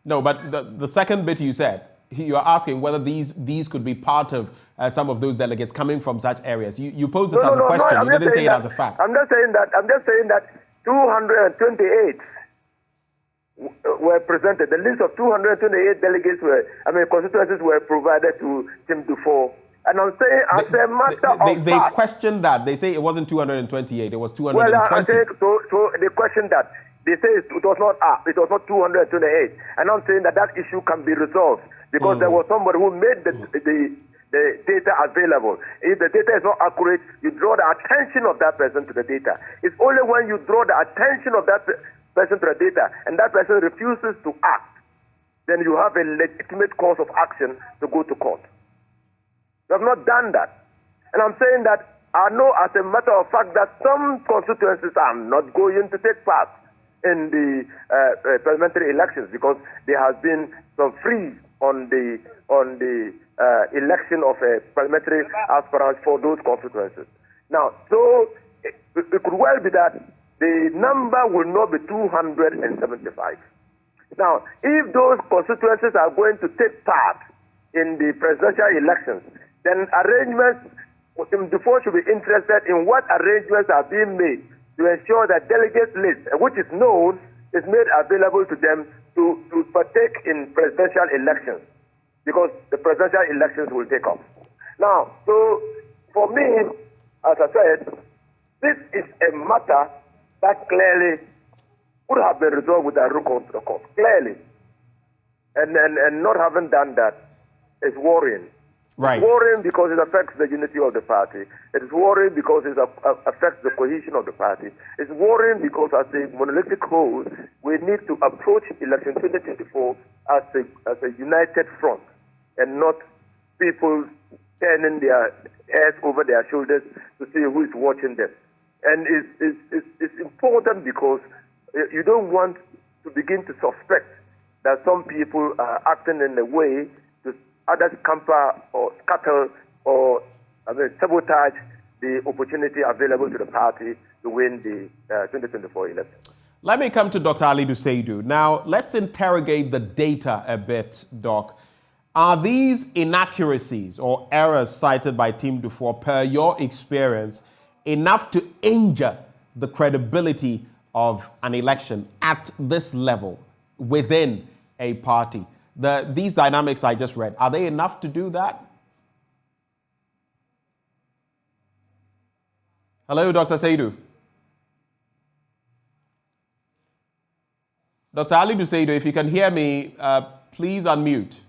No, but the second bit you said, you're asking whether these could be part of some of those delegates coming from such areas. You posed it as a question. You didn't say it as a fact. I'm just saying that 228 were presented. The list of 228 delegates constituencies were provided to Team Dufour. And I'm saying, as a matter of fact, they questioned that. They say it wasn't 228. It was 220. Well, I said, so they questioned that. They say it was not 228. And I'm saying that issue can be resolved because there was somebody who made the data available. If the data is not accurate, you draw the attention of that person to the data. It's only when you draw the attention of that person to the data and that person refuses to act, then you have a legitimate cause of action to go to court. You have not done that. And I'm saying that I know as a matter of fact that some constituencies are not going to take part. in the parliamentary elections because there has been some freeze on the election of parliamentary aspirants for those constituencies. Now, so it could well be that the number will not be 275. Now, if those constituencies are going to take part in the presidential elections, then arrangements, before should be interested in what arrangements are being made to ensure that delegate list, which is known, is made available to them to partake in presidential elections, because the presidential elections will take off. Now, so for me, as I said, this is a matter that clearly could have been resolved with a recourse to the court, clearly. And not having done that is worrying. Right. It's worrying because it affects the unity of the party. It is worrying because it affects the cohesion of the party. It's worrying because as a monolithic whole, we need to approach election 2024 as a united front and not people turning their heads over their shoulders to see who is watching them. And it's important because you don't want to begin to suspect that some people are acting in a way to either scamper or scuttle or sabotage the opportunity available to the party to win the 2024 election. Let me come to Dr. Alidu Seidu. Now, let's interrogate the data a bit, Doc. Are these inaccuracies or errors cited by Team Dufour, per your experience, enough to injure the credibility of an election at this level within a party? These dynamics I just read, are they enough to do that? Hello, Dr. Seidu. Dr. Alidu Seidu, if you can hear me, please unmute.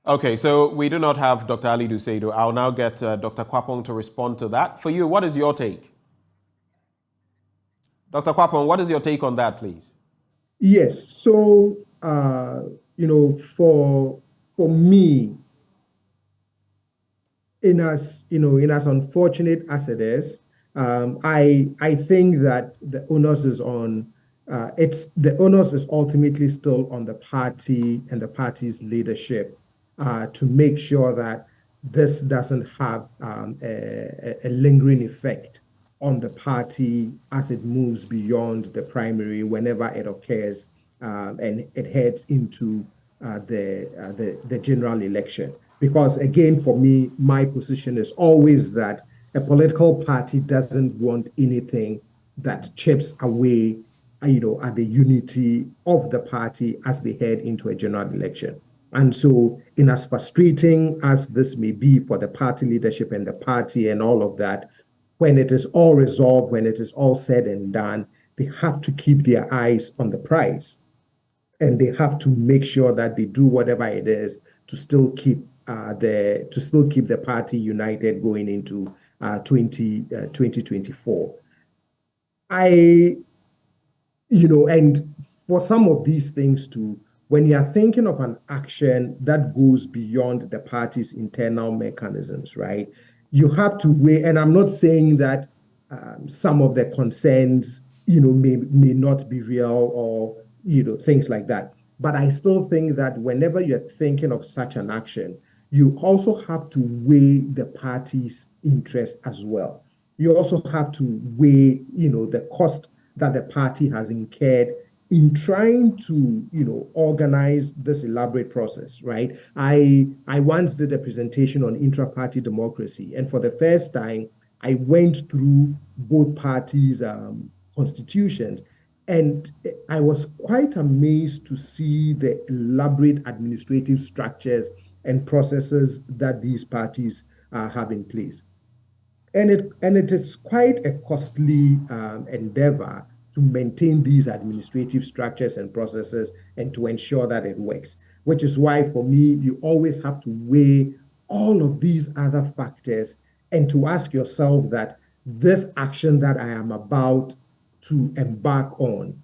Okay, so we do not have Dr. Alidu Seidu. I'll now get Dr. Kwapong to respond to that. For you, what is your take? Dr. Kwapong, what is your take on that, please? Yes, so, for me, in as unfortunate as it is, I think that the onus is on, the onus is ultimately still on the party and the party's leadership to make sure that this doesn't have a lingering effect on the party as it moves beyond the primary whenever it occurs and it heads into the general election. Because again, for me, my position is always that a political party doesn't want anything that chips away, at the unity of the party as they head into a general election. And so, in as frustrating as this may be for the party leadership and the party and all of that, when it is all resolved, when it is all said and done, they have to keep their eyes on the prize. And they have to make sure that they do whatever it is to still keep the party united going into 2024. And for some of these things too, when you are thinking of an action that goes beyond the party's internal mechanisms, right? You have to weigh, and I'm not saying that some of the concerns, may not be real or, things like that. But I still think that whenever you're thinking of such an action, you also have to weigh the party's interest as well. You also have to weigh, the cost that the party has incurred in trying to, organize this elaborate process, right? I once did a presentation on intra-party democracy, and for the first time, I went through both parties' constitutions, and I was quite amazed to see the elaborate administrative structures and processes that these parties have in place. And it is quite a costly endeavor to maintain these administrative structures and processes and to ensure that it works, which is why for me, you always have to weigh all of these other factors and to ask yourself that this action that I am about to embark on,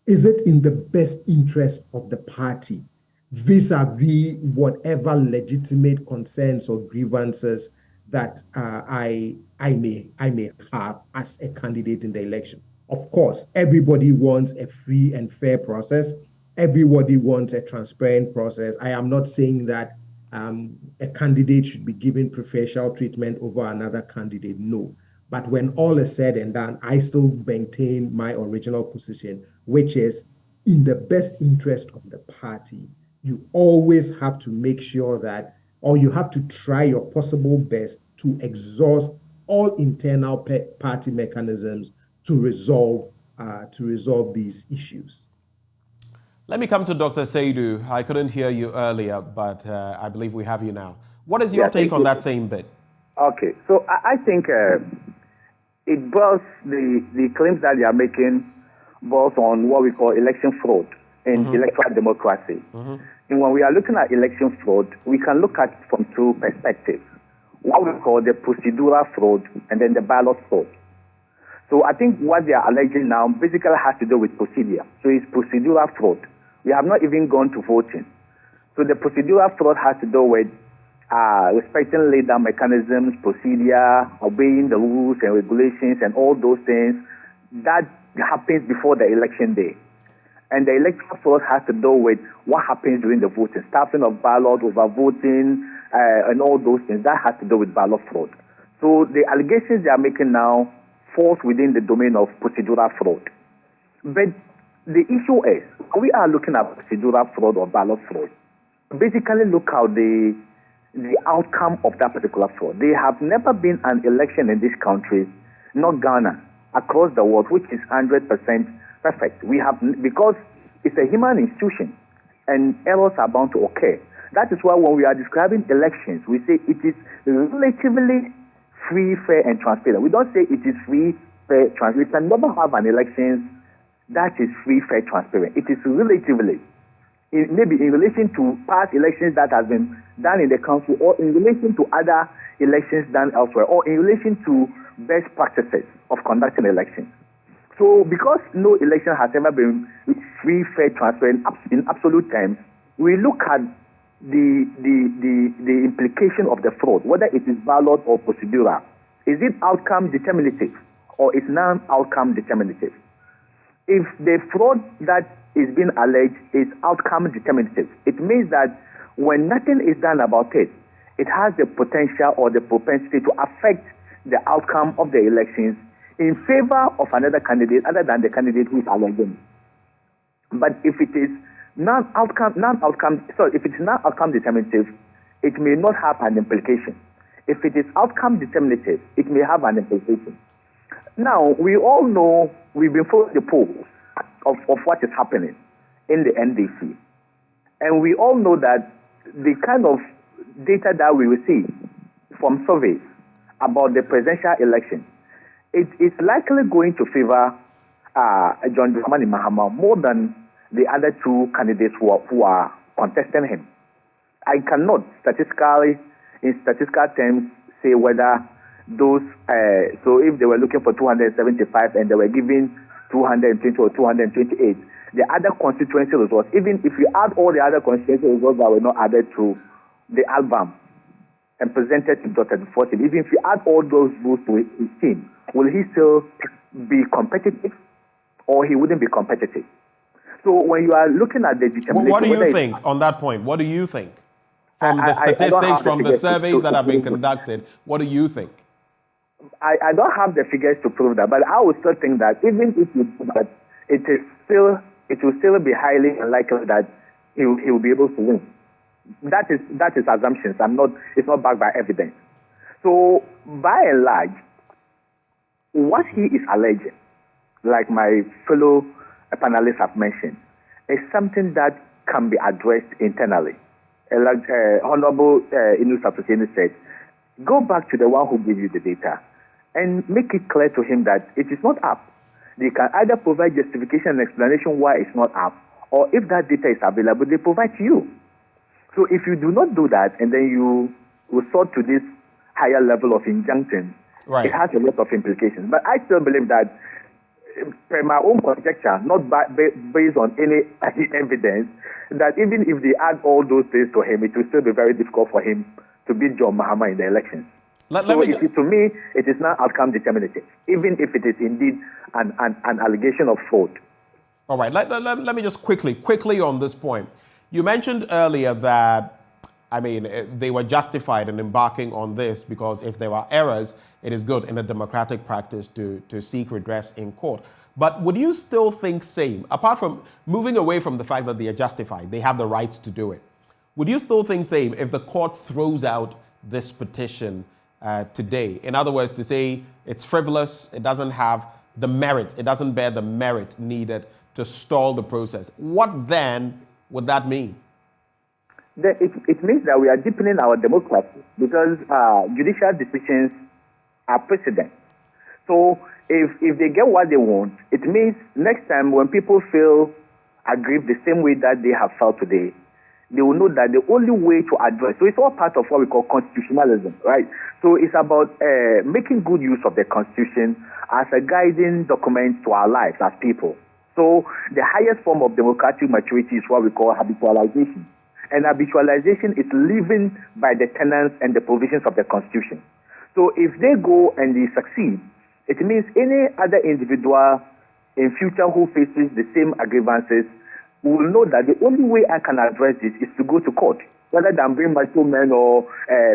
is it in the best interest of the party vis-a-vis whatever legitimate concerns or grievances that I may have as a candidate in the election. Of course, everybody wants a free and fair process. Everybody wants a transparent process. I am not saying that a candidate should be given preferential treatment over another candidate. No. But when all is said and done, I still maintain my original position, which is in the best interest of the party. You always have to make sure that, or you have to try your possible best to exhaust all internal party mechanisms to resolve these issues. Let me come to Dr. Seydou. I couldn't hear you earlier, but I believe we have you now. What is your take on that same bit? Okay, so I think it boils, the claims that they are making boils on what we call election fraud in electoral democracy. And when we are looking at election fraud, we can look at it from two perspectives. What we call the procedural fraud and then the ballot fraud. So I think what they are alleging now basically has to do with procedure. So it's procedural fraud. We have not even gone to voting. So the procedural fraud has to do with respecting laid down mechanisms, procedure, obeying the rules and regulations and all those things that happens before the election day. And the electoral fraud has to do with what happens during the voting, stuffing of ballot, overvoting, and all those things. That has to do with ballot fraud. So the allegations they are making now falls within the domain of procedural fraud. But the issue is, we are looking at procedural fraud or ballot fraud. Basically look at the outcome of that particular fraud. There have never been an election in this country, not Ghana, across the world, which is 100% perfect. We have, because it's a human institution and errors are bound to occur. That is why when we are describing elections, we say it is relatively free, fair, and transparent. We don't say it is free, fair, transparent. We can never have an election that is free, fair, transparent. It is relatively. Maybe in relation to past elections that have been done in the council, or in relation to other elections done elsewhere, or in relation to best practices of conducting elections. So because no election has ever been free, fair, transparent in absolute terms, we look at the implication of the fraud, whether it is ballot or procedural. Is it outcome determinative or is non-outcome determinative? If the fraud that is being alleged is outcome determinative, it means that when nothing is done about it, it has the potential or the propensity to affect the outcome of the elections in favor of another candidate other than the candidate who is alleging. But if it is non-outcome determinative, it may not have an implication. If it is outcome determinative, it may have an implication. Now, we all know, we've been following the polls of what is happening in the NDC. And we all know that the kind of data that we receive from surveys about the presidential election, it is likely going to favor John Dramani Mahama more than the other two candidates who are contesting him. I cannot in statistical terms, say whether those, so if they were looking for 275 and they were given 220 or 228, the other constituency results, even if you add all the other constituency results that were not added to the album and presented to Dr. Dufortin, even if you add all those votes to his team, will he still be competitive or he wouldn't be competitive? So when you are looking at the determination... What do you think on that point? What do you think? From the statistics, from the surveys that have been conducted, what do you think? I don't have the figures to prove that, but I would still think that even if you do that, it will still be highly unlikely that he will be able to win. That is assumptions. It's not backed by evidence. So by and large, what he is alleging, like my fellow panelists have mentioned, is something that can be addressed internally. Like Honorable Inu Sapuseni said, go back to the one who gave you the data and make it clear to him that it is not up. They can either provide justification and explanation why it's not up, or if that data is available, they provide to you. So if you do not do that, and then you resort to this higher level of injunction, right, it has a lot of implications. But I still believe that, per my own conjecture, not based on any evidence, that even if they add all those things to him, it will still be very difficult for him to beat John Mahama in the elections. To me, it is not outcome determinative, even if it is indeed an allegation of fraud. All right, let me just quickly on this point. You mentioned earlier that, I mean, they were justified in embarking on this because if there are errors, it is good in a democratic practice to seek redress in court. But would you still think same, apart from moving away from the fact that they are justified, they have the rights to do it, would you still think same if the court throws out this petition today? In other words, to say it's frivolous, it doesn't have the merit, it doesn't bear the merit needed to stall the process. What then would that mean? It means that we are deepening our democracy because judicial decisions are precedent. So if they get what they want, it means next time when people feel aggrieved the same way that they have felt today, they will know that the only way to address, so it's all part of what we call constitutionalism, right? So it's about making good use of the Constitution as a guiding document to our lives as people. So the highest form of democratic maturity is what we call habitualization. And habitualization is living by the tenets and the provisions of the Constitution. So if they go and they succeed, it means any other individual in future who faces the same grievances will know that the only way I can address this is to go to court, rather than bring macho men or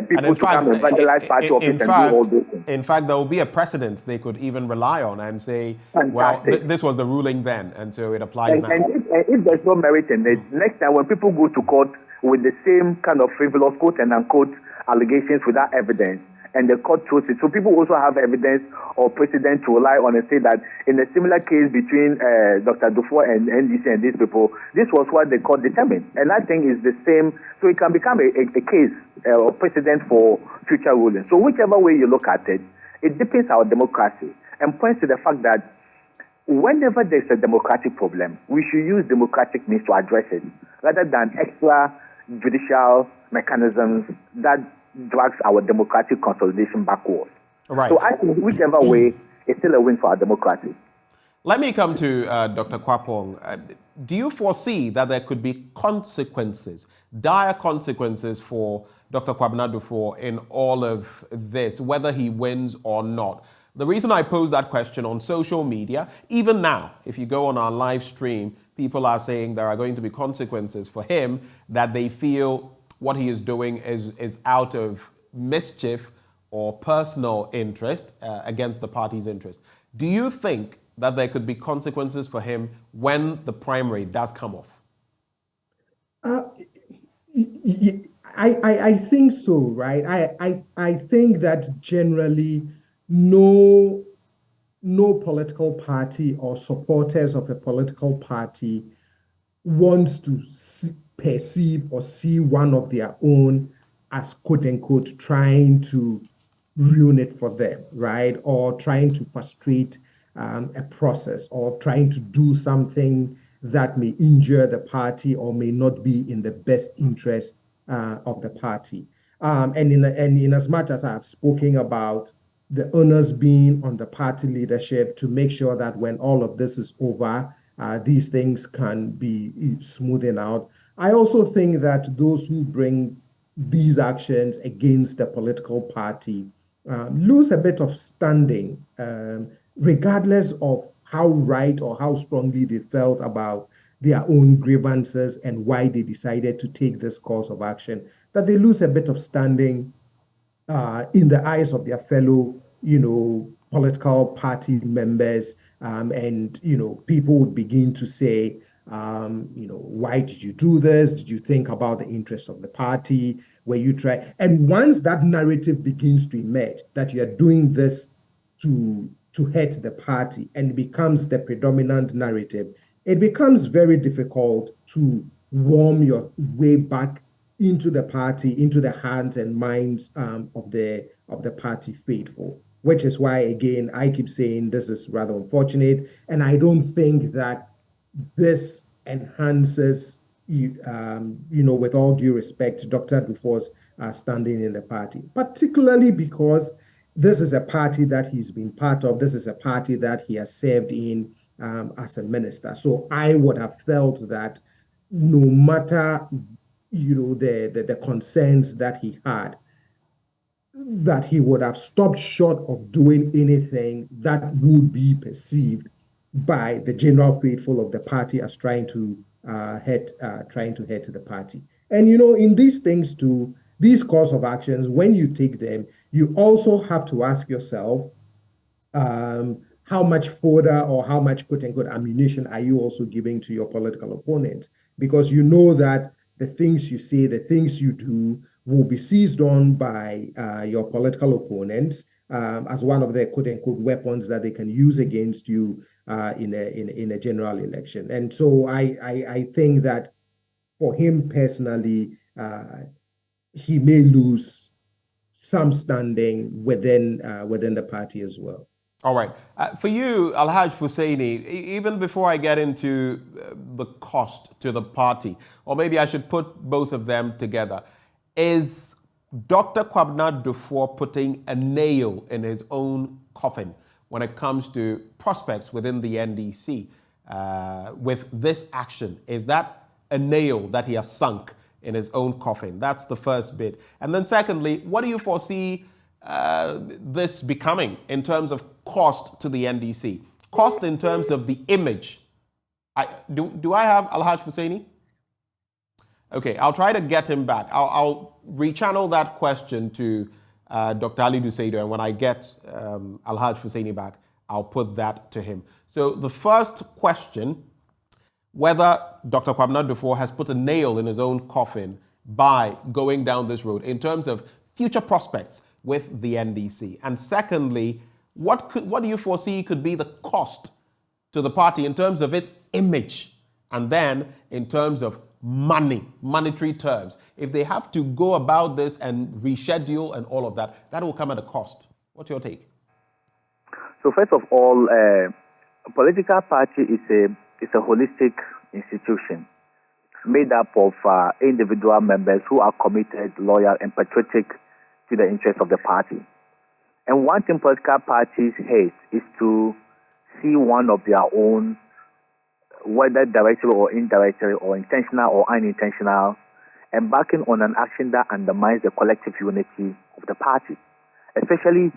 people to come and vandalize party office and do all those things. In fact, there will be a precedent they could even rely on and say, well, this was the ruling then, and so it applies now. And if there's no merit in it, next time when people go to court with the same kind of frivolous quote and unquote allegations without evidence, and the court chose it. So people also have evidence or precedent to rely on and say that in a similar case between Dr. Dufour and NDC and these people, this was what the court determined. And I think it's the same. So it can become a case or precedent for future rulings. So whichever way you look at it, it deepens our democracy and points to the fact that whenever there's a democratic problem, we should use democratic means to address it rather than extra judicial mechanisms that drags our democratic consolidation backwards. Right. So I think whichever way, it's still a win for our democracy. Let me come to Dr. Kwapong. Do you foresee that there could be consequences, dire consequences for Dr. Kwabena Dufour in all of this, whether he wins or not? The reason I pose that question on social media, even now, if you go on our live stream, people are saying there are going to be consequences for him, that they feel what he is doing is out of mischief or personal interest against the party's interest. Do you think that there could be consequences for him when the primary does come off? I think so, right? I think that generally no political party or supporters of a political party wants to perceive or see one of their own as quote unquote trying to ruin it for them, right? Or trying to frustrate a process or trying to do something that may injure the party or may not be in the best interest of the party. And in as much as I've spoken about the onus being on the party leadership to make sure that when all of this is over, these things can be smoothened out. I also think that those who bring these actions against the political party lose a bit of standing, regardless of how right or how strongly they felt about their own grievances and why they decided to take this course of action, that they lose a bit of standing in the eyes of their fellow, political party members, and people would begin to say, why did you do this? Did you think about the interest of the party? Were you trying? And once that narrative begins to emerge, that you're doing this to hurt the party, and it becomes the predominant narrative, it becomes very difficult to worm your way back into the party, into the hearts and minds of the party faithful. Which is why, again, I keep saying this is rather unfortunate, and I don't think that this enhances, with all due respect, Dr. Dufour's standing in the party, particularly because this is a party that he's been part of. This is a party that he has served in as a minister. So I would have felt that no matter, the concerns that he had, that he would have stopped short of doing anything that would be perceived by the general faithful of the party as trying to head to the party. And in these things too, these course of actions, when you take them, you also have to ask yourself, how much fodder or how much quote unquote ammunition are you also giving to your political opponents? Because you know that the things you say, the things you do will be seized on by your political opponents as one of the quote unquote weapons that they can use against you in a general election. And so I think that for him personally, he may lose some standing within the party as well. All right. For you, Alhaj Hussaini, even before I get into the cost to the party, or maybe I should put both of them together, is Dr. Kwabena Duffuor putting a nail in his own coffin when it comes to prospects within the NDC with this action? Is that a nail that he has sunk in his own coffin? That's the first bit. And then secondly, what do you foresee this becoming in terms of cost to the NDC? Cost in terms of the image. Do I have Alhaj Hussaini? Okay, I'll try to get him back. I'll rechannel that question to Dr. Ali Duseido, and when I get Alhaj Hussaini back, I'll put that to him. So the first question, whether Dr. Kwabena Duffuor has put a nail in his own coffin by going down this road in terms of future prospects with the NDC. And secondly, what do you foresee could be the cost to the party in terms of its image? And then in terms of monetary terms. If they have to go about this and reschedule and all of that, that will come at a cost. What's your take? So first of all, a political party is a holistic institution made up of individual members who are committed, loyal, and patriotic to the interests of the party. And one thing political parties hate is to see one of their own, whether directly or indirectly or intentional or unintentional, embarking on an action that undermines the collective unity of the party, especially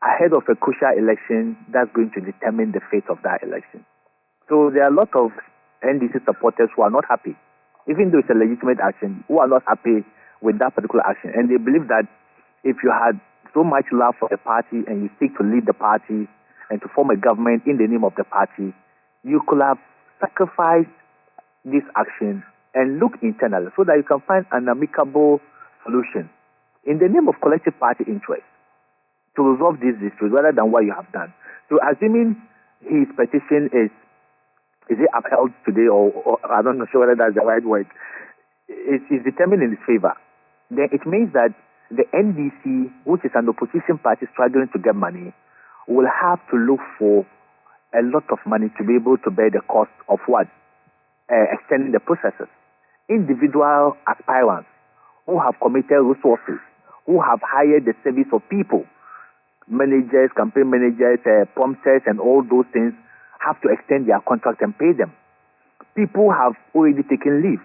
ahead of a crucial election that's going to determine the fate of that election. So there are a lot of NDC supporters who are not happy, even though it's a legitimate action, who are not happy with that particular action. And they believe that if you had so much love for the party and you seek to lead the party and to form a government in the name of the party, you could have sacrificed this action and look internally so that you can find an amicable solution in the name of collective party interest to resolve these disputes rather than what you have done. So assuming his petition is it upheld today or I'm not sure whether that's the right word, it is determined in his favor, then it means that the NDC, which is an opposition party struggling to get money, will have to look for a lot of money to be able to bear the cost of what? Extending the processes. Individual aspirants who have committed resources, who have hired the service of people, managers, campaign managers, prompters, and all those things have to extend their contract and pay them. People have already taken leave.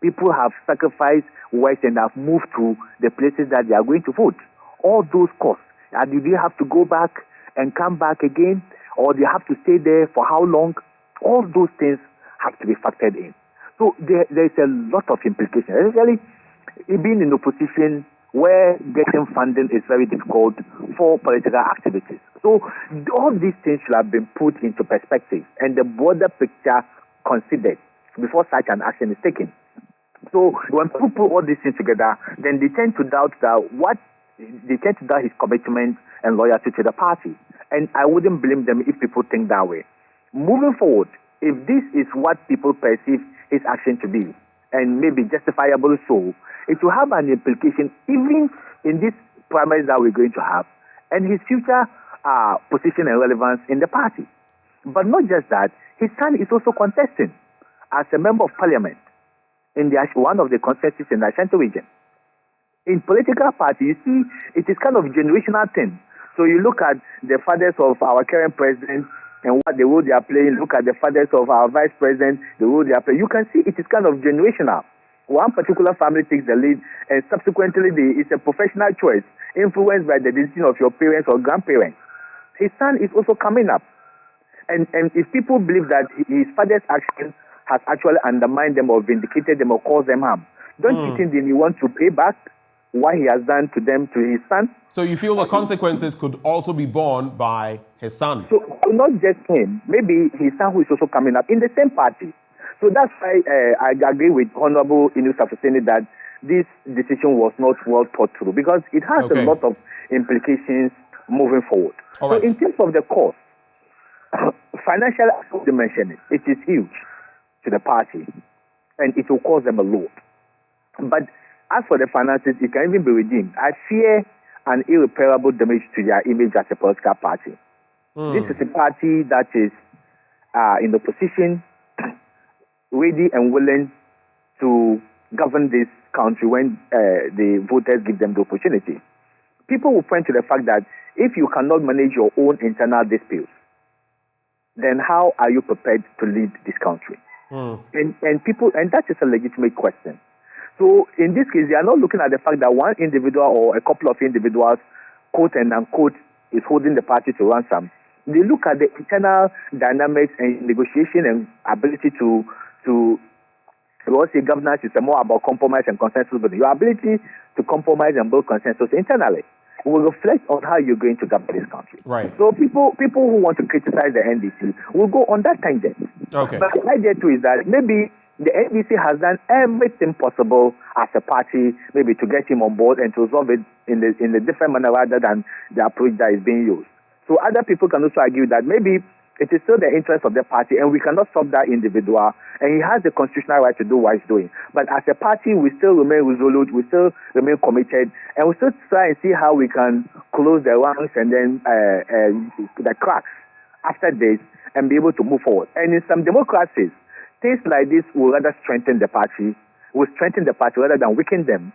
People have sacrificed work and have moved to the places that they are going to vote. All those costs. And do they have to go back and come back again? Or they have to stay there for how long? All those things have to be factored in. So there is a lot of implications. Especially being in opposition where getting funding is very difficult for political activities. So all these things should have been put into perspective and the broader picture considered before such an action is taken. So when people put all these things together, then they tend to doubt his commitment and loyalty to the party. And I wouldn't blame them if people think that way. Moving forward, if this is what people perceive his action to be, and maybe justifiable so, it will have an implication even in this primaries that we're going to have, and his future position and relevance in the party. But not just that, his son is also contesting as a member of parliament in one of the constituencies in the Ashanti region. In political party, you see, it is kind of a generational thing. So you look at the fathers of our current president and what the role they are playing, look at the fathers of our vice president, the role they are playing. You can see it is kind of generational. One particular family takes the lead, and subsequently it's a professional choice. influenced by the decision of your parents or grandparents. His son is also coming up. And if people believe that his father's action has actually undermined them or vindicated them or caused them harm, don't you think that he wants to pay back what he has done to them, to his son? So you feel the consequences could also be borne by his son? So not just him, maybe his son who is also coming up in the same party. So that's why I agree with Honorable Inu Safuseni that this decision was not well thought through, because it has a lot of implications moving forward. So in terms of the cost, financial, I mentioned it is huge to the party, and it will cost them a lot. But as for the finances, it can even be redeemed. I fear an irreparable damage to their image as a political party. This is a party that is in opposition, ready and willing to govern this country when the voters give them the opportunity. People will point to the fact that if you cannot manage your own internal disputes, then how are you prepared to lead this country? And that is a legitimate question. So in this case, they are not looking at the fact that one individual or a couple of individuals, quote and unquote, is holding the party to ransom. They look at the internal dynamics and negotiation and ability to say governance is more about compromise and consensus, but your ability to compromise and build consensus internally will reflect on how you're going to govern this country. Right. So people who want to criticize the NDC will go on that tangent. Okay. But the idea too is that maybe the NDC has done everything possible as a party, maybe to get him on board and to resolve it in a different manner rather than the approach that is being used. So other people can also argue that maybe it is still the interest of the party and we cannot stop that individual, and he has the constitutional right to do what he's doing. But as a party, we still remain resolute, we still remain committed, and we still try and see how we can close the ranks and then the cracks after this and be able to move forward. And in some democracies, things like this will rather strengthen the party, rather than weaken them.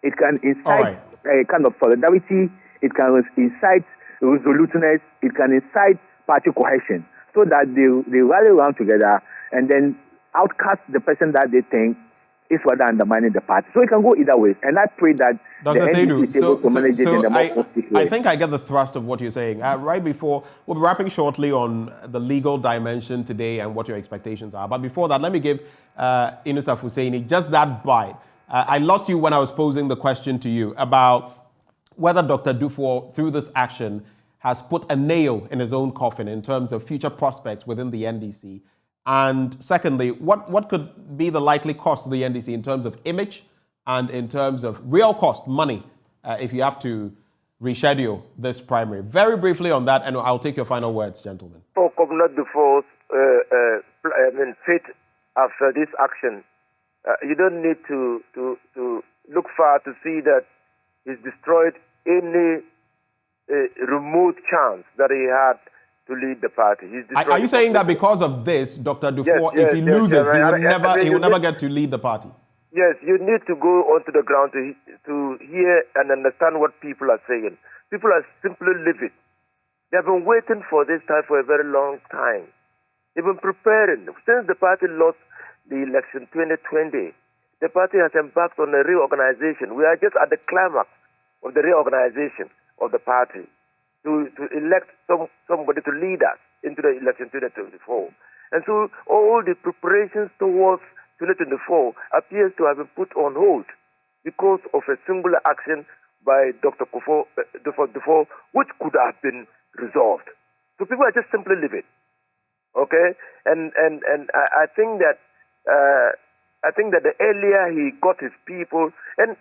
It can incite a kind of solidarity, it can incite resoluteness, it can incite party cohesion, so that they rally around together and then outcast the person that they think is rather undermining the party. So it can go either way. And I pray that Dr. Saidu, I think I get the thrust of what you're saying. Right before, we'll be wrapping shortly on the legal dimension today and what your expectations are. But before that, let me give Inu Safuseni just that bite. I lost you when I was posing the question to you about whether Dr. Dufour, through this action, has put a nail in his own coffin in terms of future prospects within the NDC. And secondly, what could be the likely cost to the NDC in terms of image and in terms of real cost, money, if you have to reschedule this primary? Very briefly on that, and I'll take your final words, gentlemen. For Governor Dufour's fate after this action, you don't need to look far to see that he's destroyed any remote chance that he had to lead the party. Are you saying that because of this, Dr. Dufour, if he loses, he will never get to lead the party? Yes, you need to go onto the ground to hear and understand what people are saying. People are simply living. They have been waiting for this time for a very long time. They've been preparing. Since the party lost the election 2020, the party has embarked on a reorganization. We are just at the climax of the reorganization of the party to elect somebody to lead us into the election 2024. And so all the preparations towards 2024 appears to have been put on hold because of a singular action by Dr. Dufour, which could have been resolved. So people are just simply living. Okay? And I think that the earlier he got his people, and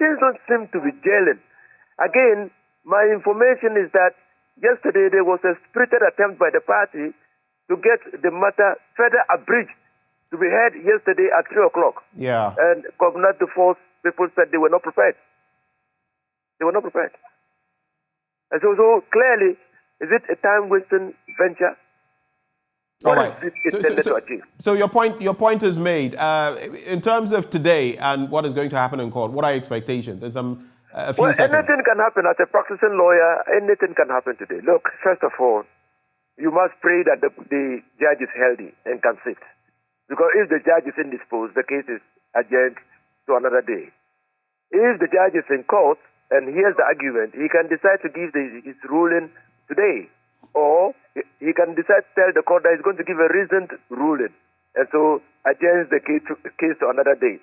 things don't seem to be gelling. Again, my information is that yesterday there was a spirited attempt by the party to get the matter further abridged to be heard yesterday at 3 o'clock. Yeah. And Governor Dufour's people said they were not prepared. They were not prepared. And so clearly, is it a time-wasting venture? All right. So your point is made. In terms of today and what is going to happen in court, what are your expectations? A few seconds. Anything can happen. As a practicing lawyer, anything can happen today. Look, first of all, you must pray that the judge is healthy and can sit. Because if the judge is indisposed, the case is adjourned to another day. If the judge is in court And here's the argument. He can decide to give his ruling today, or he can decide to tell the court that he's going to give a reasoned ruling, and so adjourns the case to another day.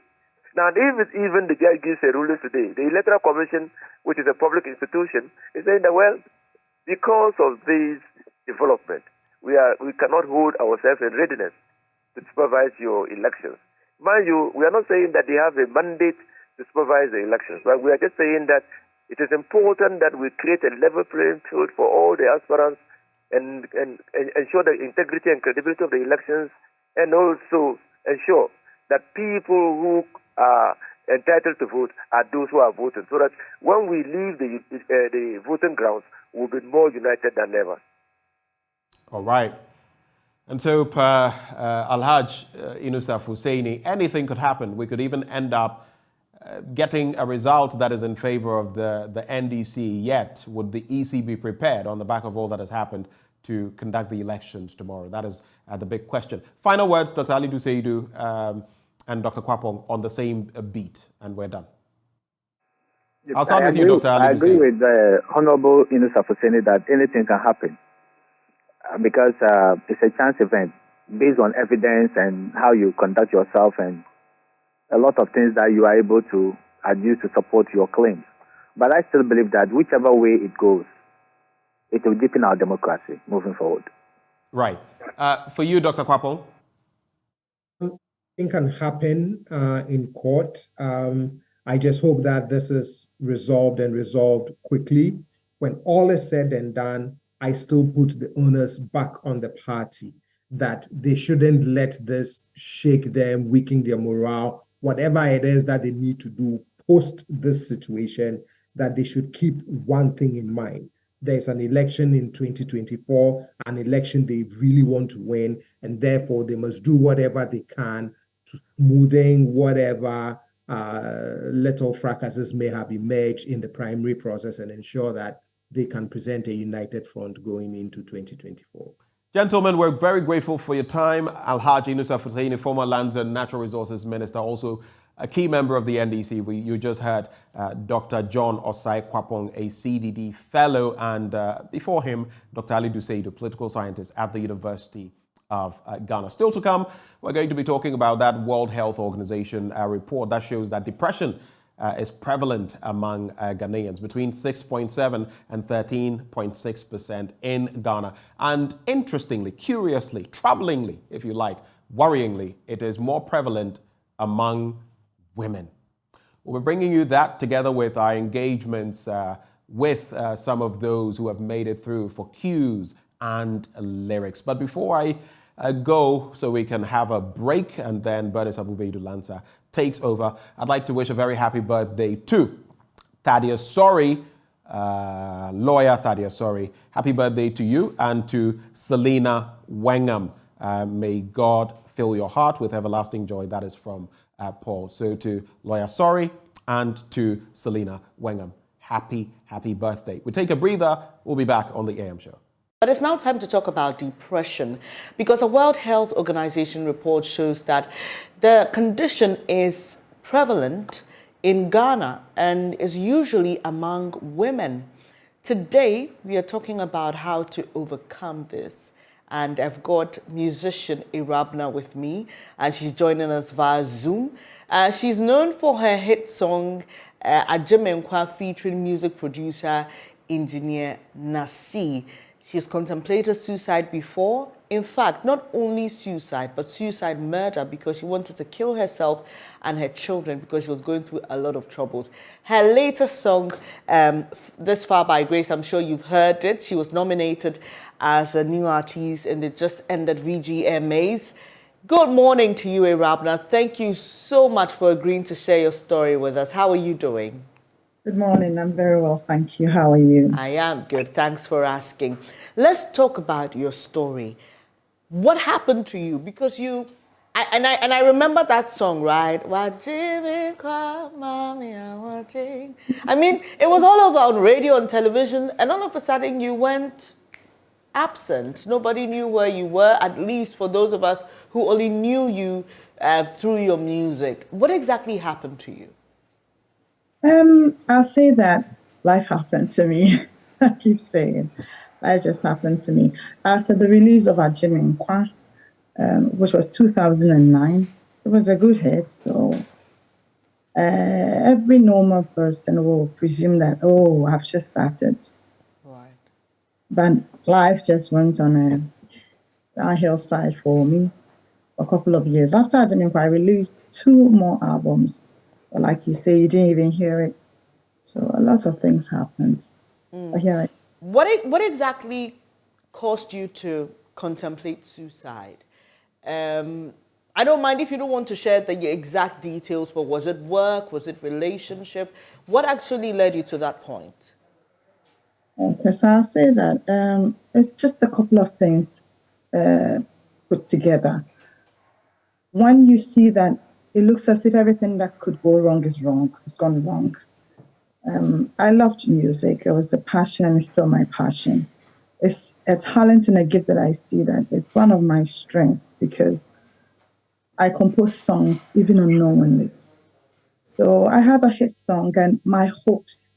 Now, if even the judge gives a ruling today, the Electoral Commission, which is a public institution, is saying that, well, because of this development, we cannot hold ourselves in readiness to supervise your elections. Mind you, we are not saying that they have a mandate to supervise the elections, but we are just saying that it is important that we create a level playing field for all the aspirants and ensure the integrity and credibility of the elections, and also ensure that people who are entitled to vote are those who are voting, so that when we leave the voting grounds, we'll be more united than ever. All right. And so, per Alhaj Inusaf Husseini, anything could happen. We could even end up getting a result that is in favor of the NDC. Yet, would the EC be prepared on the back of all that has happened to conduct the elections tomorrow? That is the big question. Final words, Dr. Alidu Seidu and Dr. Kwapong on the same beat, and we're done. I'll start with you, Dr. Alidu Seidu. I agree with Honorable Inusaf Husseini that anything can happen because it's a chance event based on evidence and how you conduct yourself and a lot of things that you are able to adduce to support your claims. But I still believe that whichever way it goes, it will deepen our democracy moving forward. Right. For you, Dr. Kwapong? It can happen in court. I just hope that this is resolved quickly. When all is said and done, I still put the onus back on the party that they shouldn't let this shake them, weaken their morale, whatever it is that they need to do post this situation, that they should keep one thing in mind. There's an election in 2024, an election they really want to win, and therefore they must do whatever they can to smoothing whatever little fracases may have emerged in the primary process and ensure that they can present a united front going into 2024. Gentlemen, we're very grateful for your time. Alhaji Inusaf Husseini, former Lands and Natural Resources Minister, also a key member of the NDC. You just heard Dr. John Osai Kwapong, a CDD fellow, and before him, Dr. Alidu Seidu, political scientist at the University of Ghana. Still to come, we're going to be talking about that World Health Organization report that shows that depression is prevalent among Ghanaians, between 6.7 and 13.6% in Ghana. And interestingly, curiously, troublingly, if you like, worryingly, it is more prevalent among women. We're bringing you that together with our engagements with some of those who have made it through for cues and lyrics. But before I go, so we can have a break, and then Bernice Abu-Baidoo Lansah takes over, I'd like to wish a very happy birthday to Thaddeus Sorry, lawyer Thaddeus Sorry. Happy birthday to you, and to Selina Wengham. May God fill your heart with everlasting joy. That is from Paul. So to lawyer Sorry and to Selina Wengham, happy birthday. We take a breather. We'll be back on the AM show. But it's now time to talk about depression, because a World Health Organization report shows that the condition is prevalent in Ghana and is usually among women. Today, we are talking about how to overcome this. And I've got musician Irabna with me, and she's joining us via Zoom. She's known for her hit song, Ajemenkwa, featuring music producer, engineer Nasi. She's contemplated suicide before. In fact, not only suicide, but suicide murder, because she wanted to kill herself and her children because she was going through a lot of troubles. Her latest song, This Far by Grace, I'm sure you've heard it. She was nominated as a new artist in the just ended VGMAs. Good morning to you, Irabna. Thank you so much for agreeing to share your story with us. How are you doing? Good morning. I'm very well, thank you. How are you? I am good. Thanks for asking. Let's talk about your story. What happened to you? Because I remember that song, right? I mean, it was all over on radio and television, and all of a sudden you went absent. Nobody knew where you were, at least for those of us who only knew you through your music. What exactly happened to you? I'll say that life happened to me. I keep saying, life just happened to me. After the release of Ajiminkwa, which was 2009, it was a good hit. So every normal person will presume that, oh, I've just started. Right. But life just went on a hillside for me for a couple of years. After Ajiminkwa, I released 2 more albums. But like you say, you didn't even hear it. So a lot of things happened. I hear it. What exactly caused you to contemplate suicide? I don't mind if you don't want to share the exact details, but was it work? Was it relationship? What actually led you to that point? Okay, so I'll say that it's just a couple of things put together. One, you see that it looks as if everything that could go wrong is wrong. It's gone wrong. I loved music. It was a passion and it's still my passion. It's a talent and a gift that I see that it's one of my strengths because I compose songs even unknowingly. So I have a hit song and my hopes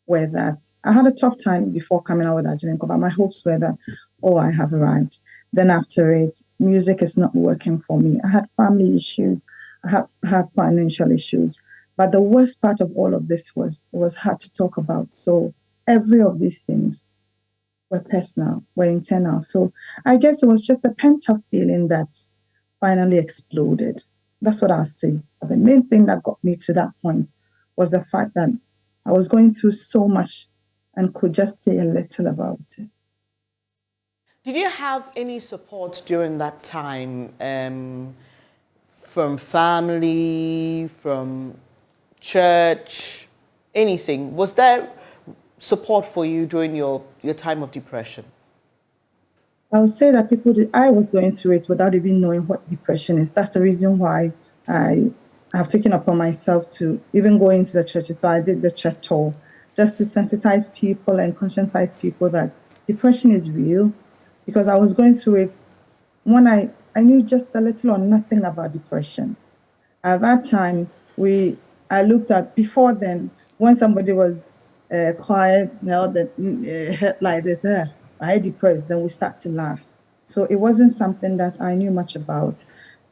were that I had a tough time before coming out with Ajiminkwa, but my hopes were that, oh, I have arrived. Then after it, music is not working for me. I had family issues. I have financial issues. But the worst part of all of this was it was hard to talk about. So every of these things were personal, were internal. So I guess it was just a pent-up feeling that finally exploded. That's what I'll say. But the main thing that got me to that point was the fact that I was going through so much and could just say a little about it. Did you have any support during that time from family, from church, anything? Was there support for you during your time of depression? I would say that I was going through it without even knowing what depression is. That's the reason why I have taken upon myself to even go into the churches. So I did the church tour just to sensitize people and conscientize people that depression is real, because I was going through it when I knew just a little or nothing about depression. At that time, I looked at, before then, when somebody was quiet, head like this, I depressed, then we start to laugh. So it wasn't something that I knew much about.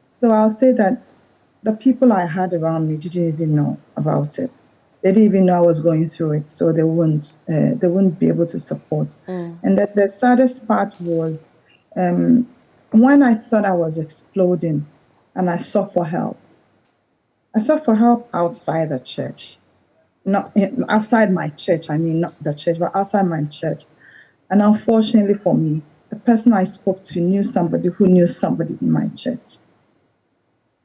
So I'll say that the people I had around me didn't even know about it. They didn't even know I was going through it, so they wouldn't be able to support. And that the saddest part was when I thought I was exploding and I sought for help. I sought for help outside the church, not outside my church. I mean, not the church, but outside my church. And unfortunately for me, the person I spoke to knew somebody who knew somebody in my church.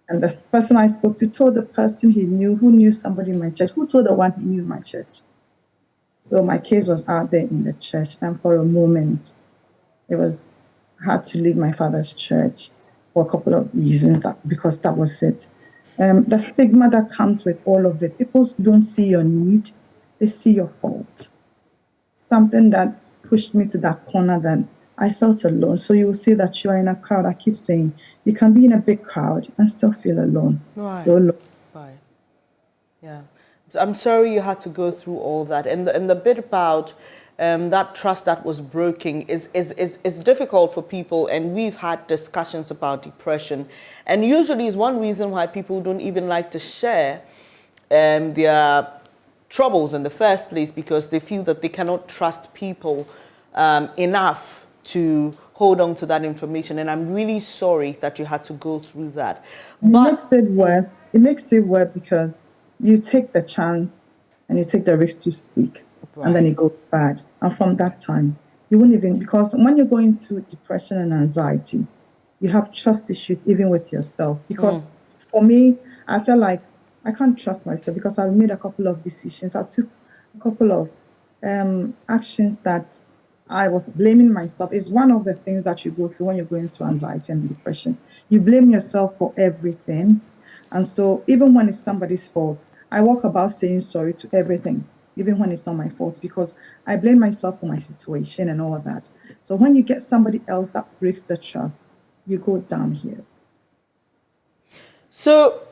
And the person I spoke to told the person he knew who knew somebody in my church, who told the one he knew in my church. So my case was out there in the church. And for a moment, it was hard to leave my father's church for a couple of reasons, because that was it. The stigma that comes with all of it, people don't see your need, they see your fault. Something that pushed me to that corner, that I felt alone. So you will see that you are in a crowd. I keep saying, you can be in a big crowd and still feel alone. Right. So alone. Right. Yeah. I'm sorry you had to go through all that. And the bit about that trust that was broken is difficult for people. And we've had discussions about depression. And usually is one reason why people don't even like to share their troubles in the first place, because they feel that they cannot trust people enough to hold on to that information. And I'm really sorry that you had to go through that. But it makes it worse. It makes it worse because you take the chance and you take the risk to speak, right, and then it goes bad. And from that time, you won't even, because when you're going through depression and anxiety, you have trust issues even with yourself. Because for me, I feel like I can't trust myself because I've made a couple of decisions. I took a couple of actions that I was blaming myself. It's one of the things that you go through when you're going through anxiety and depression. You blame yourself for everything. And so even when it's somebody's fault, I walk about saying sorry to everything, even when it's not my fault, because I blame myself for my situation and all of that. So when you get somebody else that breaks the trust, you go down here. So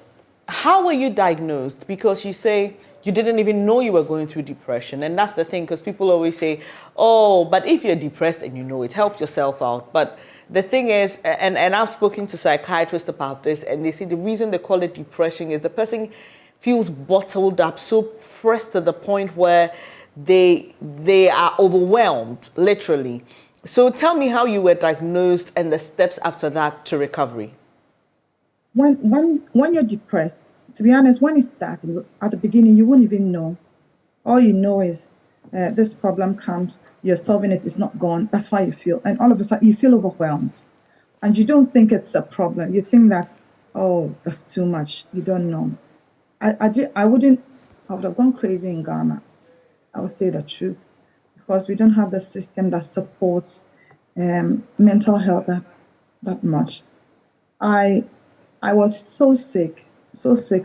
how were you diagnosed? Because you say you didn't even know you were going through depression. And that's the thing, because people always say, oh, but if you're depressed and you know it, help yourself out. But the thing is, and I've spoken to psychiatrists about this, and they say the reason they call it depression is the person feels bottled up, so pressed to the point where they are overwhelmed, literally. So tell me how you were diagnosed and the steps after that to recovery. When you're depressed, to be honest, when it started, at the beginning, you wouldn't even know. All you know is this problem comes, you're solving it, it's not gone. That's why you feel. And all of a sudden, you feel overwhelmed. And you don't think it's a problem. You think that, oh, that's too much. You don't know. I would have gone crazy in Ghana. I would say the truth. Because we don't have the system that supports mental health that much. I was so sick.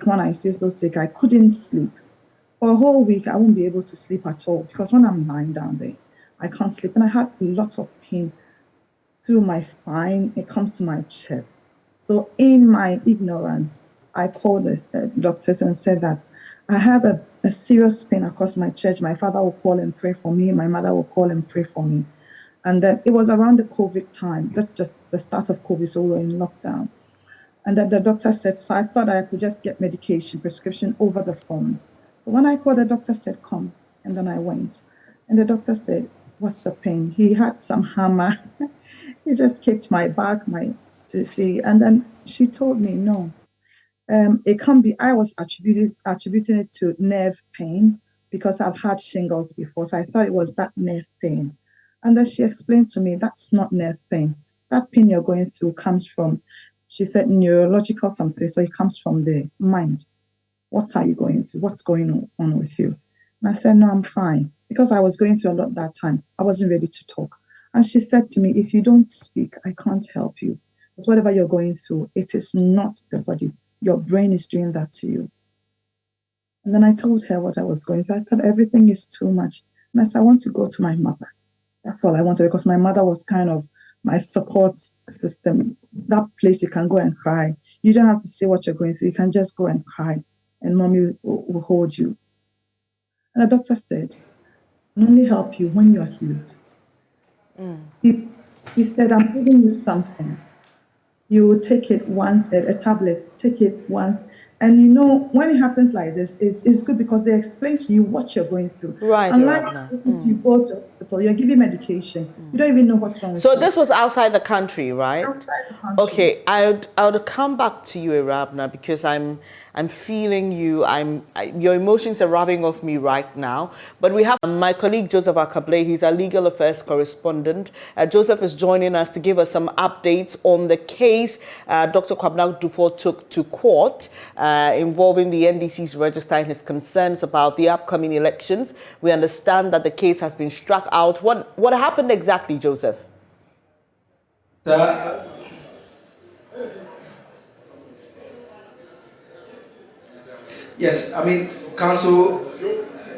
When I say so sick, I couldn't sleep. For a whole week, I won't be able to sleep at all because when I'm lying down there, I can't sleep. And I had a lot of pain through my spine. It comes to my chest. So in my ignorance, I called the doctors and said that I have a serious pain across my chest. My father will call and pray for me. My mother will call and pray for me. And then it was around the COVID time. That's just the start of COVID, so we were in lockdown. And then the doctor said, so I thought I could just get medication, prescription over the phone. So when I called, the doctor said, come. And then I went. And the doctor said, what's the pain? He had some hammer. He just kicked my back, to see. And then she told me, no, it can't be. I was attributing it to nerve pain because I've had shingles before. So I thought it was that nerve pain. And then she explained to me, that's not nerve pain. That pain you're going through comes from, she said, neurological something. So it comes from the mind. What are you going through? What's going on with you? And I said, no, I'm fine. Because I was going through a lot that time. I wasn't ready to talk. And she said to me, if you don't speak, I can't help you. Because whatever you're going through, it is not the body. Your brain is doing that to you. And then I told her what I was going through. I thought everything is too much. And I said, I want to go to my mother. That's all I wanted, because my mother was kind of my support system. That place you can go and cry. You don't have to say what you're going through. You can just go and cry, and mommy will hold you. And the doctor said, I'll only help you when you're healed. He said, I'm giving you something. You will take it once, a tablet, take it once. And you know, when it happens like this, it's good because they explain to you what you're going through. Right. Unlike you go to hospital, you're giving medication. You don't even know what's wrong with you. So this was outside the country, right? Outside the country. Okay, I would come back to you, Arabna, because I'm feeling you. Your emotions are rubbing off me right now. But we have my colleague Joseph Akakpo. He's our legal affairs correspondent. Joseph is joining us to give us some updates on the case Dr. Kwabena Duffuor took to court involving the NDC's register and his concerns about the upcoming elections. We understand that the case has been struck out. What happened exactly, Joseph? Yes, I mean, Council,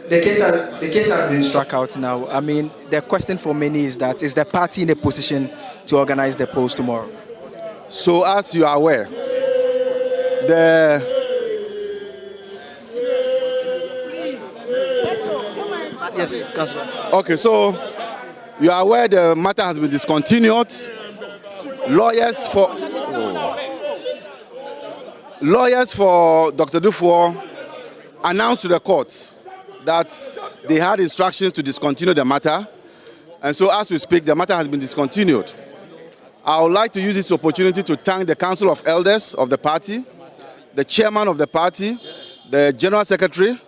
the case has been struck out now. I mean, the question for many is that, is the party in a position to organize the polls tomorrow? So as you are aware, Yes, Councillor. Okay, so you are aware the matter has been discontinued. Lawyers for Dr. Duffuor announced to the court that they had instructions to discontinue the matter. And so as we speak, the matter has been discontinued. I would like to use this opportunity to thank the Council of Elders of the party, the chairman of the party, the general secretary,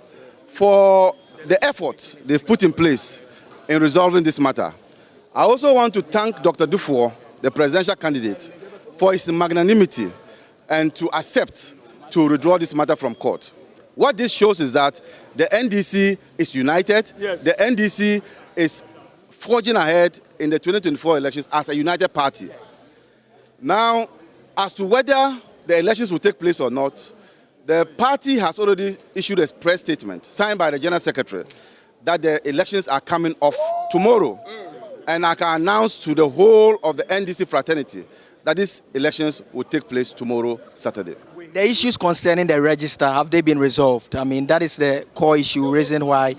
for the effort they've put in place in resolving this matter. I also want to thank Dr. Duffuor, the presidential candidate, for his magnanimity and to accept to withdraw this matter from court. What this shows is that the NDC is united. Yes. The NDC is forging ahead in the 2024 elections as a united party. Yes. Now, as to whether the elections will take place or not, the party has already issued a press statement signed by the General Secretary that the elections are coming off tomorrow. And I can announce to the whole of the NDC fraternity that these elections will take place tomorrow, Saturday. We The issues concerning the register, have they been resolved? I mean, that is the core issue, reason why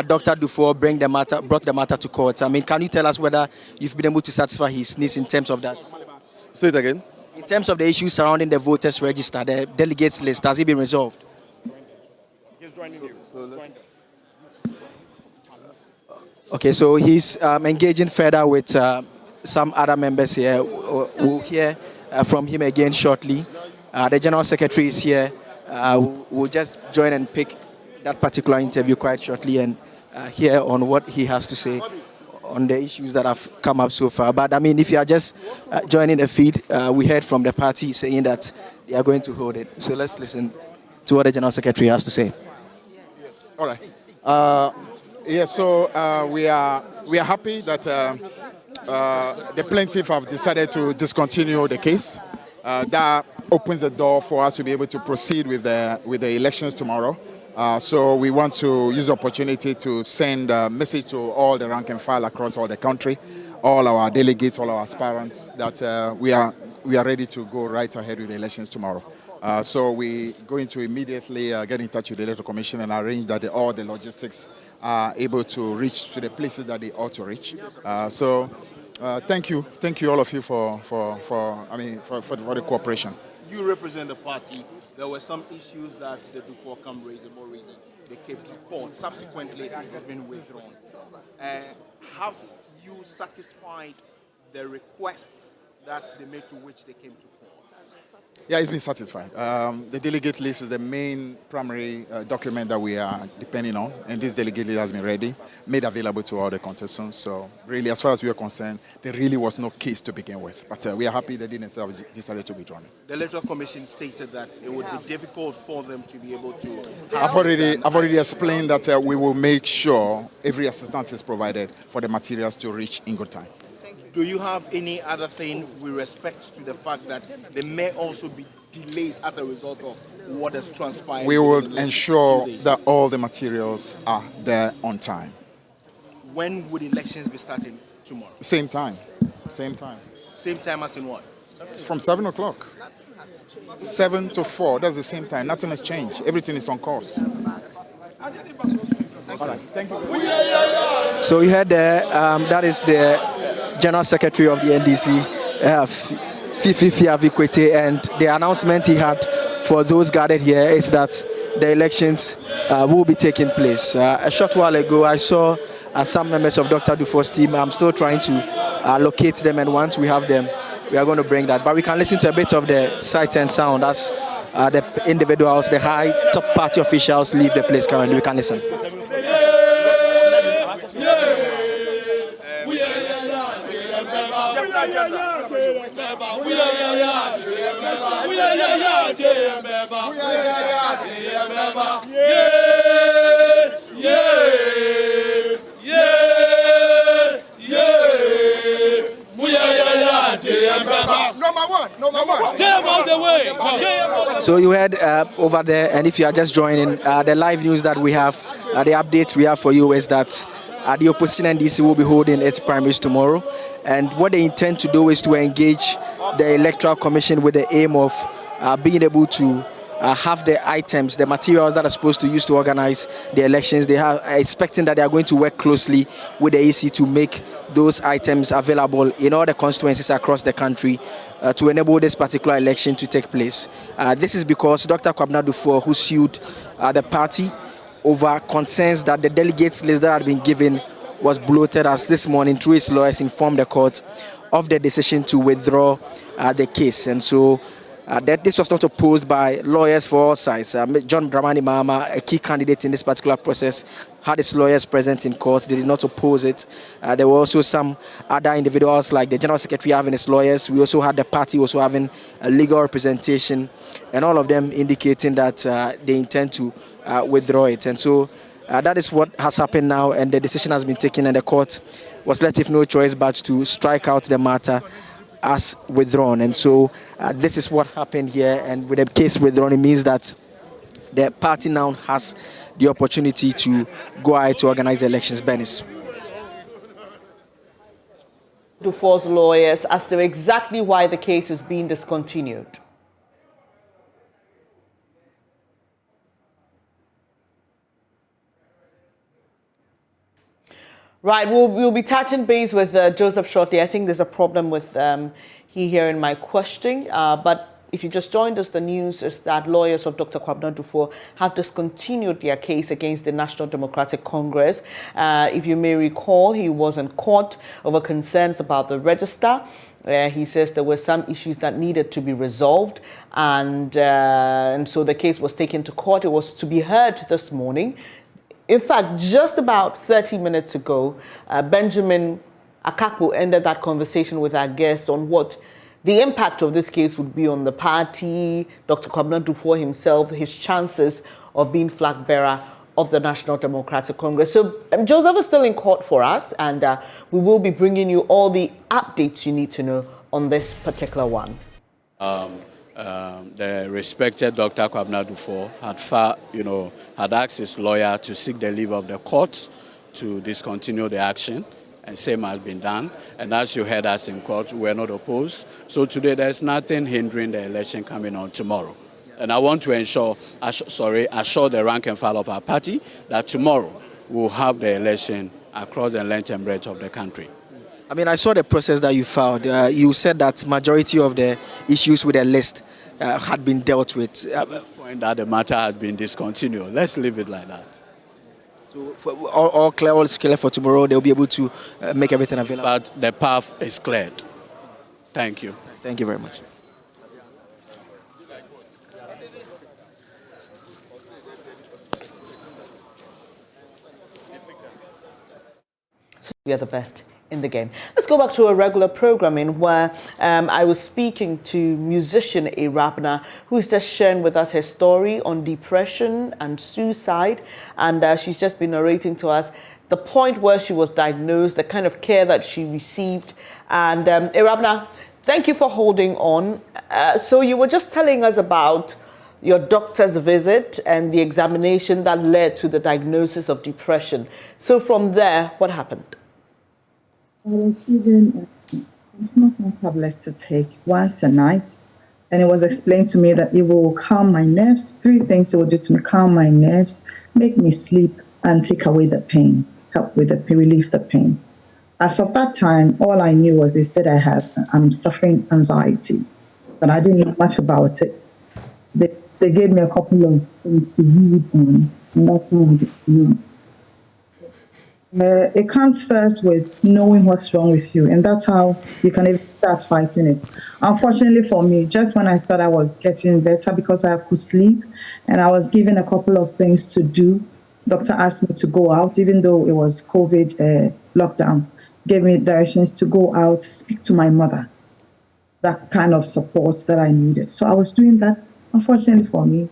Dr. Dufour brought the matter to court. I mean, can you tell us whether you've been able to satisfy his needs in terms of that? Say it again. In terms of the issues surrounding the voters register, the delegates list, has it been resolved? Okay, so he's engaging further with some other members here. We'll hear from him again shortly. The General Secretary is here. We'll just join and pick that particular interview quite shortly and hear on what he has to say on the issues that have come up so far. But I mean, if you are just joining the feed, we heard from the party saying that they are going to hold it. So let's listen to what the General Secretary has to say. All right. So we are happy that the plaintiff have decided to discontinue the case. That opens the door for us to be able to proceed with the elections tomorrow. So we want to use the opportunity to send a message to all the rank and file across all the country, all our delegates, all our aspirants, that we are ready to go right ahead with the elections tomorrow. So we're going to immediately get in touch with the Electoral Commission and arrange that all the logistics are able to reach to the places that they ought to reach. Thank you all of you for the cooperation. You represent the party. There were some issues that the Dufour camp raised, for reason they came to court. Subsequently, it has been withdrawn. Have you satisfied the requests that they made to which they came to court? Yeah, it's been satisfied. The delegate list is the main primary document that we are depending on, and this delegate list has been ready, made available to all the contestants. So really, as far as we are concerned, there really was no case to begin with. But we are happy they didn't decided to withdraw it. The Electoral Commission stated that it would be difficult for them to be able to... I've already explained that we will make sure every assistance is provided for the materials to reach in good time. Do you have any other thing with respect to the fact that there may also be delays as a result of what has transpired? We will ensure that all the materials are there on time. When would elections be starting tomorrow? Same time. Same time. Same time as in what? From 7 o'clock. 7 to 4, that's the same time. Nothing has changed. Everything is on course. All right. Thank you. So you heard that is the General Secretary of the NDC, Fifi Avikwete, and the announcement he had for those gathered here is that the elections will be taking place. A short while ago, I saw some members of Dr. Dufour's team. I'm still trying to locate them, and once we have them, we are going to bring that. But we can listen to a bit of the sight and sound as the individuals, the high top party officials leave the place currently. We can listen. So you heard over there, and if you are just joining, the live news that we have, the update we have for you is that the opposition NDC will be holding its primaries tomorrow, and what they intend to do is to engage the Electoral Commission with the aim of being able to have the items, the materials that are supposed to use to organize the elections. They are expecting that they are going to work closely with the EC to make those items available in all the constituencies across the country to enable this particular election to take place. This is because Dr. Kwabena Dufour, who sued the party over concerns that the delegates list that had been given was bloated, as this morning through his lawyers informed the court of the decision to withdraw the case. And so that this was not opposed by lawyers for all sides. John Dramani Mahama, a key candidate in this particular process, had his lawyers present in court. They did not oppose it. There were also some other individuals, like the General Secretary having his lawyers. We also had the party also having a legal representation, and all of them indicating that they intend to withdraw it. And so that is what has happened now, and the decision has been taken, and the court was left with no choice but to strike out the matter as withdrawn. And so this is what happened here, and with the case withdrawn, it means that the party now has the opportunity to go ahead to organize the elections. Bernice. Dufour's lawyers as to exactly why the case is being discontinued. Right, we'll be touching base with Joseph shortly. I think there's a problem with he hearing my question, but if you just joined us, the news is that lawyers of Dr. Kwabena Duffuor have discontinued their case against the National Democratic Congress. If you may recall, he was in court over concerns about the register. He says there were some issues that needed to be resolved, and so the case was taken to court. It was to be heard this morning. In fact, just about 30 minutes ago, Benjamin Akakpo ended that conversation with our guest on what the impact of this case would be on the party, Dr. Kwabena Duffuor himself, his chances of being flag bearer of the National Democratic Congress. So Joseph is still in court for us, and we will be bringing you all the updates you need to know on this particular one. The respected Dr. Kwabena Duffuor had asked his lawyer to seek the leave of the court to discontinue the action, and same has been done. And as you heard us in court, we are not opposed. So today there's nothing hindering the election coming on tomorrow. And I want to assure the rank and file of our party that tomorrow we'll have the election across the length and breadth of the country. I mean, I saw the process that you filed. You said that majority of the issues with the list had been dealt with. At this point that the matter has been discontinued. Let's leave it like that. So for all is clear for tomorrow. They'll be able to make everything available. But the path is cleared. Thank you. Thank you very much. We are the best in the game. Let's go back to a regular programming where I was speaking to musician Irabna, who's just sharing with us her story on depression and suicide. And she's just been narrating to us the point where she was diagnosed, the kind of care that she received. And Irabna, thank you for holding on. So you were just telling us about your doctor's visit and the examination that led to the diagnosis of depression. So from there, what happened? I was given tablets to take once a night, and it was explained to me that it will calm my nerves. 3 things it will do to me: calm my nerves, make me sleep, and take away the pain, help with the pain, relieve the pain. As of that time, all I knew was they said I'm suffering anxiety, but I didn't know much about it. So they gave me a couple of things to read on, and that's how I get to know. It comes first with knowing what's wrong with you, and that's how you can even start fighting it. Unfortunately for me, just when I thought I was getting better because I could sleep and I was given a couple of things to do, doctor asked me to go out, even though it was COVID lockdown, gave me directions to go out, speak to my mother, that kind of support that I needed. So I was doing that. Unfortunately for me,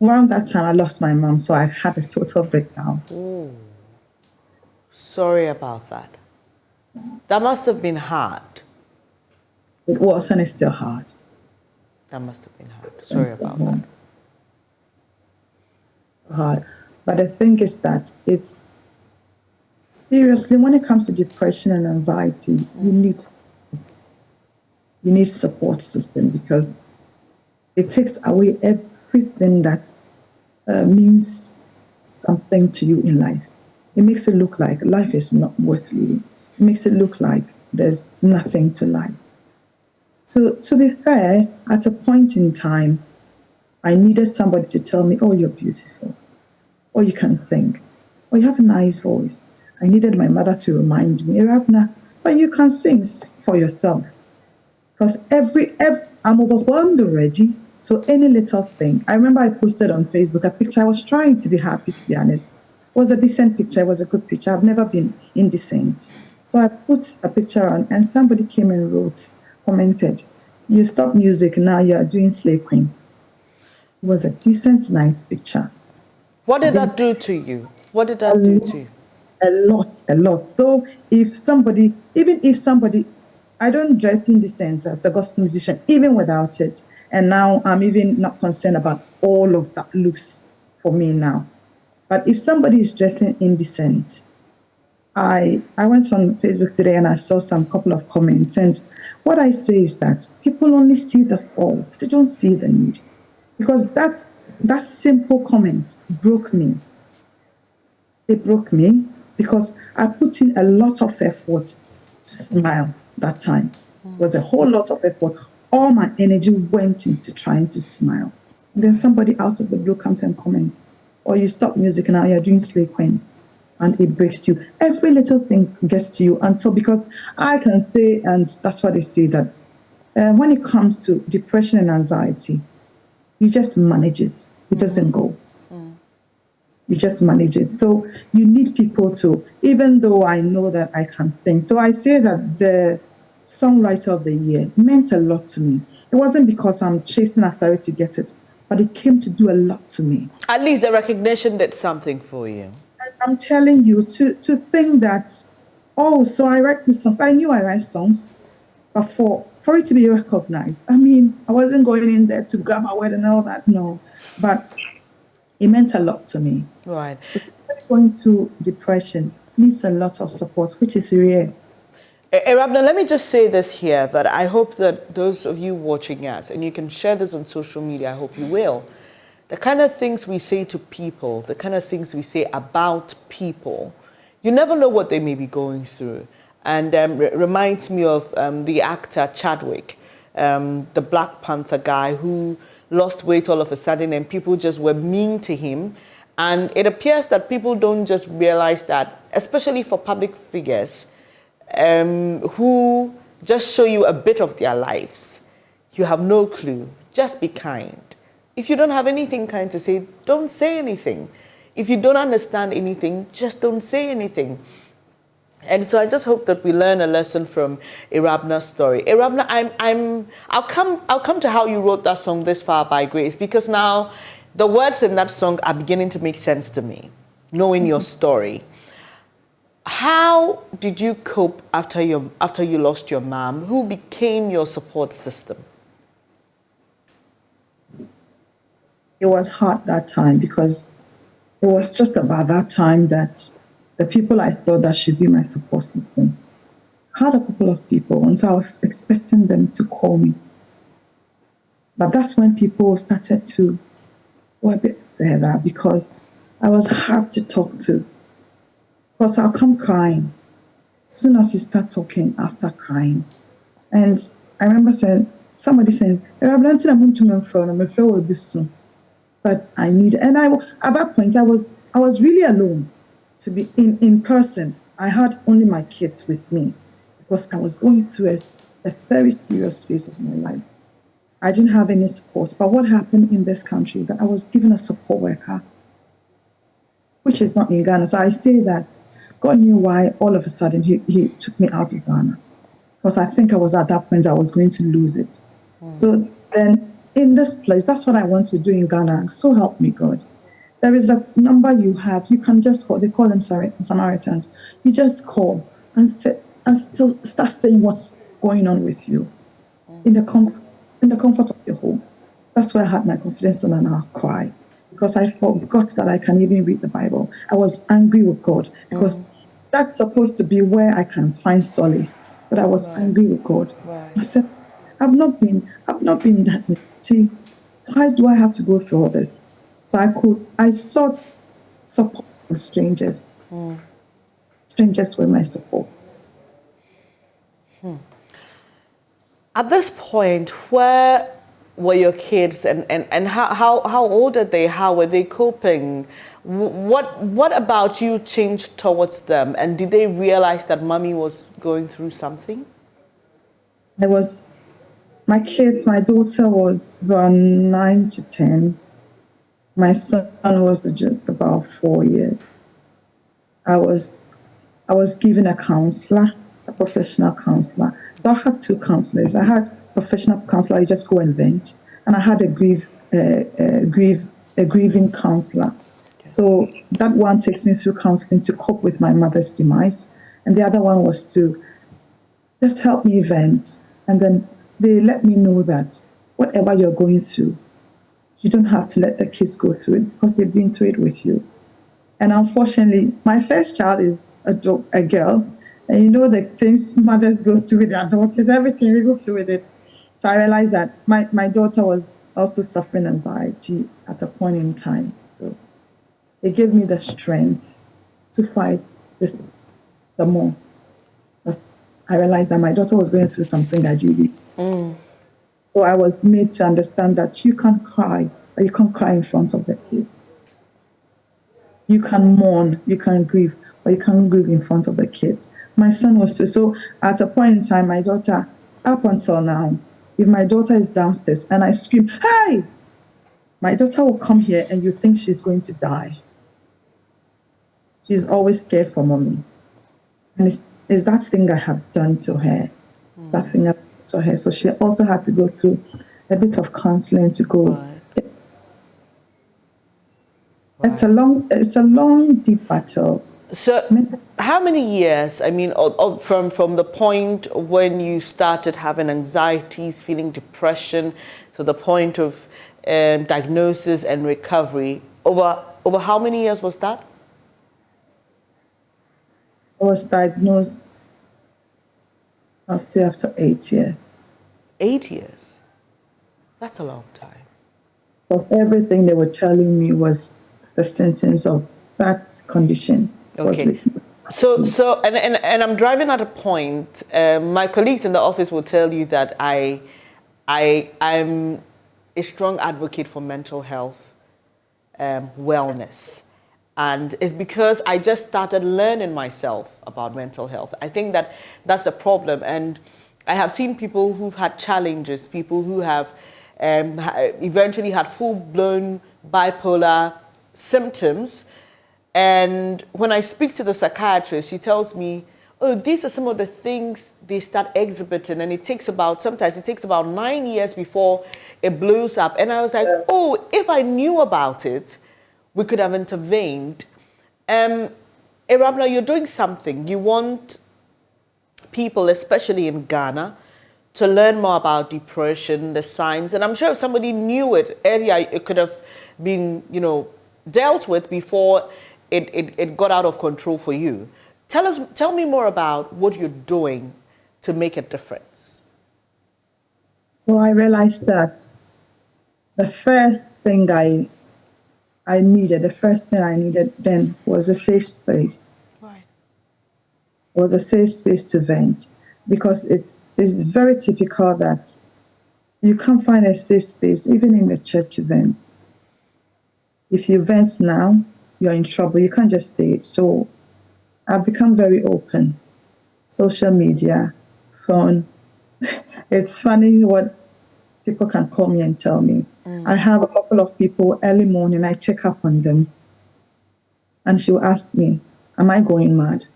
around that time I lost my mom, so I had a total breakdown. Ooh. Sorry about that. That must have been hard. It was, and it's still hard. That must have been hard. Sorry about that. Hard. But the thing is that it's seriously, when it comes to depression and anxiety, you need support system, because it takes away everything that means something to you in life. It makes it look like life is not worth living. It makes it look like there's nothing to life. So to be fair, at a point in time, I needed somebody to tell me, oh, you're beautiful, or you can sing, or you have a nice voice. I needed my mother to remind me, Irabna, but you can sing for yourself. Because I'm overwhelmed already, so any little thing. I remember I posted on Facebook a picture. I was trying to be happy, to be honest. It was a decent picture. It was a good picture. I've never been indecent. So I put a picture on, and somebody came and commented, you stop music, now you are doing Slay Queen. It was a decent, nice picture. What did that do to you? What did that do to you? A lot. So even if somebody, I don't dress indecent as a gospel musician, even without it. And now I'm even not concerned about all of that looks for me now. But if somebody is dressing indecent, I went on Facebook today and I saw some couple of comments. And what I say is that people only see the faults. They don't see the need. Because that simple comment broke me. It broke me. because I put in a lot of effort to smile that time. It was a whole lot of effort. All my energy went into trying to smile. And then somebody out of the blue comes and comments, or you stop music and now you're doing Slay Queen. And it breaks you. Every little thing gets to you until, because I can say, and that's what they say, that when it comes to depression and anxiety, you just manage it. It doesn't go. You just manage it. So you need people to, even though I know that I can sing. So I say that the Songwriter of the Year meant a lot to me. It wasn't because I'm chasing after it to get it, but it came to do a lot to me. At least the recognition did something for you. I'm telling you to think that, oh, so I write good songs. I knew I write songs, but for it to be recognized, I mean, I wasn't going in there to grab a word and all that, no. But it meant a lot to me. Right. So going through depression needs a lot of support, which is rare. Rabna, let me just say this here, that I hope that those of you watching us, and you can share this on social media, I hope you will, the kind of things we say to people, the kind of things we say about people, you never know what they may be going through. And reminds me of the actor Chadwick, the Black Panther guy who lost weight all of a sudden and people just were mean to him. And it appears that people don't just realize that, especially for public figures who just show you a bit of their lives. You have no clue. Just be kind. If you don't have anything kind to say, don't say anything. If you don't understand anything, just don't say anything. And so I just hope that we learn a lesson from Irabna's story. Irabna, I'll come to how you wrote that song, This Far by Grace, because now the words in that song are beginning to make sense to me, knowing your story. How did you cope after you lost your mom? Who became your support system? It was hard that time because it was just about that time that the people I thought that should be my support system had a couple of people, and so I was expecting them to call me. But that's when people started to go a bit further because I was hard to talk to. Because I'll come crying. As soon as you start talking, I'll start crying. And I remember somebody saying, but I need, and at that point I was really alone to be in person. I had only my kids with me because I was going through a very serious phase of my life. I didn't have any support. But what happened in this country is that I was given a support worker, which is not in Ghana. So I say that God knew why all of a sudden he took me out of Ghana. Because I think I was at that point I was going to lose it. So then in this place, that's what I want to do in Ghana. So help me God. There is a number you have. You can just call. They call them Samaritans. You just call and still start saying what's going on with you in the comfort of your home. That's where I had my confidence and I'll cry. Because I forgot that I can even read the Bible. I was angry with God because that's supposed to be where I can find solace. But I was angry with God. I said, I've not been that naughty. Why do I have to go through all this? So I sought support from strangers. Strangers were my support. At this point, where were your kids and how old are they? How were they coping? What about you changed towards them? And did they realize that mommy was going through something? My kids, my daughter was around 9 to 10. My son was just about 4 years. I was given a counselor, a professional counselor. So I had two counselors. I had a professional counselor, you just go and vent, and I had a grieving counselor. So that one takes me through counseling to cope with my mother's demise, and the other one was to just help me vent, and then they let me know that whatever you're going through, you don't have to let the kids go through it because they've been through it with you. And unfortunately, my first child is a girl. And you know the things mothers go through with their daughters, everything we go through with it. So I realized that my daughter was also suffering anxiety at a point in time. So it gave me the strength to fight the more. Because I realized that my daughter was going through something at GB. So I was made to understand that you can't cry, but you can't cry in front of the kids. You can mourn, you can grieve, but you can't grieve in front of the kids. My son was too. So at a point in time, my daughter, up until now, if my daughter is downstairs and I scream, "Hey!" my daughter will come here and you think she's going to die. She's always scared for mommy. And it's that thing I have done to her. It's that thing I've done to her. So she also had to go through a bit of counseling to go. Right. It's a long, deep battle. So how many years, I mean, from the point when you started having anxieties, feeling depression, to the point of diagnosis and recovery, over how many years was that? I was diagnosed, I'll say, after 8 years. 8 years? That's a long time. But everything they were telling me was the symptoms of that condition. Okay. So, and I'm driving at a point. My colleagues in the office will tell you that I'm a strong advocate for mental health, wellness. And it's because I just started learning myself about mental health. I think that's the problem. And I have seen people who've had challenges, people who have eventually had full-blown bipolar symptoms. And when I speak to the psychiatrist, she tells me, oh, these are some of the things they start exhibiting. And sometimes it takes about 9 years before it blows up. And I was like, oh, if I knew about it, we could have intervened. Irabna, you're doing something. You want people, especially in Ghana, to learn more about depression, the signs. And I'm sure if somebody knew it earlier, it could have been, dealt with before it got out of control for you. Tell me more about what you're doing to make a difference. So I realized that the first thing I needed then was a safe space. Right. It was a safe space to vent, because it's very typical that you can't find a safe space even in the church event. If you vent now, you're in trouble. You can't just say it. So I've become very open. Social media, phone. It's funny what people can call me and tell me. I have a couple of people early morning, I check up on them. And she'll ask me, am I going mad?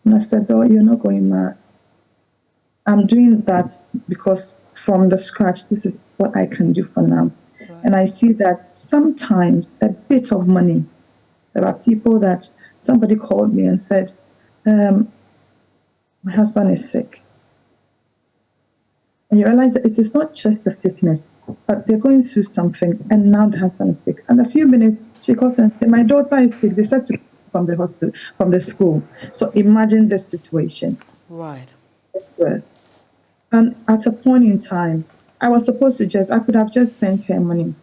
And I said, oh, you're not going mad. I'm doing that because from the scratch, this is what I can do for now. Right. And I see that sometimes a bit of money, there are people that somebody called me and said, my husband is sick. And you realize that it is not just the sickness, but they're going through something, and now the husband is sick. And a few minutes, she calls and says, my daughter is sick. They said to me from the hospital, from the school. So imagine the situation. Right. Yes. And at a point in time, I was supposed to I could have just sent her money.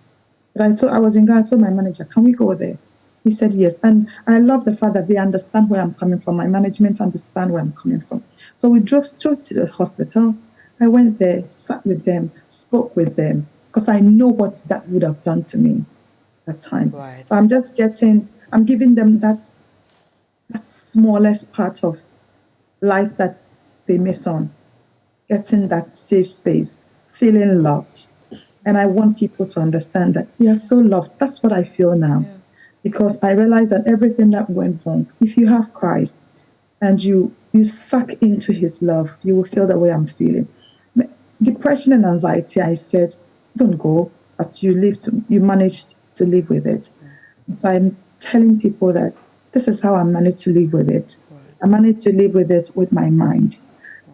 But I was in Ghana, I told my manager, can we go there? He said yes. And I love the fact that they understand where I'm coming from. My management understand where I'm coming from. So we drove straight to the hospital. I went there, sat with them, spoke with them, because I know what that would have done to me at that time. Right. So I'm giving them that smallest part of life that they miss on, getting that safe space, feeling loved. And I want people to understand that we are so loved. That's what I feel now. Yeah. Because I realize that everything that went wrong, if you have Christ and you suck into his love, you will feel the way I'm feeling. Depression and anxiety, I said, don't go, but you managed to live with it. So I'm telling people that this is how I managed to live with it. I managed to live with it with my mind.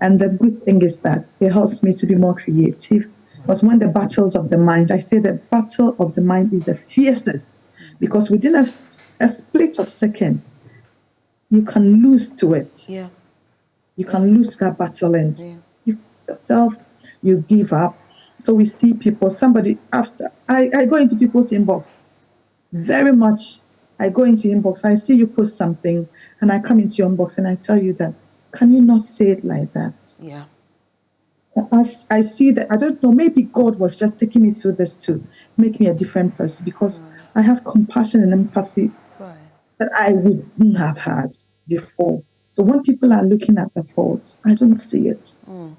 And the good thing is that it helps me to be more creative. Because when the battles of the mind, I say the battle of the mind is the fiercest. Because within a split of second, you can lose to it. Yeah. You can lose that battle and you yourself, you give up. So we see people, I go into people's inbox very much I go into your inbox, I see you post something, and I come into your inbox and I tell you that, can you not say it like that? Yeah. I see that, I don't know, maybe God was just taking me through this to make me a different person, because I have compassion and empathy that I wouldn't have had before. So when people are looking at the faults, I don't see it.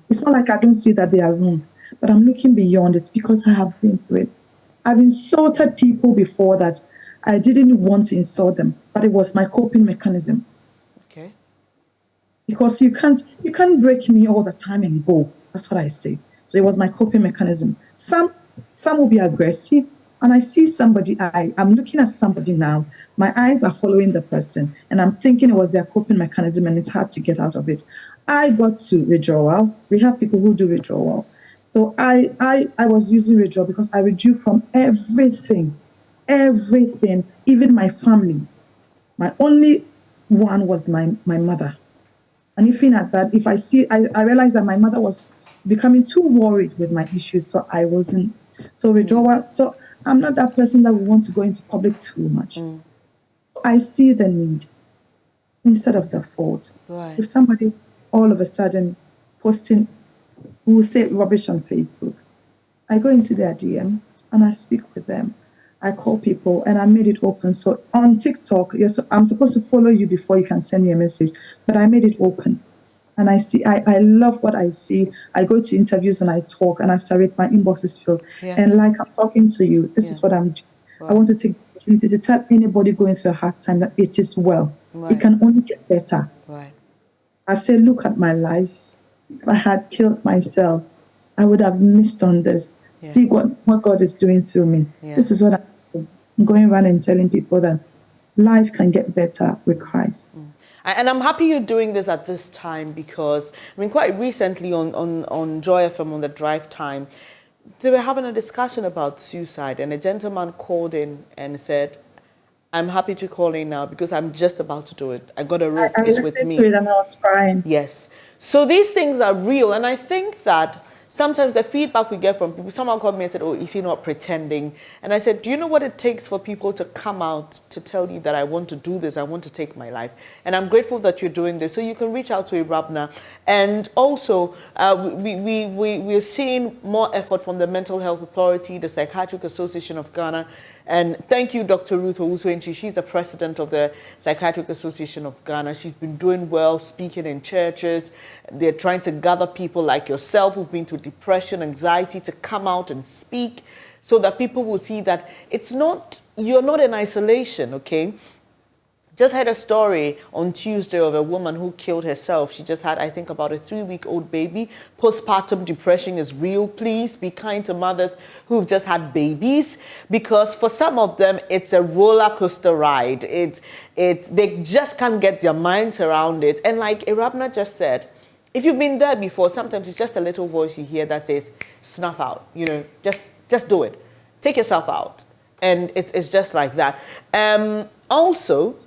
It's not like I don't see that they are wrong, but I'm looking beyond it because I have been through it. I've insulted people before that I didn't want to insult them, but it was my coping mechanism. Okay. Because you can't break me all the time and go. That's what I say. So it was my coping mechanism. Some will be aggressive, and I see somebody, I'm looking at somebody now, my eyes are following the person, and I'm thinking it was their coping mechanism and it's hard to get out of it. I got to withdrawal. We have people who do withdrawal. So I was using withdrawal because I withdrew from everything, even my family. My only one was my mother. And even at that, if I realized that my mother was becoming too worried with my issues, so I wasn't. So withdrawal. So I'm not that person that would want to go into public too much. I see the need instead of the fault. Right. If somebody's all of a sudden posting, who will say rubbish on Facebook, I go into their DM and I speak with them. I call people and I made it open. So on TikTok, I'm supposed to follow you before you can send me a message, but I made it open. And I see, I love what I see. I go to interviews and I talk, and after it, my inbox is filled. Yeah. And like I'm talking to you, this is what I'm doing. Right. I want to take the opportunity to tell anybody going through a hard time that it is well. Right. It can only get better. Right. I say, look at my life. If I had killed myself, I would have missed on this. Yeah. See what God is doing through me. Yeah. This is what I'm going around and telling people, that life can get better with Christ. And I'm happy you're doing this at this time, because, I mean, quite recently on Joy FM, on the drive time, they were having a discussion about suicide, and a gentleman called in and said, I'm happy to call in now because I'm just about to do it. I got a rope, it's with me. I listened to it and I was crying. Yes. So these things are real, and I think that sometimes the feedback we get from people, someone called me and said, oh, is he not pretending? And I said, do you know what it takes for people to come out to tell you that I want to do this, I want to take my life? And I'm grateful that you're doing this. So you can reach out to Irabna. And also, we're seeing more effort from the Mental Health Authority, the Psychiatric Association of Ghana. And thank you, Dr. Ruth Owusu-Enchi. She's the president of the Psychiatric Association of Ghana. She's been doing well, speaking in churches. They're trying to gather people like yourself who've been through depression, anxiety, to come out and speak, so that people will see that you're not in isolation, okay? Just had a story on Tuesday of a woman who killed herself. She just had, I think, about a 3-week-old baby. Postpartum depression is real. Please be kind to mothers who've just had babies, because for some of them, it's a roller coaster ride. They just can't get their minds around it. And like Irabna just said, if you've been there before, sometimes it's just a little voice you hear that says, snuff out, just do it. Take yourself out. And it's just like that. Also,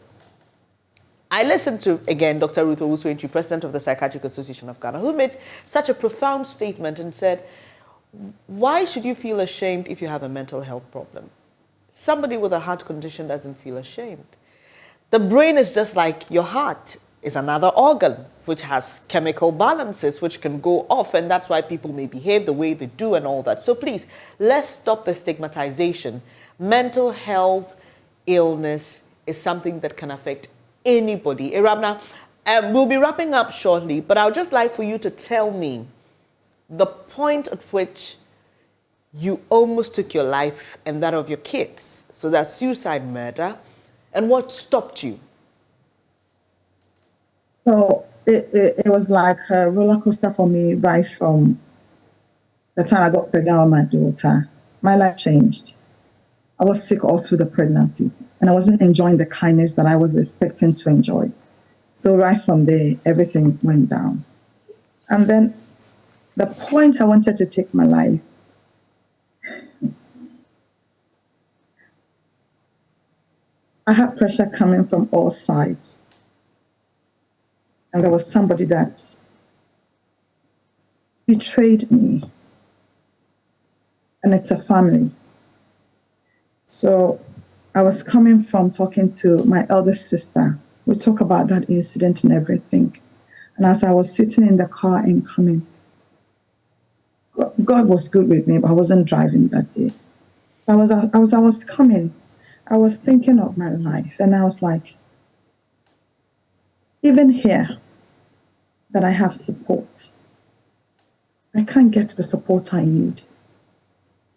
I listened to, again, Dr. Ruth Owusu-Enchi, president of the Psychiatric Association of Ghana, who made such a profound statement and said, why should you feel ashamed if you have a mental health problem? Somebody with a heart condition doesn't feel ashamed. The brain is just like your heart is another organ, which has chemical balances, which can go off, and that's why people may behave the way they do and all that. So please, let's stop the stigmatization. Mental health illness is something that can affect anybody. Irabna, we'll be wrapping up shortly, but I would just like for you to tell me the point at which you almost took your life and that of your kids. So that's suicide, murder, and what stopped you? So it was like a roller coaster for me right from the time I got pregnant with my daughter. My life changed. I was sick all through the pregnancy, and I wasn't enjoying the kindness that I was expecting to enjoy. So right from there, everything went down. And then the point I wanted to take my life, I had pressure coming from all sides. And there was somebody that betrayed me. And it's a family. So I was coming from talking to my eldest sister. We talk about that incident and everything. And as I was sitting in the car and coming, God was good with me, but I wasn't driving that day. So I was coming. I was thinking of my life, and I was like, even here, that I have support, I can't get the support I need.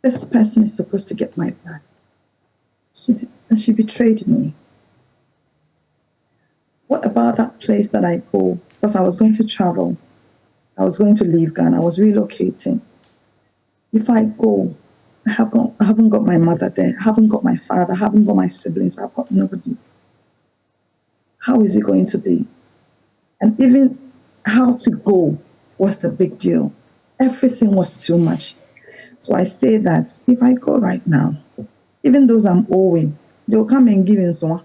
This person is supposed to get my back. She betrayed me. What about that place that I go? Because I was going to travel. I was going to leave Ghana. I was relocating. If I go, I haven't got my mother there. I haven't got my father. I haven't got my siblings. I've got nobody. How is it going to be? And even how to go was the big deal. Everything was too much. So I say that if I go right now, even those I'm owing, they'll come and give in some.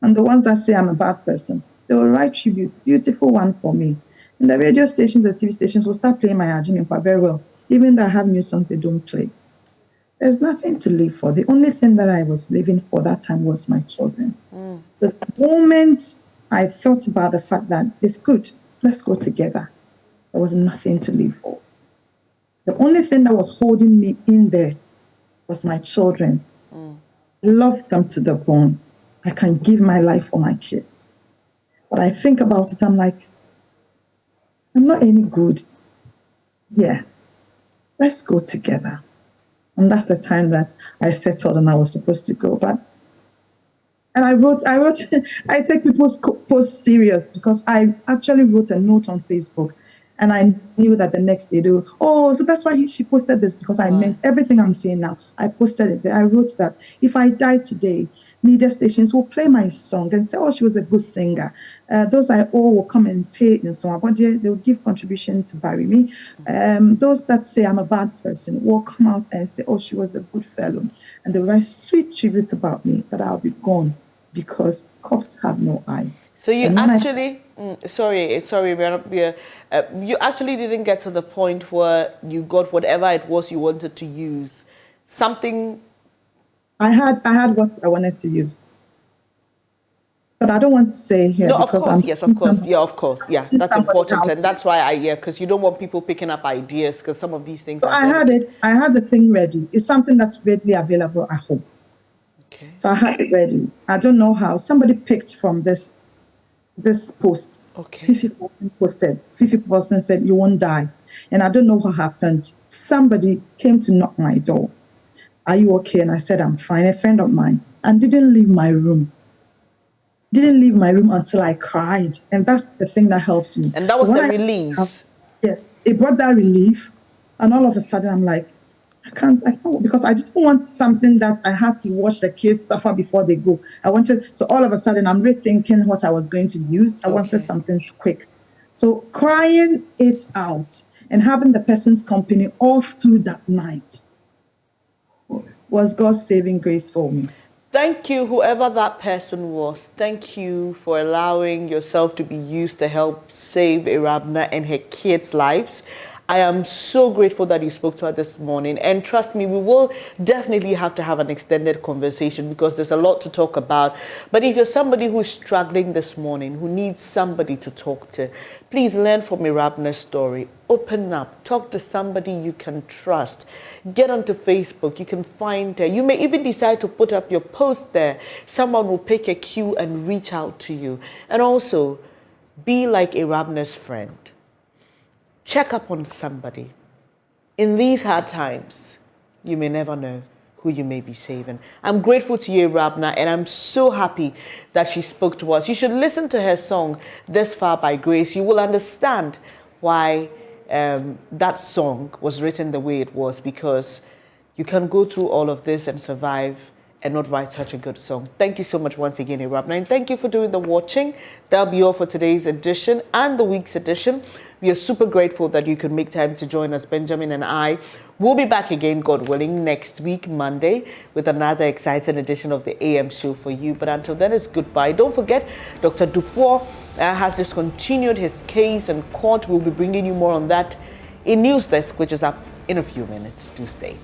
And the ones that say I'm a bad person, they will write tributes, beautiful one for me. And the radio stations and TV stations will start playing my Ajinimpa very well. Even though I have new songs they don't play. There's nothing to live for. The only thing that I was living for that time was my children. So the moment I thought about the fact that it's good, let's go together, there was nothing to live for. The only thing that was holding me in there was my children. Love them to the bone. I can give my life for my kids. But I think about it, I'm like, I'm not any good. Yeah, let's go together. And that's the time that I settled and I was supposed to go. And I wrote, I take people's posts serious because I actually wrote a note on Facebook. And I knew that the next day they would, so that's why she posted this, because I meant everything I'm saying now. I posted it there. I wrote that if I die today, media stations will play my song and say, she was a good singer. Those I owe will come and pay and so on. But they will give contribution to bury me. Those that say I'm a bad person will come out and say, she was a good fellow. And they will write sweet tributes about me, but I'll be gone because cops have no eyes. So you actually, sorry, you actually didn't get to the point where you got whatever it was you wanted to use. Something. I had what I wanted to use, but I don't want to say here. No, of because course, yes, of course, yeah, of course, yeah. That's important, and that's why because you don't want people picking up ideas, because some of these things. So I had the thing ready. It's something that's readily available at home. Okay. So I had it ready. I don't know how somebody picked from this post. Okay. 50% posted. 50% said you won't die, and I don't know what happened. Somebody came to knock my door. Are you okay? And I said, I'm fine. A friend of mine, and didn't leave my room. Didn't leave my room until I cried, and that's the thing that helps me. And that was the release. Yes, it brought that relief, and all of a sudden I'm like, I can't, because I didn't want something that I had to watch the kids suffer before they go. I wanted, so all of a sudden I'm rethinking what I was going to use. I wanted something quick. So crying it out and having the person's company all through that night was God's saving grace for me. Thank you, whoever that person was. Thank you for allowing yourself to be used to help save Irabna and her kids' lives. I am so grateful that you spoke to her this morning. And trust me, we will definitely have to have an extended conversation because there's a lot to talk about. But if you're somebody who's struggling this morning, who needs somebody to talk to, please learn from Irabna's story. Open up. Talk to somebody you can trust. Get onto Facebook. You can find her. You may even decide to put up your post there. Someone will pick a cue and reach out to you. And also, be like Irabna's friend. Check up on somebody. In these hard times, you may never know who you may be saving. I'm grateful to you, Irabna, and I'm so happy that she spoke to us. You should listen to her song, This Far by Grace. You will understand why that song was written the way it was, because you can go through all of this and survive and not write such a good song. Thank you so much once again, Irabna, and thank you for doing the watching. That'll be all for today's edition and the week's edition. We are super grateful that you could make time to join us. Benjamin and I will be back again, God willing, next week, Monday, with another exciting edition of the AM show for you. But until then, it's goodbye. Don't forget, Dr. Dufour has discontinued his case in court. We'll be bringing you more on that in News Desk, which is up in a few minutes. Do stay.